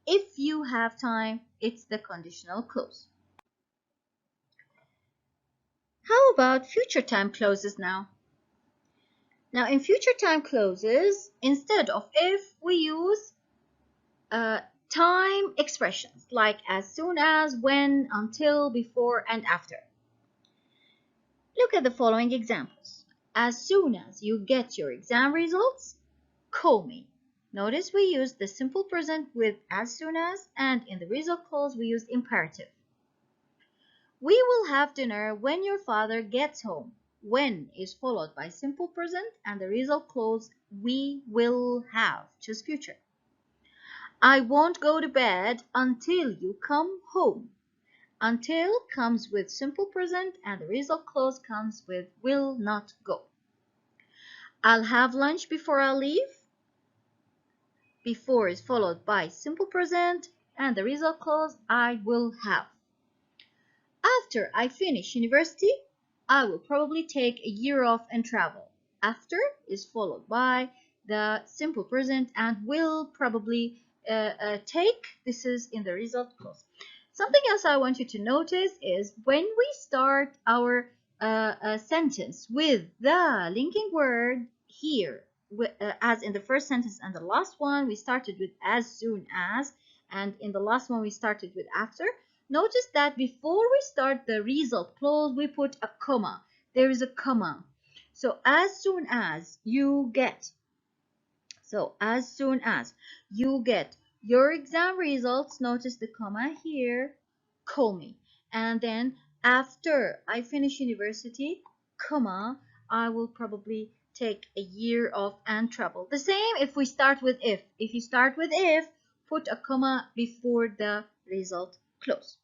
If you have time, it's the conditional clause. How about future time clauses now? Now in future time clauses, instead of if, we use time expressions like as soon as, when, until, before, and after. Look at the following examples. As soon as you get your exam results, call me. Notice we use the simple present with as soon as, and in the result clause we use imperative. We will have dinner when your father gets home. when is followed by simple present and the result clause we will have. Choose future. I won't go to bed until you come home. Until comes with simple present and the result clause comes with will not go. I'll have lunch before I leave. Before is followed by simple present and the result clause I will have. After I finish university, I will probably take a year off and travel. After is followed by the simple present and will probably take. This is in the result clause. Something else I want you to notice is when we start our sentence with the linking word here, as in the first sentence and the last one, we started with as soon as, and in the last one we started with after. Notice that before we start the result clause, we put a comma. There is a comma. So as soon as you get, your exam results, notice the comma here, call me. And then after I finish university, comma, I will probably take a year off and travel. The same if we start with if. If you start with if, put a comma before the result clause.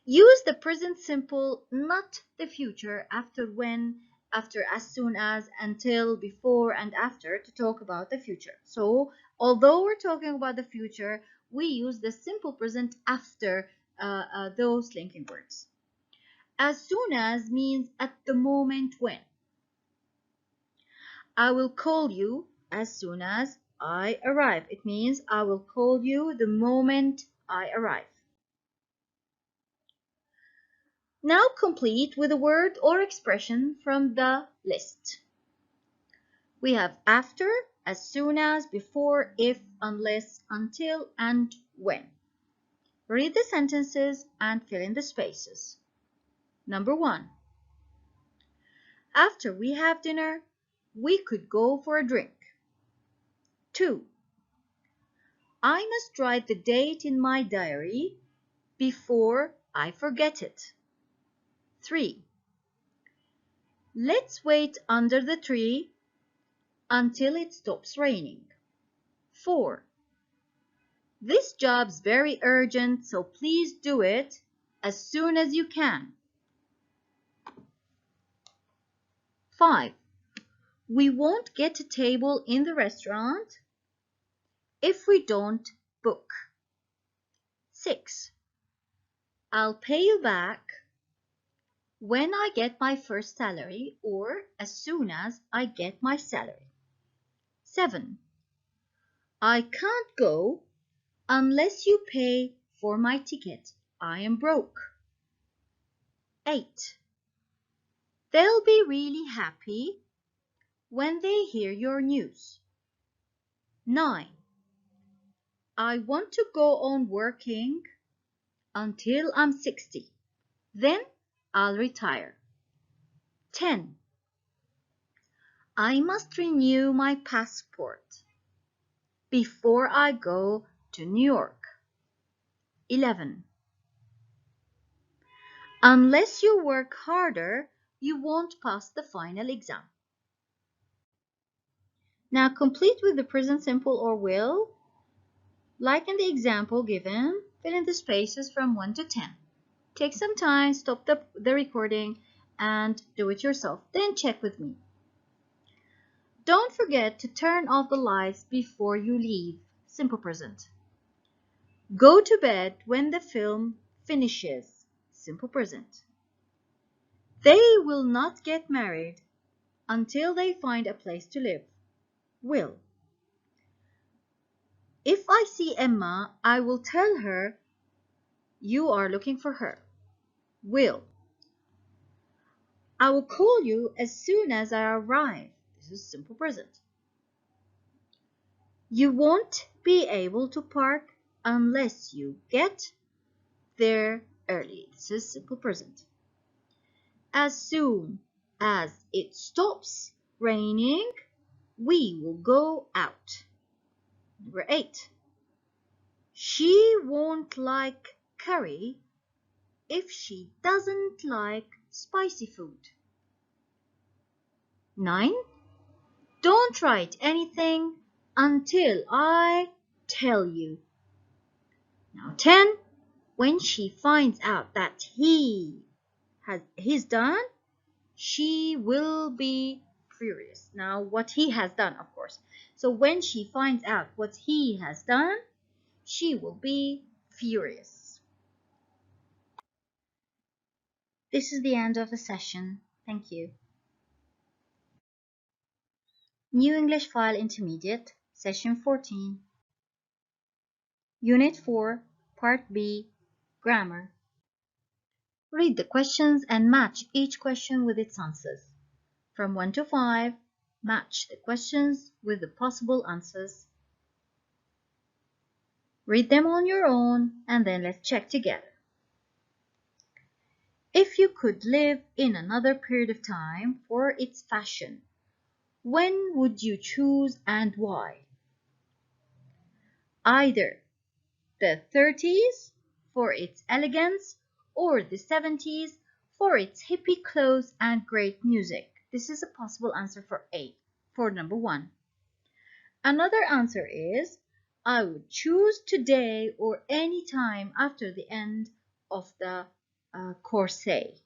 Use the present simple, not the future, after when, after as soon as, until, before, and after to talk about the future. So, although we're talking about the future, we use the simple present after those linking words. As soon as means at the moment when. I will call you as soon as I arrive. It means I will call you the moment I arrive. Now complete with a word or expression from the list. We have after, as soon as, before, if, unless, until, and when. Read the sentences and fill in the spaces. Number 1. After we have dinner, we could go for a drink. 2. I must write the date in my diary before I forget it. 3. Let's wait under the tree until it stops raining. 4. This job's very urgent, so please do it as soon as you can. 5. We won't get a table in the restaurant if we don't book. 6. I'll pay you back when I get my first salary or as soon as I get my salary. 7. I can't go unless you pay for my ticket. I am broke. 8. They'll be really happy when they hear your news. 9. I want to go on working until I'm 60. Then I'll retire. 10. I must renew my passport before I go to New York. 11. Unless you work harder, you won't pass the final exam. Now complete with the present simple or will. Like in the example given, fill in the spaces from 1 to 10. Take some time, stop the recording, and do it yourself. Then check with me. Don't forget to turn off the lights before you leave. Simple present. Go to bed when the film finishes. Simple present. They will not get married until they find a place to live. Will. If I see Emma, I will tell her you are looking for her. Will. I will call you as soon as I arrive. This is simple present. You won't be able to park unless you get there early. This is simple present. As soon as it stops raining, we will go out. Number 8. She won't like curry if she doesn't like spicy food. 9. Don't write anything until I tell you. Now 10. When she finds out that he's done, she will be furious. Now what he has done, of course. So when she finds out what he has done, she will be furious. This is the end of the session. Thank you. New English File Intermediate, Session 14. Unit 4, Part B, Grammar. Read the questions and match each question with its answers. From 1 to 5, match the questions with the possible answers. Read them on your own and then let's check together. If you could live in another period of time for its fashion, when would you choose and why? Either the 30s for its elegance or the 70s for its hippie clothes and great music. This is a possible answer for A, for number 1. Another answer is I would choose today or any time after the end of the corset.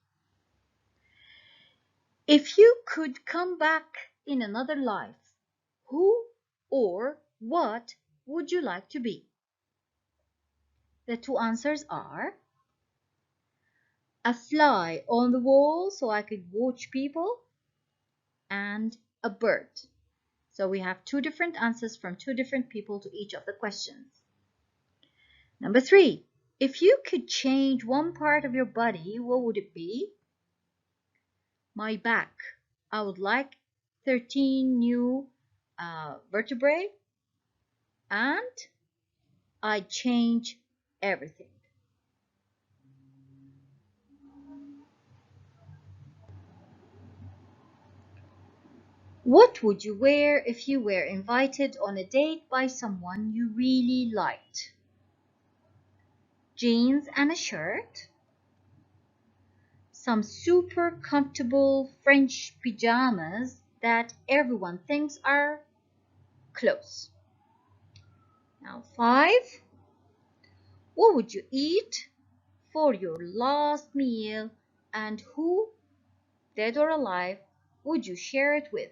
If you could come back in another life, who or what would you like to be? The two answers are a fly on the wall so I could watch people, and a bird. So we have two different answers from two different people to each of the questions. Number 3, if you could change one part of your body, what would it be? My back. I would like 13 new vertebrae, and I'd change everything. What would you wear if you were invited on a date by someone you really liked? Jeans and a shirt? Some super comfortable French pajamas that everyone thinks are clothes. Now 5. What would you eat for your last meal and who, dead or alive, would you share it with?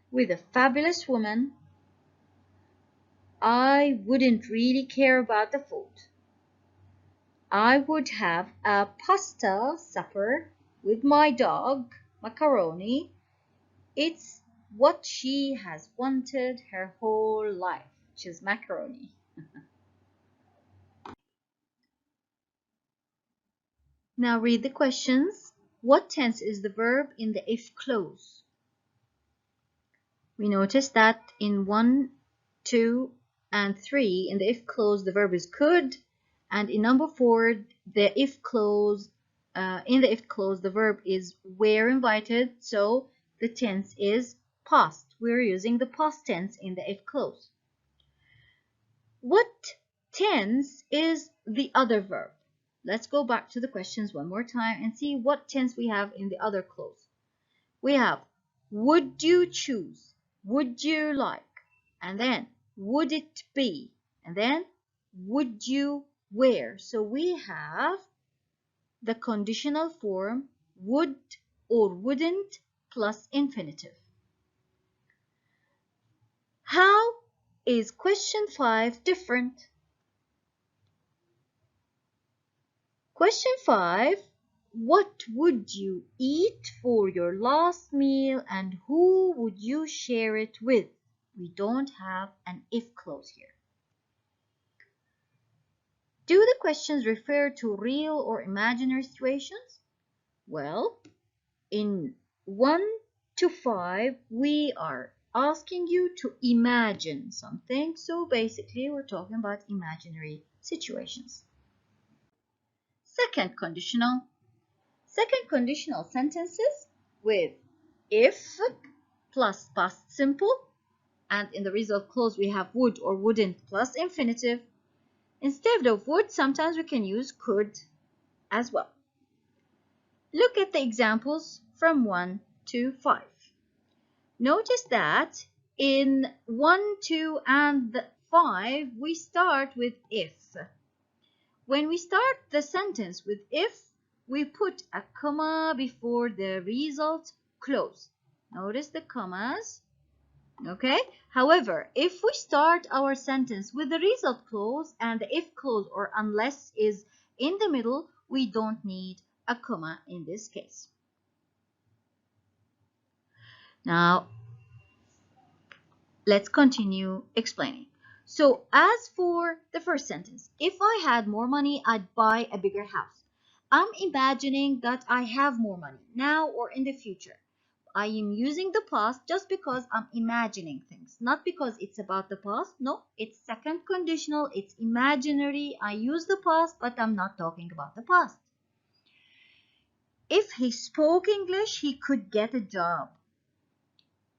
With a fabulous woman, I wouldn't really care about the food. I would have a pasta supper with my dog, Macaroni. It's what she has wanted her whole life, which is macaroni. Now read the questions. What tense is the verb in the if clause? We notice that in 1, 2, and 3 in the if clause the verb is could, and in number 4 the if clause in the if clause the verb is were invited, so the tense is past. We're using the past tense in the if clause. What tense is the other verb? Let's go back to the questions one more time and see what tense we have in the other clause. We have would you choose, would you like, and then would it be, and then would you wear. So we have the conditional form would or wouldn't plus infinitive. How is question 5 different? Question 5, what would you eat for your last meal and who would you share it with? We don't have an if clause here. Do the questions refer to real or imaginary situations? Well, in 1 to 5, we are asking you to imagine something. So basically, we're talking about imaginary situations. Second conditional sentences with if plus past simple, and in the result clause we have would or wouldn't plus infinitive. Instead of would, sometimes we can use could as well. Look at the examples from 1 to 5. Notice that in 1, 2, and 5, we start with if. When we start the sentence with if, we put a comma before the result clause. Notice the commas. Okay? However, if we start our sentence with the result clause and the if clause or unless is in the middle, we don't need a comma in this case. Now, let's continue explaining. So, as for the first sentence, if I had more money, I'd buy a bigger house. I'm imagining that I have more money now or in the future. I am using the past just because I'm imagining things, not because it's about the past. No, it's second conditional, it's imaginary. I use the past, but I'm not talking about the past. If he spoke English, he could get a job.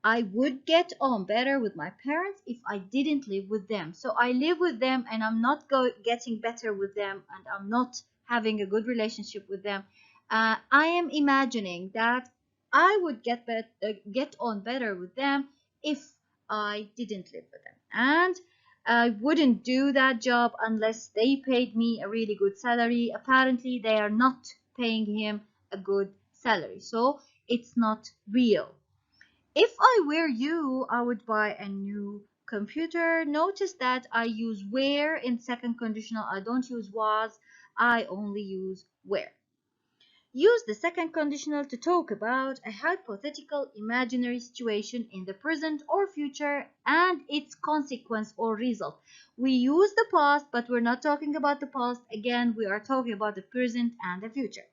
I would get on better with my parents if I didn't live with them. So I live with them and I'm not getting better with them and I'm not having a good relationship with them. I am imagining that I would get on better with them if I didn't live with them. And I wouldn't do that job unless they paid me a really good salary. Apparently, they are not paying him a good salary. So it's not real. If I were you, I would buy a new computer. Notice that I use were in second conditional. I don't use was. I only use were. Use the second conditional to talk about a hypothetical imaginary situation in the present or future and its consequence or result. We use the past, but we're not talking about the past. Again, we are talking about the present and the future.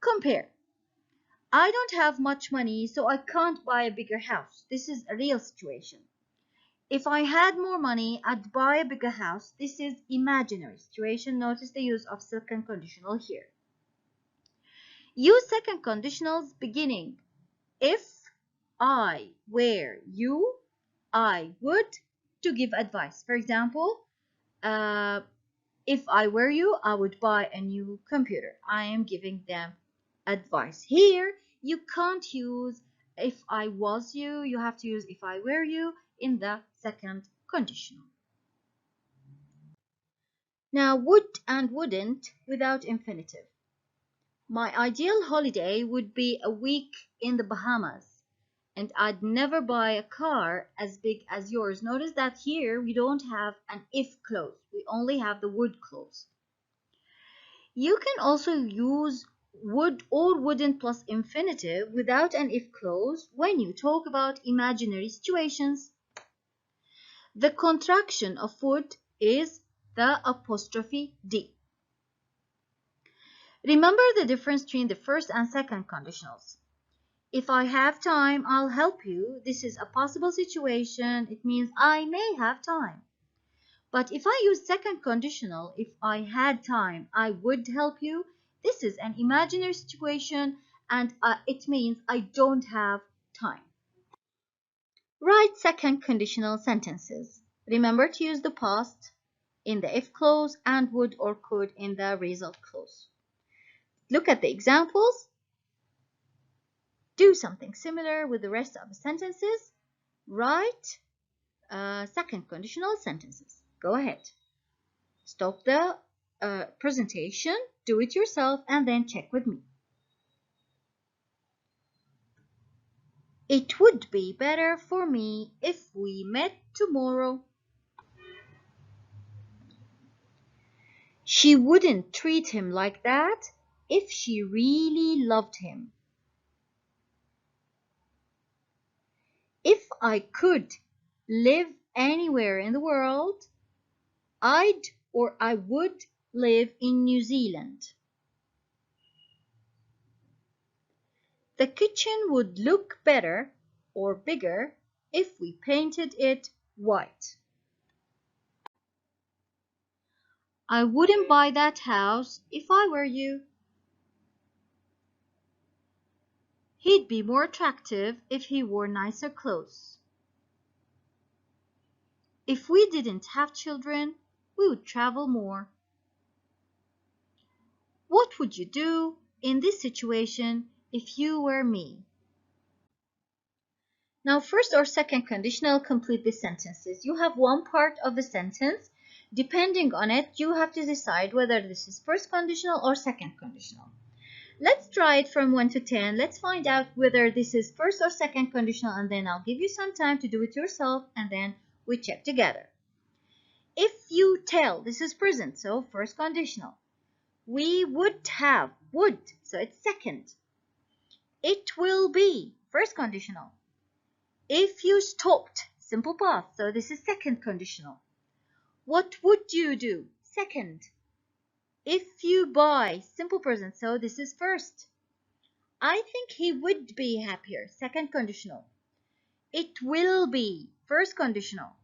Compare. I don't have much money, so I can't buy a bigger house. This is a real situation. If I had more money, I'd buy a bigger house. This is imaginary situation. Notice the use of second conditional here. Use second conditionals beginning if I were you, I would to give advice. For example, if I were you, I would buy a new computer. I am giving them advice. Here, you can't use if I was you. You have to use if I were you in the second conditional. Now, would and wouldn't without infinitive. My ideal holiday would be a week in the Bahamas, and I'd never buy a car as big as yours. Notice that here we don't have an if clause. We only have the would clause. You can also use would or wouldn't plus infinitive without an if clause when you talk about imaginary situations. The contraction of would is the apostrophe D. Remember the difference between the first and second conditionals. If I have time, I'll help you. This is a possible situation. It means I may have time. But if I use second conditional, if I had time, I would help you. This is an imaginary situation and it means I don't have time. Write second conditional sentences. Remember to use the past in the if clause and would or could in the result clause. Look at the examples. Do something similar with the rest of the sentences. Write second conditional sentences. Go ahead. Stop the presentation, do it yourself, and then check with me. It would be better for me if we met tomorrow. She wouldn't treat him like that if she really loved him. If I could live anywhere in the world, I would live in New Zealand. The kitchen would look better or bigger if we painted it white. I wouldn't buy that house if I were you. He'd be more attractive if he wore nicer clothes. If we didn't have children, we would travel more. What would you do in this situation if you were me? Now, first or second conditional complete the sentences. You have one part of the sentence. Depending on it, you have to decide whether this is first conditional or second conditional. Let's try it from 1 to 10. Let's find out whether this is first or second conditional, and then I'll give you some time to do it yourself, and then we check together. If you tell, this is present, so first conditional. We would have, would, so it's second. It will be, first conditional. If you stopped, simple past, so this is second conditional. What would you do? Second. If you buy, simple present, so this is first. I think he would be happier, second conditional. It will be, first conditional.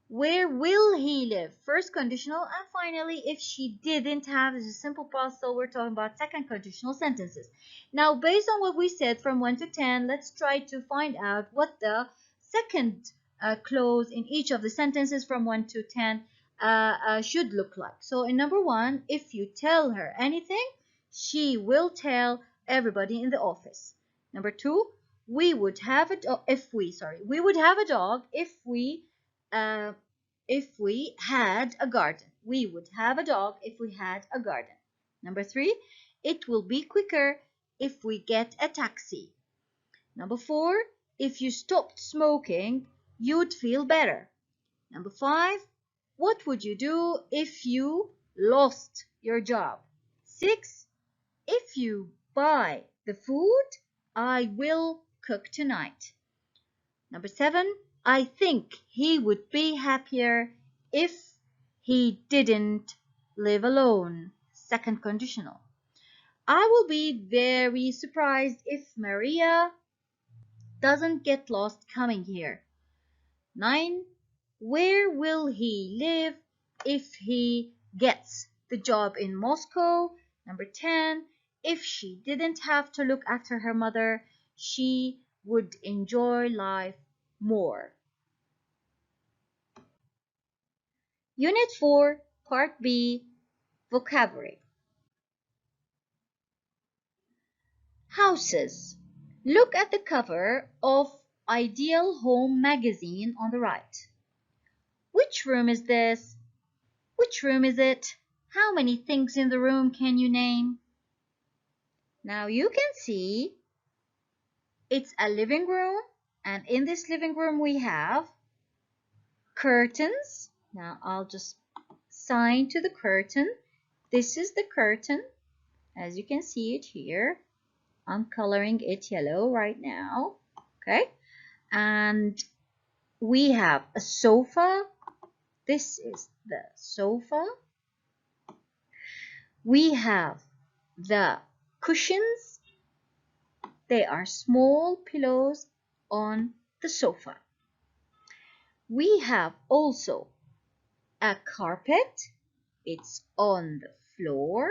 Where will he live? First conditional. And finally, if she didn't have, this is simple past, so we're talking about second conditional sentences. Now, based on what we said from 1 to 10, let's try to find out what the second clause in each of the sentences from 1 to 10 should look like. So in number 1, if you tell her anything, she will tell everybody in the office. Number 2, we would have a dog if we had a garden. We would have a dog if we had a garden. Number 3, it will be quicker if we get a taxi. Number 4, if you stopped smoking, you'd feel better. Number 5, what would you do if you lost your job? 6, if you buy the food, I will cook tonight. Number 7, I think he would be happier if he didn't live alone. Second conditional. I will be very surprised if Maria doesn't get lost coming here. 9, where will he live if he gets the job in Moscow? Number 10, if she didn't have to look after her mother, she would enjoy life more. Unit 4, Part B, Vocabulary. Houses. Look at the cover of Ideal Home magazine on the right. Which room is this? Which room is it? How many things in the room can you name? Now you can see it's a living room, and in this living room we have curtains. Now I'll just sign to the curtain. This is the curtain, as you can see it here. I'm coloring it yellow right now. Okay, and we have a sofa. This is the sofa. We have the cushions. They are small pillows on the sofa. We have also a carpet. It's on the floor.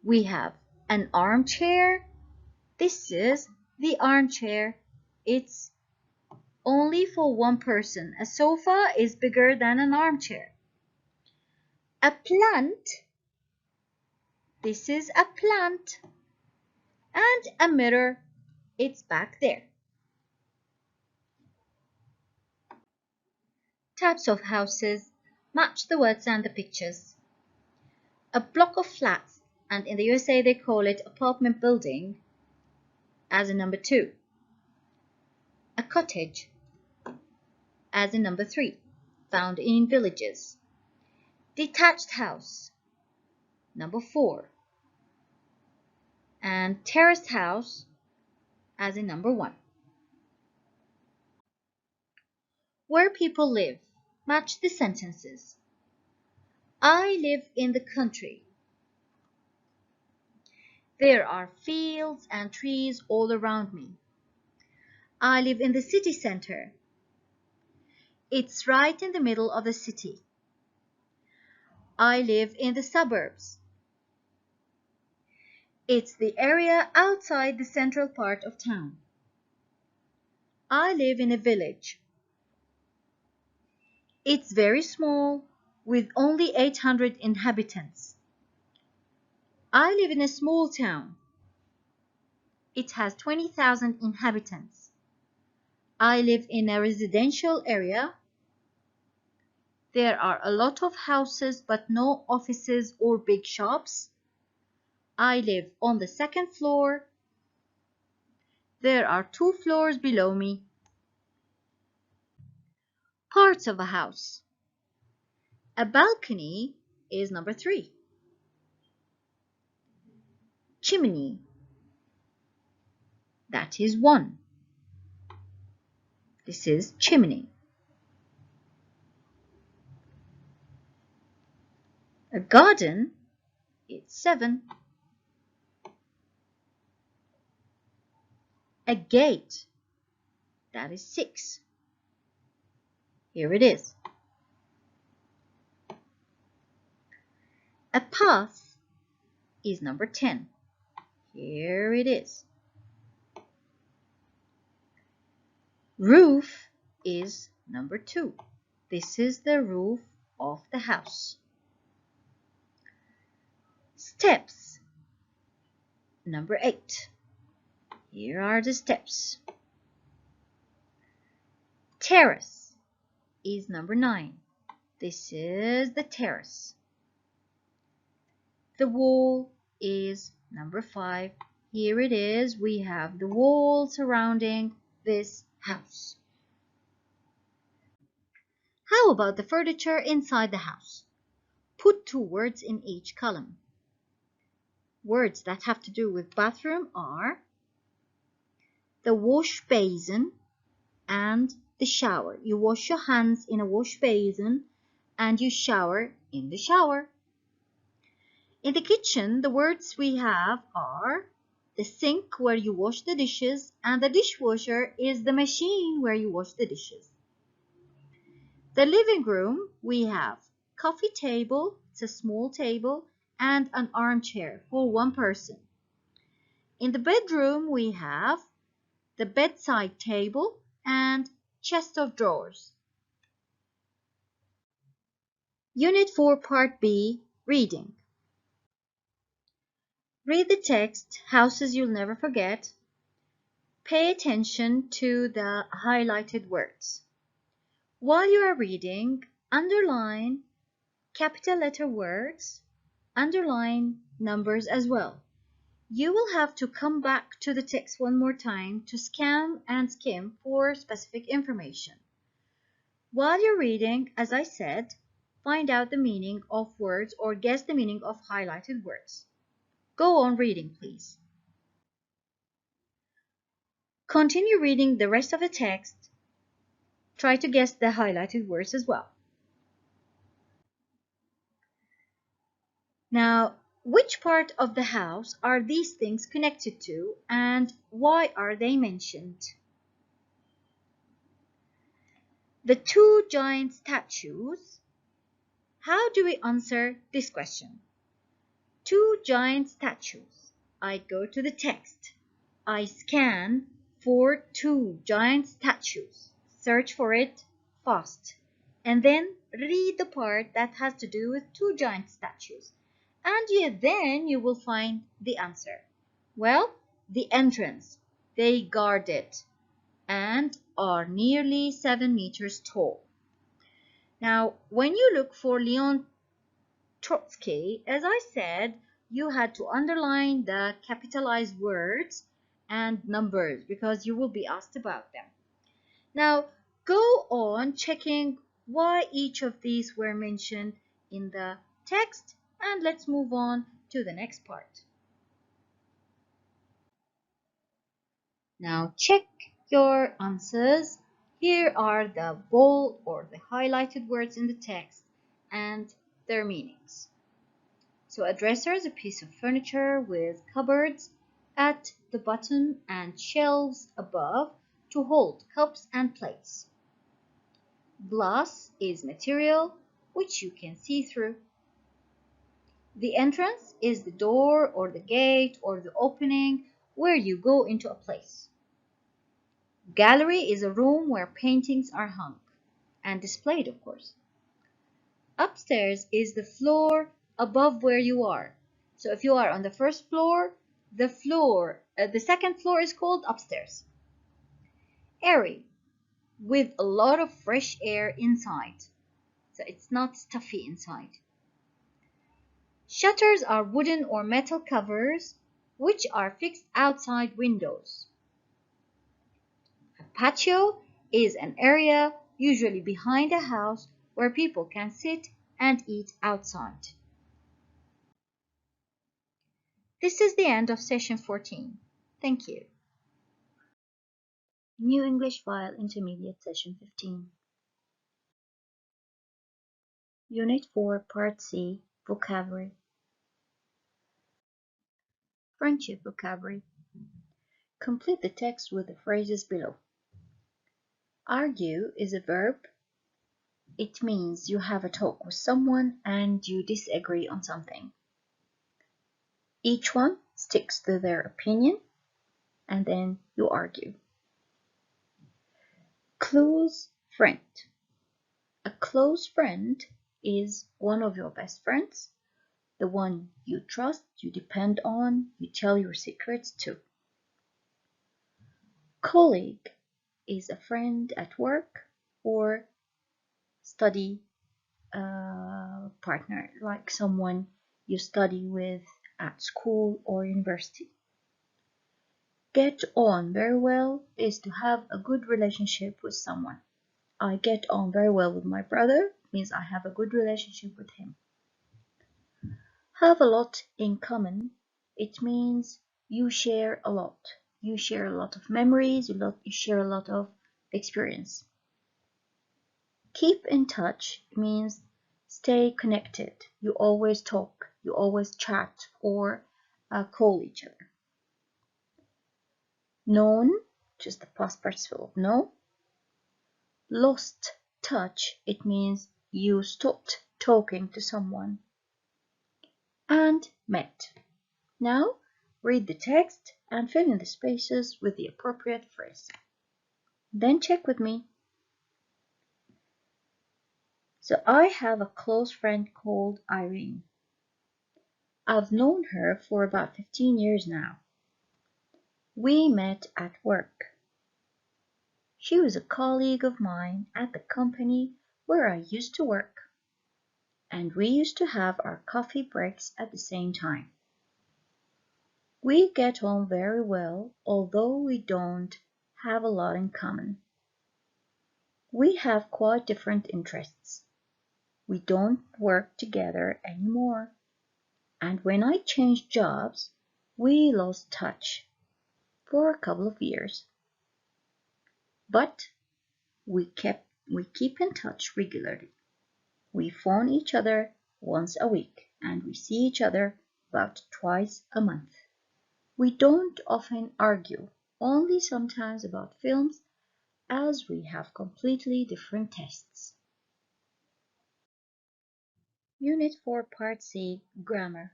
We have an armchair. This is the armchair. It's only for one person. A sofa is bigger than an armchair. A plant. This is a plant. And a mirror. It's back there. Types of houses. Match the words and the pictures. A block of flats, and in the USA they call it apartment building, as in number 2. A cottage, as in number 3, found in villages. Detached house, number 4. And terraced house, as in number 1. Where people live. Match the sentences. I live in the country. There are fields and trees all around me. I live in the city center. It's right in the middle of the city. I live in the suburbs. It's the area outside the central part of town. I live in a village. It's very small, with only 800 inhabitants. I live in a small town. It has 20,000 inhabitants. I live in a residential area. There are a lot of houses but no offices or big shops. I live on the second floor. There are 2 floors below me. Parts of a house. A balcony is number 3. Chimney. That is 1. This is chimney. A garden is 7. A gate, that is 6. Here it is. A path is number 10. Here it is. Roof is number 2. This is the roof of the house. Steps, number 8. Here are the steps. Terrace is number 9. This is the terrace. The wall is number 5. Here it is. We have the wall surrounding this house. How about the furniture inside the house? Put 2 words in each column. Words that have to do with bathroom are the wash basin and the shower. You wash your hands in a wash basin and you shower in the shower. In the kitchen, the words we have are the sink where you wash the dishes, and the dishwasher is the machine where you wash the dishes. The living room, we have coffee table, it's a small table, and an armchair for 1 person. In the bedroom, we have the bedside table and chest of drawers. Unit 4, Part B, Reading. Read the text, Houses You'll Never Forget. Pay attention to the highlighted words. While you are reading, underline capital letter words, underline numbers as well. You will have to come back to the text one more time to scan and skim for specific information. While you're reading, as I said, find out the meaning of words or guess the meaning of highlighted words. Go on reading, please. Continue reading the rest of the text. Try to guess the highlighted words as well. Now, which part of the house are these things connected to and why are they mentioned? The 2 giant statues. How do we answer this question? 2 giant statues. I go to the text. I scan for 2 giant statues. Search for it fast. And then read the part that has to do with 2 giant statues. And then you will find the answer. Well, the entrance. They guard it and are nearly 7 meters tall. Now, when you look for Leon Trotsky, as I said, you had to underline the capitalized words and numbers because you will be asked about them. Now, go on checking why each of these were mentioned in the text, and let's move on to the next part. Now, check your answers. Here are the bold or the highlighted words in the text and their meanings. So a dresser is a piece of furniture with cupboards at the bottom and shelves above to hold cups and plates. Glass is material which you can see through. The entrance is the door or the gate or the opening where you go into a place. Gallery is a room where paintings are hung and displayed, of course. Upstairs is the floor above where you are. So if you are on the first floor, the second floor is called upstairs. Airy, with a lot of fresh air inside. So it's not stuffy inside. Shutters are wooden or metal covers which are fixed outside windows. A patio is an area, usually behind a house, where people can sit and eat outside. This is the end of session 14. Thank you. New English File Intermediate Session 15. Unit 4, Part C, Vocabulary. Friendship vocabulary. Complete the text with the phrases below. Argue is a verb. It means you have a talk with someone and you disagree on something. Each one sticks to their opinion and then you argue. Close friend. A close friend is one of your best friends, the one you trust, you depend on, you tell your secrets to. Colleague is a friend at work or study partner, like someone you study with at school or university. Get on very well is to have a good relationship with someone. I get on very well with my brother means I have a good relationship with him. Have a lot in common. It means you share a lot. You share a lot of memories, you share a lot of experience. Keep in touch means stay connected. You always talk, you always chat or call each other. Known, just the past participle of know. Lost touch, it means you stopped talking to someone. And met. Now read the text and fill in the spaces with the appropriate phrase. Then check with me. So I have a close friend called Irene. I've known her for about 15 years now. We met at work. She was a colleague of mine at the company where I used to work, and we used to have our coffee breaks at the same time. We get on very well, although we don't have a lot in common. We have quite different interests. We don't work together anymore. And when I changed jobs, we lost touch for a couple of years. But we keep in touch regularly. We phone each other once a week and we see each other about twice a month. We don't often argue, only sometimes about films, as we have completely different tastes. Unit 4, Part C, Grammar.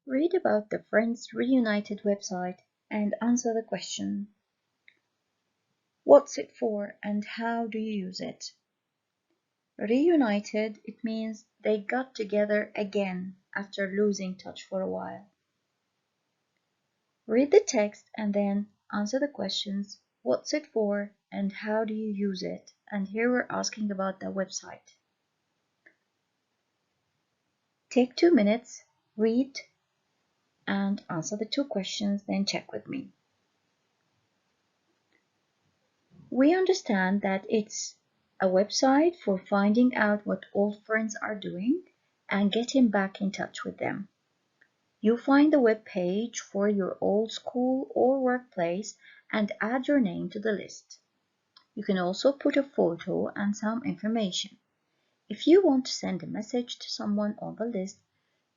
Read about the Friends Reunited website and answer the question. What's it for and how do you use it? Reunited, it means they got together again after losing touch for a while. Read the text and then answer the questions. What's it for and how do you use it? And here we're asking about the website. Take 2 minutes, read and answer the 2 questions, then check with me. We understand that it's a website for finding out what old friends are doing and getting back in touch with them. You find the web page for your old school or workplace and add your name to the list. You can also put a photo and some information. If you want to send a message to someone on the list,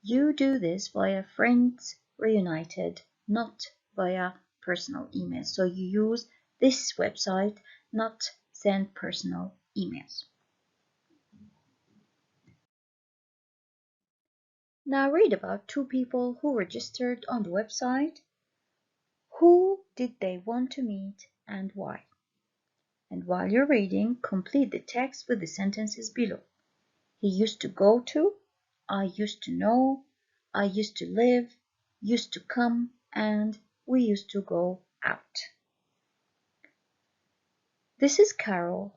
you do this via Friends Reunited, not via personal email. So you use this website, not send personal emails. Now read about 2 people who registered on the website. Who did they want to meet and why? And while you're reading, complete the text with the sentences below. He used to go to, I used to know, I used to live, used to come, and we used to go out. This is Carol.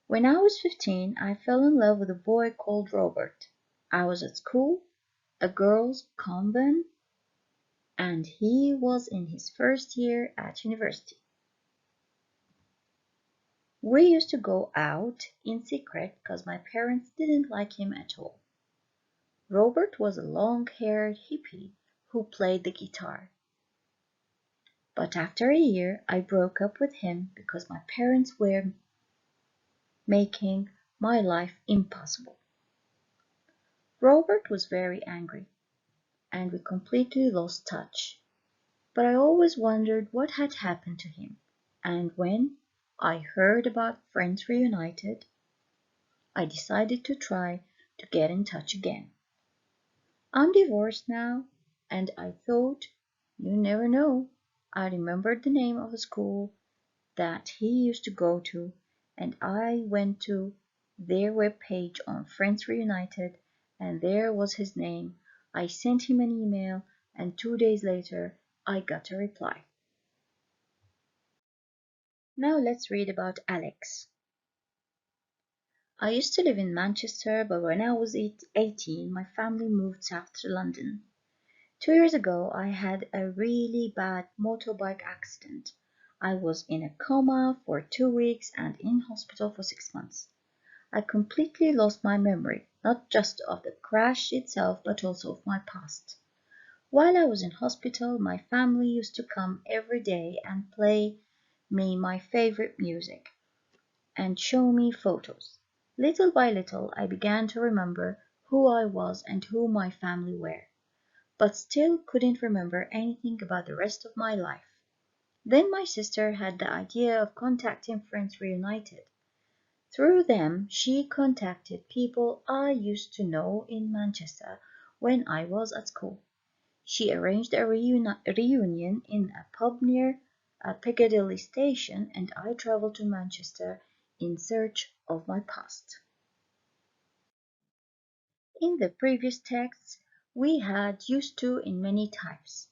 When I was 15, I fell in love with a boy called Robert. I was at school, a girls' convent, and he was in his first year at university. We used to go out in secret because my parents didn't like him at all. Robert was a long-haired hippie who played the guitar. But after a year, I broke up with him because my parents were making my life impossible. Robert was very angry, and we completely lost touch. But I always wondered what had happened to him, and when I heard about Friends Reunited, I decided to try to get in touch again. I'm divorced now, and I thought, you never know, I remembered the name of a school that he used to go to, and I went to their webpage on Friends Reunited, and there was his name. I sent him an email, and 2 days later I got a reply. Now let's read about Alex. I used to live in Manchester, but when I was 18, my family moved south to London. 2 years ago, I had a really bad motorbike accident. I was in a coma for 2 weeks and in hospital for 6 months. I completely lost my memory, not just of the crash itself, but also of my past. While I was in hospital, my family used to come every day and play me my favorite music and show me photos. Little by little, I began to remember who I was and who my family were, but still couldn't remember anything about the rest of my life. Then my sister had the idea of contacting Friends Reunited. Through them, she contacted people I used to know in Manchester when I was at school. She arranged a reunion in a pub near Piccadilly Station, and I traveled to Manchester in search of my past. In the previous texts, we had used to in many types.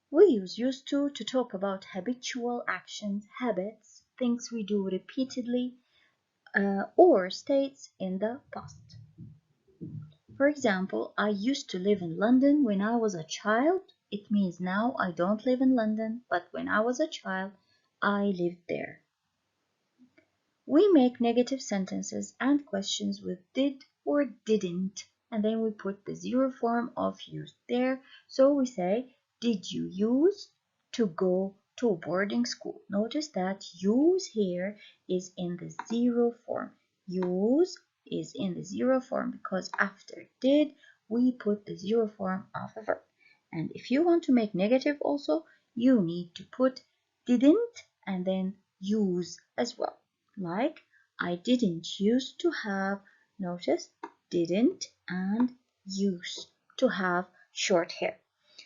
We use used to talk about habitual actions, habits, things we do repeatedly, or states in the past. For example, I used to live in London when I was a child. It means now I don't live in London, but when I was a child, I lived there. We make negative sentences and questions with did or didn't, and then we put the zero form of used there. So we say, did you use to go to a boarding school? Notice that use here is in the zero form. Use is in the zero form because after did, we put the zero form of a verb. And if you want to make negative also, you need to put didn't and then use as well. Like, I didn't used to have, notice, didn't and used to have short hair.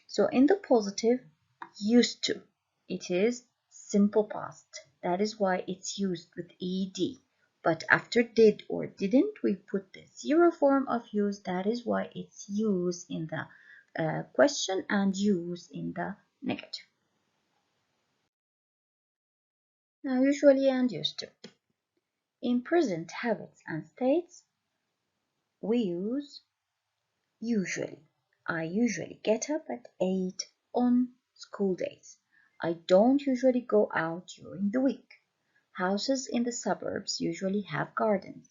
So in the positive, used to, it is simple past. That is why it's used with ed. But after did or didn't, we put the zero form of use. That is why it's used in the question and used in the negative. Now, usually and used to. In present habits and states, we use usually. I usually get up at 8 on school days. I don't usually go out during the week. Houses in the suburbs usually have gardens.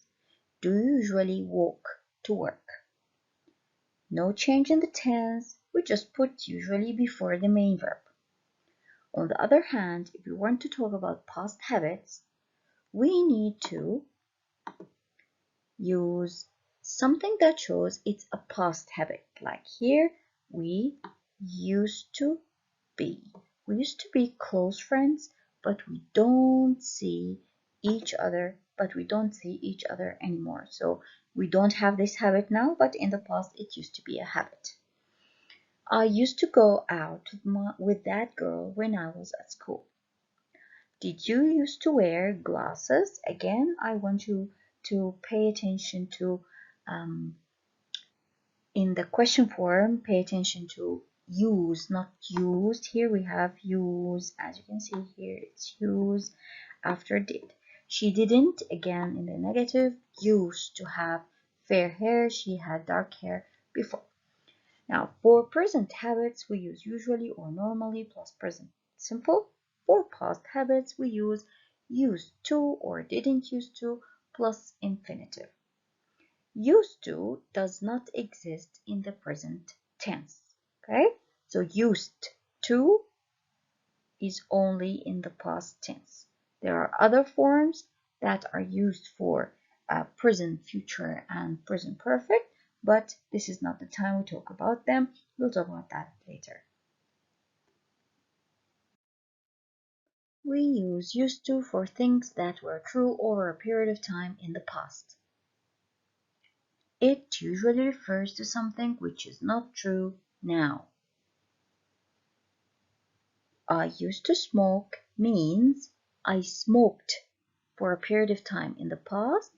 Do you usually walk to work? No change in the tense, we just put usually before the main verb. On the other hand, if we want to talk about past habits, we need to use something that shows it's a past habit. Like here, we used to be. We used to be close friends, but we don't see each other, anymore. So we don't have this habit now, but in the past it used to be a habit. I used to go out with that girl when I was at school. Did you used to wear glasses? Again, I want you to pay attention to in the question form, pay attention to use, not used. Here we have use. As you can see here, it's use after did. She didn't, again in the negative, used to have fair hair. She had dark hair before. Now, for present habits, we use usually or normally plus present simple. For past habits, we use used to or didn't used to plus infinitive. Used to does not exist in the present tense. Okay, so used to is only in the past tense. There are other forms that are used for present, future, and present perfect, but this is not the time we talk about them. We'll talk about that later. We use used to for things that were true over a period of time in the past. It usually refers to something which is not true now. I used to smoke means I smoked for a period of time in the past,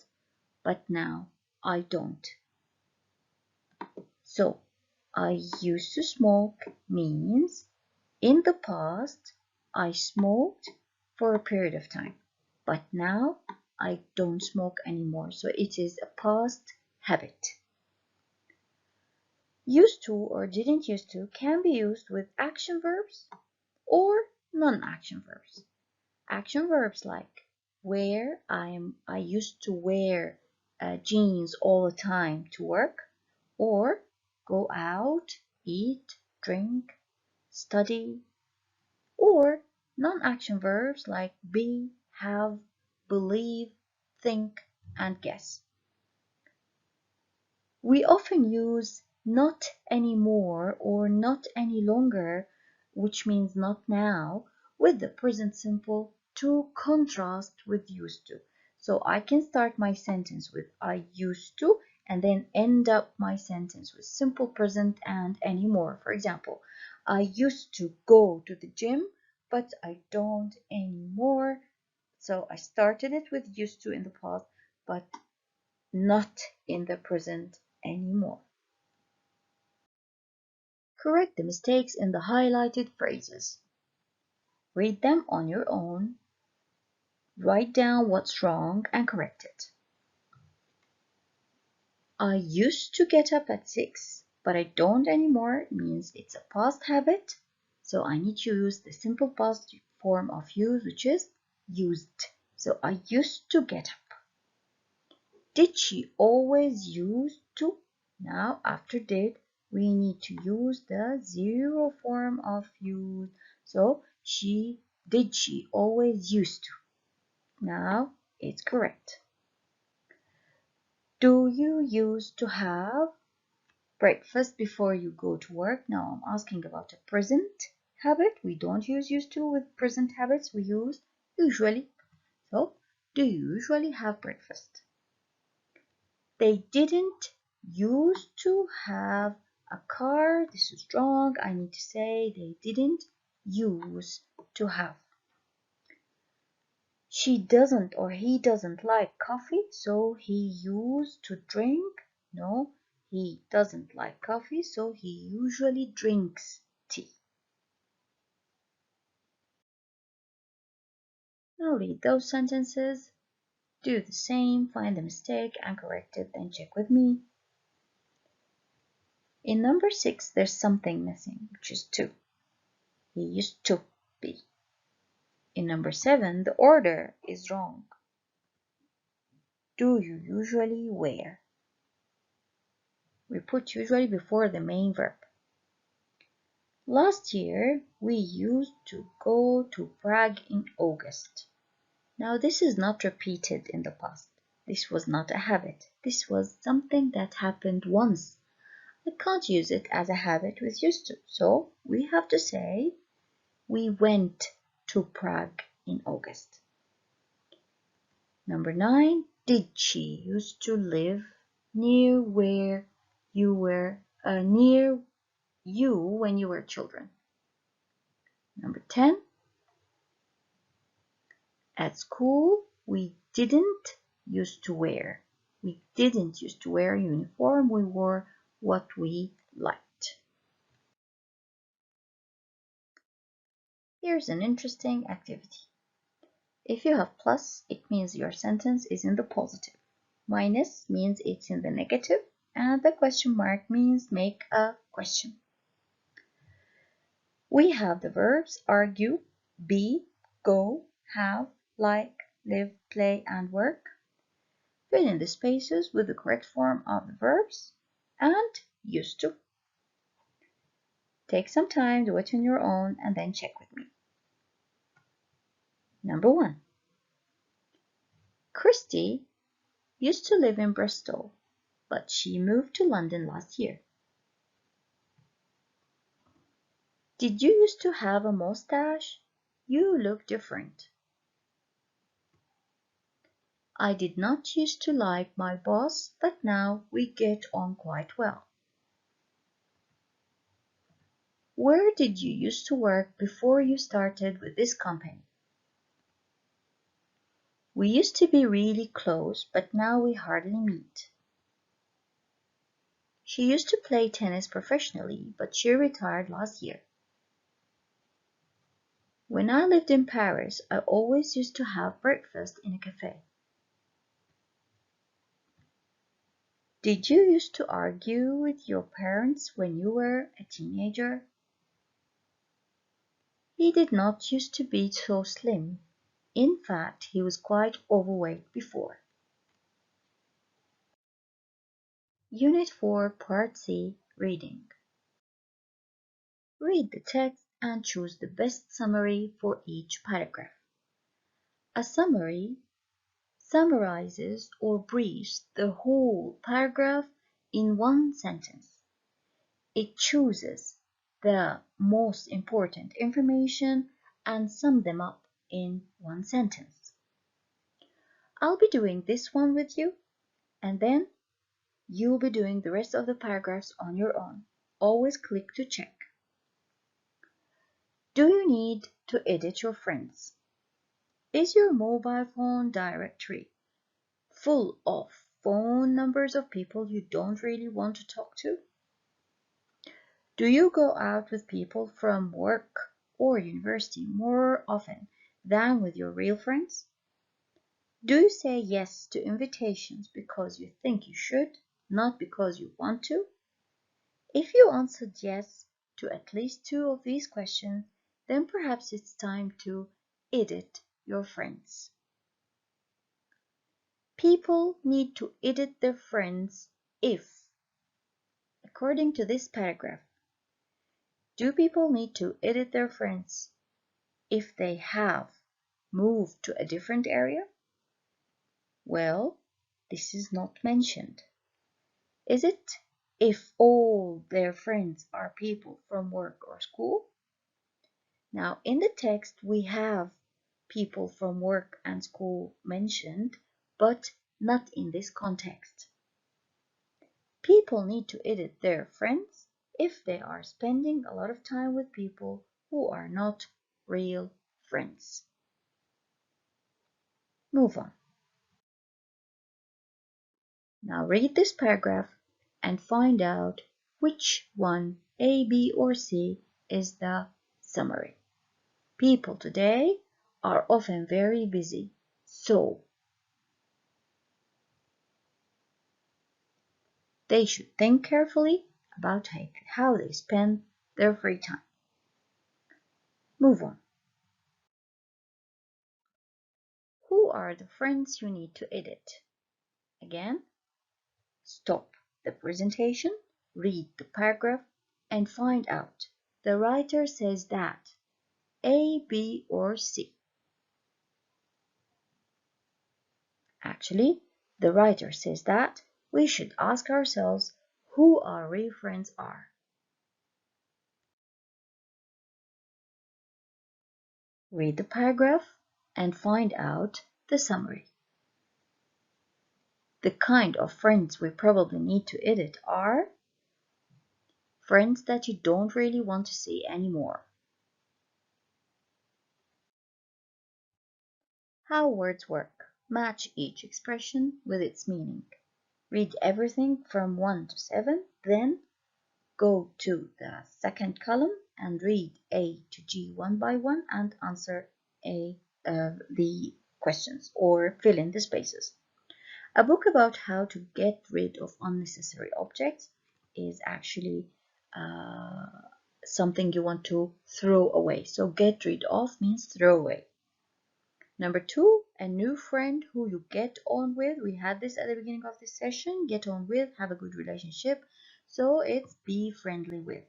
but now I don't. So, I used to smoke means in the past I smoked for a period of time, but now I don't smoke anymore. So it is a past habit. Used to or didn't used to can be used with action verbs or non-action verbs. Action verbs like wear, I used to wear jeans all the time to work, or go out, eat, drink, study, or non-action verbs like be, have, believe, think, and guess. We often use not anymore or not any longer, which means not now, with the present simple to contrast with used to. So I can start my sentence with I used to and then end up my sentence with simple present and anymore. For example, I used to go to the gym, but I don't anymore. So I started it with used to in the past, but not in the present anymore. Correct the mistakes in the highlighted phrases. Read them on your own. Write down what's wrong and correct it. I used to get up at 6, but I don't anymore means it's a past habit, so I need to use the simple past form of use, which is used. So I used to get up. Did she always used to? Now after did, we need to use the zero form of use. So did she always used to? Now it's correct. Do you used to have breakfast before you go to work? Now I'm asking about a present habit. We don't use used to with present habits. We use usually. So, do you usually have breakfast? They didn't used to have a car. This is wrong. I need to say they didn't use to have. She doesn't or he doesn't like coffee, so he used to drink. No, he doesn't like coffee, so he usually drinks tea. Now read those sentences. Do the same, find the mistake and correct it, then check with me. In number 6, there's something missing, which is to. He used to be. In number 7, the order is wrong. Do you usually wear? We put usually before the main verb. Last year, we used to go to Prague in August. Now, this is not repeated in the past. This was not a habit. This was something that happened once. I can't use it as a habit with used to. So, we have to say, we went to Prague in August. Number 9, did she used to live near where you were, near you when you were children? Number 10, at school we didn't used to wear. We didn't used to wear a uniform. We wore what we liked. Here's an interesting activity. If you have plus, it means your sentence is in the positive. Minus means it's in the negative, and the question mark means make a question. We have the verbs argue, be, go, have, like, live, play, and work. Fill in the spaces with the correct form of the verbs and used to. Take some time, do it on your own, and then check with me. Number 1. Christy used to live in Bristol, but she moved to London last year. Did you used to have a mustache? You look different. I did not used to like my boss, but now we get on quite well. Where did you used to work before you started with this company? We used to be really close, but now we hardly meet. She used to play tennis professionally, but she retired last year. When I lived in Paris, I always used to have breakfast in a cafe. Did you used to argue with your parents when you were a teenager? He did not used to be so slim. In fact, he was quite overweight before. Unit 4, Part C, Reading. Read the text and choose the best summary for each paragraph. A summary summarizes or briefs the whole paragraph in one sentence. It chooses the most important information and sums them up in one sentence. I'll be doing this one with you, and then you'll be doing the rest of the paragraphs on your own. Always click to check. Do you need to edit your friends? Is your mobile phone directory full of phone numbers of people you don't really want to talk to? Do you go out with people from work or university more often than with your real friends? Do you say yes to invitations because you think you should, not because you want to? If you answered yes to at least 2 of these questions, then perhaps it's time to edit your friends. People need to edit their friends if, according to this paragraph, do people need to edit their friends if they have moved to a different area? Well, this is not mentioned. Is it if all their friends are people from work or school? Now, in the text, we have people from work and school mentioned, but not in this context. People need to edit their friends if they are spending a lot of time with people who are not real friends. Move on. Now read this paragraph and find out which one, A, B, or C, is the summary. People today are often very busy, so they should think carefully about how they spend their free time. Move on. Who are the friends you need to edit? Again, stop the presentation, read the paragraph, and find out. The writer says that A, B, or C. Actually, the writer says that we should ask ourselves who our real friends are. Read the paragraph and find out the summary. The kind of friends we probably need to edit are friends that you don't really want to see anymore. How words work. Match each expression with its meaning. Read everything from 1 to 7, then go to the second column and read A to G one by one and answer the questions or fill in the spaces. A book about how to get rid of unnecessary objects is actually something you want to throw away. So get rid of means throw away. Number 2, a new friend who you get on with. We had this at the beginning of this session. Get on with, have a good relationship. So it's be friendly with.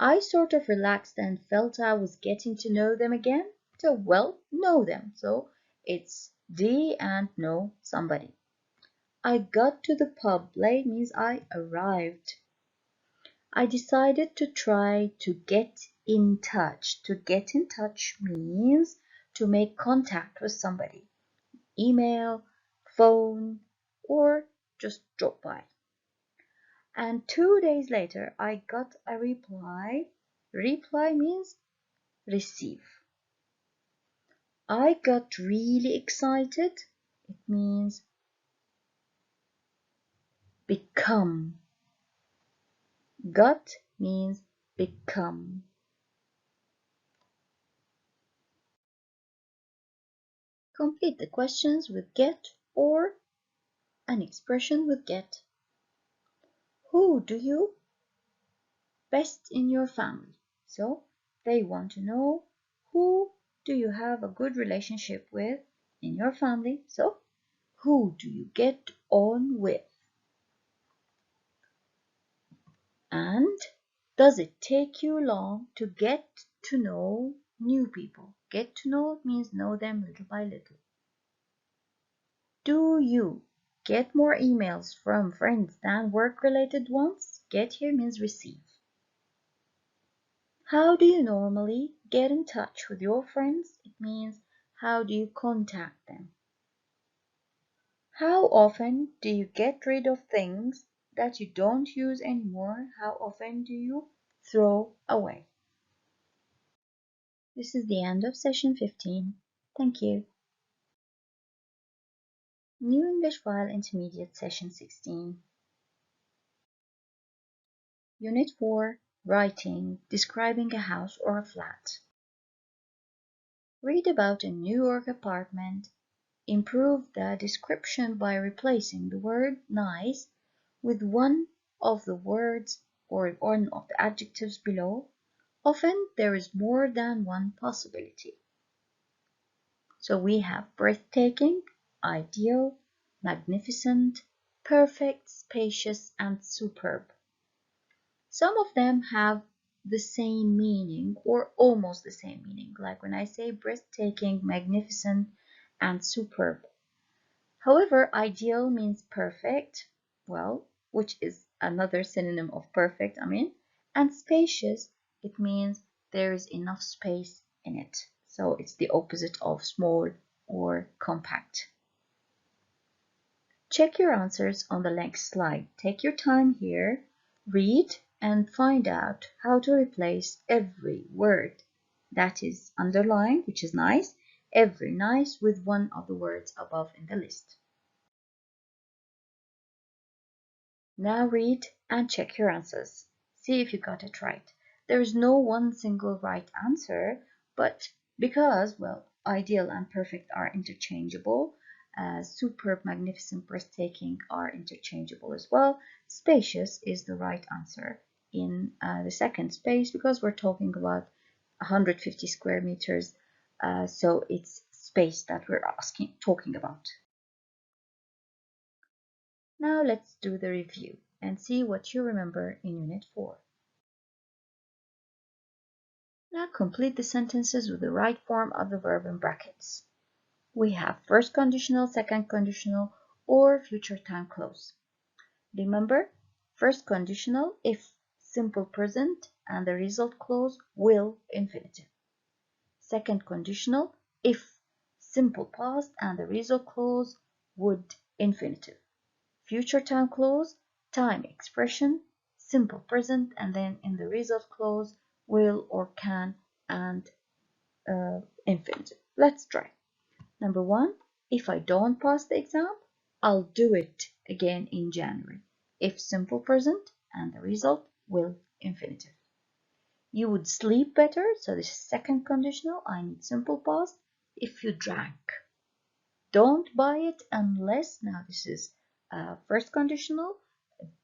I sort of relaxed and felt I was getting to know them again. So, well, know them. So it's D and know somebody. I got to the pub late means I arrived. I decided to try to get in touch. To get in touch means to make contact with somebody. Email, phone, or just drop by. And 2 days later, I got a reply. Reply means receive. I got really excited. It means become. Got means become. Complete the questions with get or an expression with get. Who do you best in your family? So they want to know who do you have a good relationship with in your family. So who do you get on with? And does it take you long to get to know new people? Get to know means know them little by little. Do you get more emails from friends than work-related ones? Get here means receive. How do you normally get in touch with your friends? It means how do you contact them? How often do you get rid of things that you don't use anymore? How often do you throw away? This is the end of session 15. Thank you. New English File Intermediate Session 16. Unit 4, Writing, describing a house or a flat. Read about a New York apartment. Improve the description by replacing the word nice with one of the words or one of the adjectives below. Often there is more than one possibility. So we have breathtaking, ideal, magnificent, perfect, spacious, and superb. Some of them have the same meaning or almost the same meaning, like when I say breathtaking, magnificent, and superb. However, ideal means perfect, well, which is another synonym of perfect, and spacious, it means there is enough space in it. So it's the opposite of small or compact. Check your answers on the next slide. Take your time here, read, and find out how to replace every word that is underlined, which is nice, every nice with one of the words above in the list. Now read and check your answers. See if you got it right. There is no one single right answer, but because, well, ideal and perfect are interchangeable, superb, magnificent, breathtaking are interchangeable as well. Spacious is the right answer in the second space because we're talking about 150 square meters, so it's space that we're talking about. Now let's do the review and see what you remember in Unit 4. Now complete the sentences with the right form of the verb in brackets. We have first conditional, second conditional, or future time clause. Remember, first conditional if simple present and the result clause will infinitive. Second conditional if simple past and the result clause would infinitive. Future time clause, time expression, simple present, and then in the result clause, will or can and infinitive. Let's try. Number 1, if I don't pass the exam, I'll do it again in January, if simple present, and the result will infinitive. You would sleep better, so this is second conditional, I need simple past, if you drank. Don't buy it unless, now this is first conditional,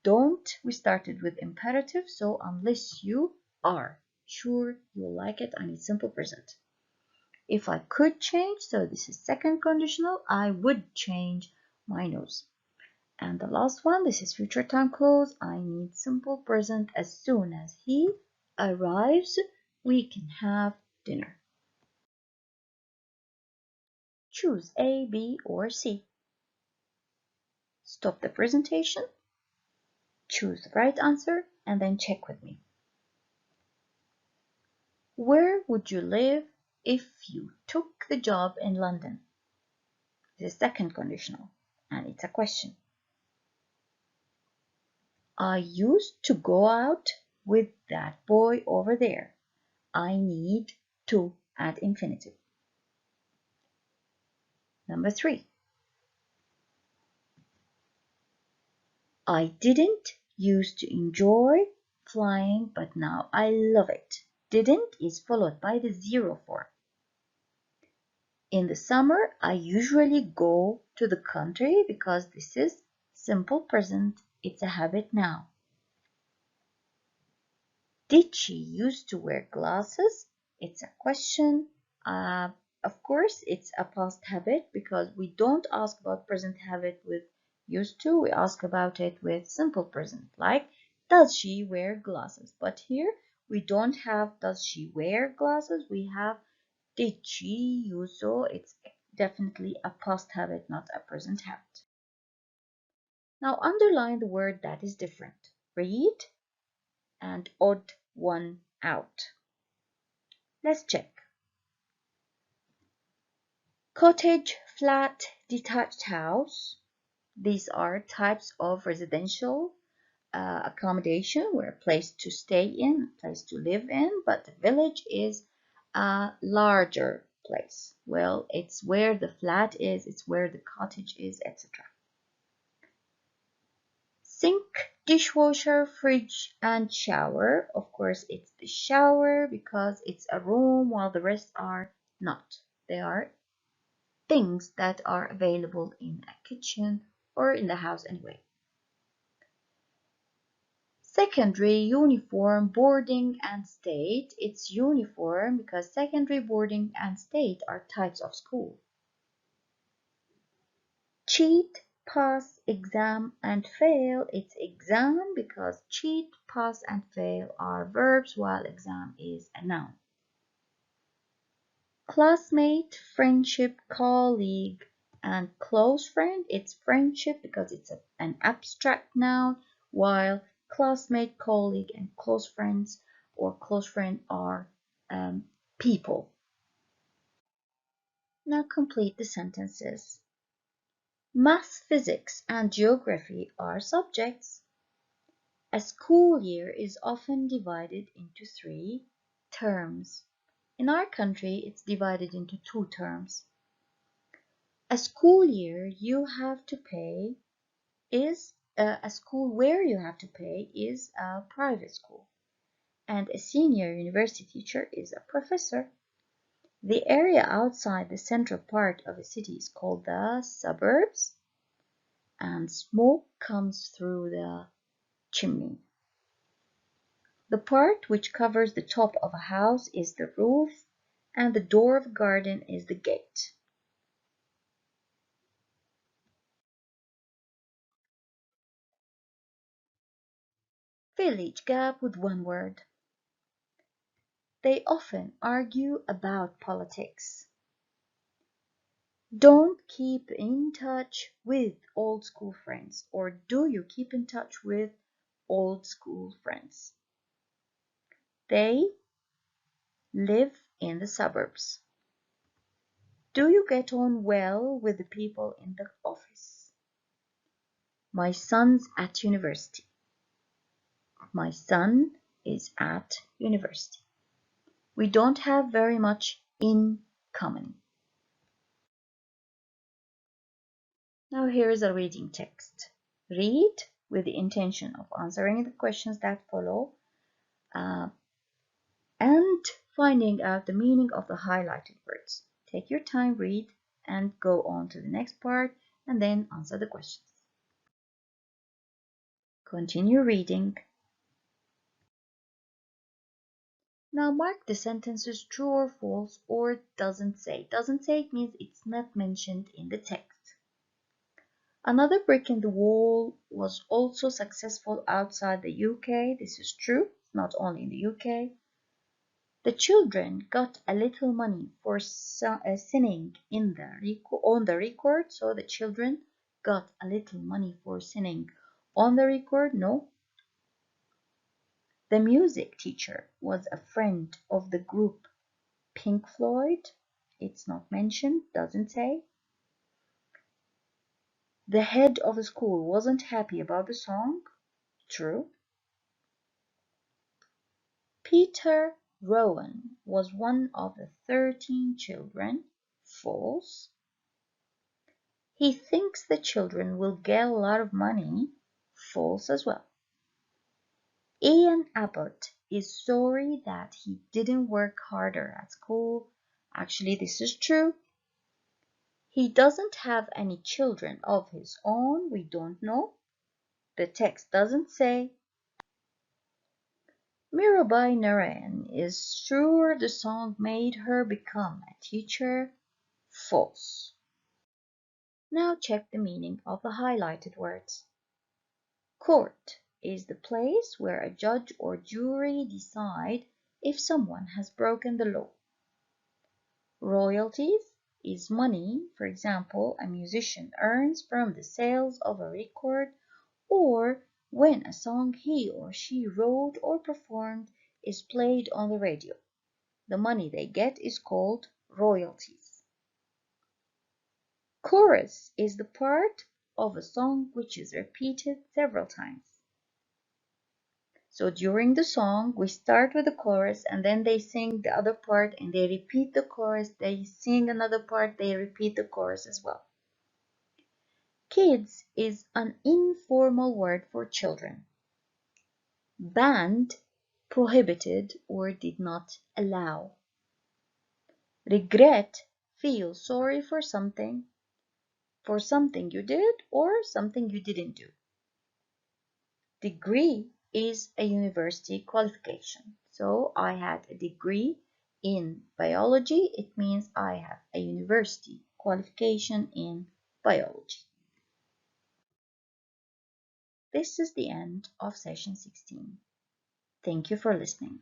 don't, we started with imperative, so unless you are sure you like it, I need simple present. If I could change, so this is second conditional, I would change my nose. And the last one, this is future time clause, I need simple present, as soon as he arrives, we can have dinner. Choose A, B, or C. Stop the presentation, choose the right answer, and then check with me. Where would you live if you took the job in London? This is second conditional, and it's a question. I used to go out with that boy over there. I need to add infinitive. Number 3. I didn't used to enjoy flying, but now I love it. Didn't is followed by the 0 form. In the summer, I usually go to the country because this is simple present. It's a habit now. Did she used to wear glasses? It's a question. Of course, it's a past habit because we don't ask about present habit with used to. We ask about it with simple present, like does she wear glasses? But here we don't have does she wear glasses. We have did she use, so it's definitely a past habit, not a present habit. Now underline the word that is different. Read and odd one out. Let's check. Cottage, flat, detached house. These are types of residential accommodation where a place to stay in, a place to live in, but the village is a larger place. Well, it's where the flat is, it's where the cottage is, etc. Sink, dishwasher, fridge, and shower. Of course, it's the shower because it's a room while the rest are not. They are things that are available in a kitchen or in the house anyway. Secondary, uniform, boarding, and state. It's uniform because secondary, boarding, and state are types of school. Cheat, pass, exam, and fail. It's exam because cheat, pass, and fail are verbs while exam is a noun. Classmate, friendship, colleague, and close friend. It's friendship because it's an abstract noun, while classmate, colleague, and close friends or close friend are people. Now complete the sentences. Math, physics, and geography are subjects. A school year is often divided into 3 terms. In our country, it's divided into 2 terms. A school year you have to pay is a school where you have to pay is a private school, and a senior university teacher is a professor. The area outside the central part of a city is called the suburbs, and smoke comes through the chimney. The part which covers the top of a house is the roof, and the door of a garden is the gate. Fill each gap with one word. They often argue about politics. Don't keep in touch with old school friends, or do you keep in touch with old school friends? They live in the suburbs. Do you get on well with the people in the office? My son's at university. My son is at university. We don't have very much in common. Now here is a reading text. Read with the intention of answering the questions that follow and finding out the meaning of the highlighted words. Take your time, read, and go on to the next part and then answer the questions. Continue reading. Now mark the sentences true or false or doesn't say. Doesn't say means it's not mentioned in the text. Another brick in the wall was also successful outside the UK. This is true, not only in the UK. The children got a little money for singing on the record. So the children got a little money for singing on the record. No. The music teacher was a friend of the group Pink Floyd. It's not mentioned, doesn't say. The head of the school wasn't happy about the song. True. Peter Rowan was one of the 13 children. False. He thinks the children will get a lot of money. False as well. Ian Abbott is sorry that he didn't work harder at school. Actually, this is true. He doesn't have any children of his own. We don't know. The text doesn't say. Mirabai Narayan is sure the song made her become a teacher. False. Now check the meaning of the highlighted words. Court is the place where a judge or jury decide if someone has broken the law. Royalties is money, for example, a musician earns from the sales of a record, or when a song he or she wrote or performed is played on the radio. The money they get is called royalties. Chorus is the part of a song which is repeated several times. So during the song, we start with the chorus and then they sing the other part and they repeat the chorus, they sing another part, they repeat the chorus as well. Kids is an informal word for children. Banned, prohibited, or did not allow. Regret, feel sorry for something you did or something you didn't do. Degree is a university qualification. So I had a degree in biology. It means I have a university qualification in biology. This is the end of session 16. Thank you for listening.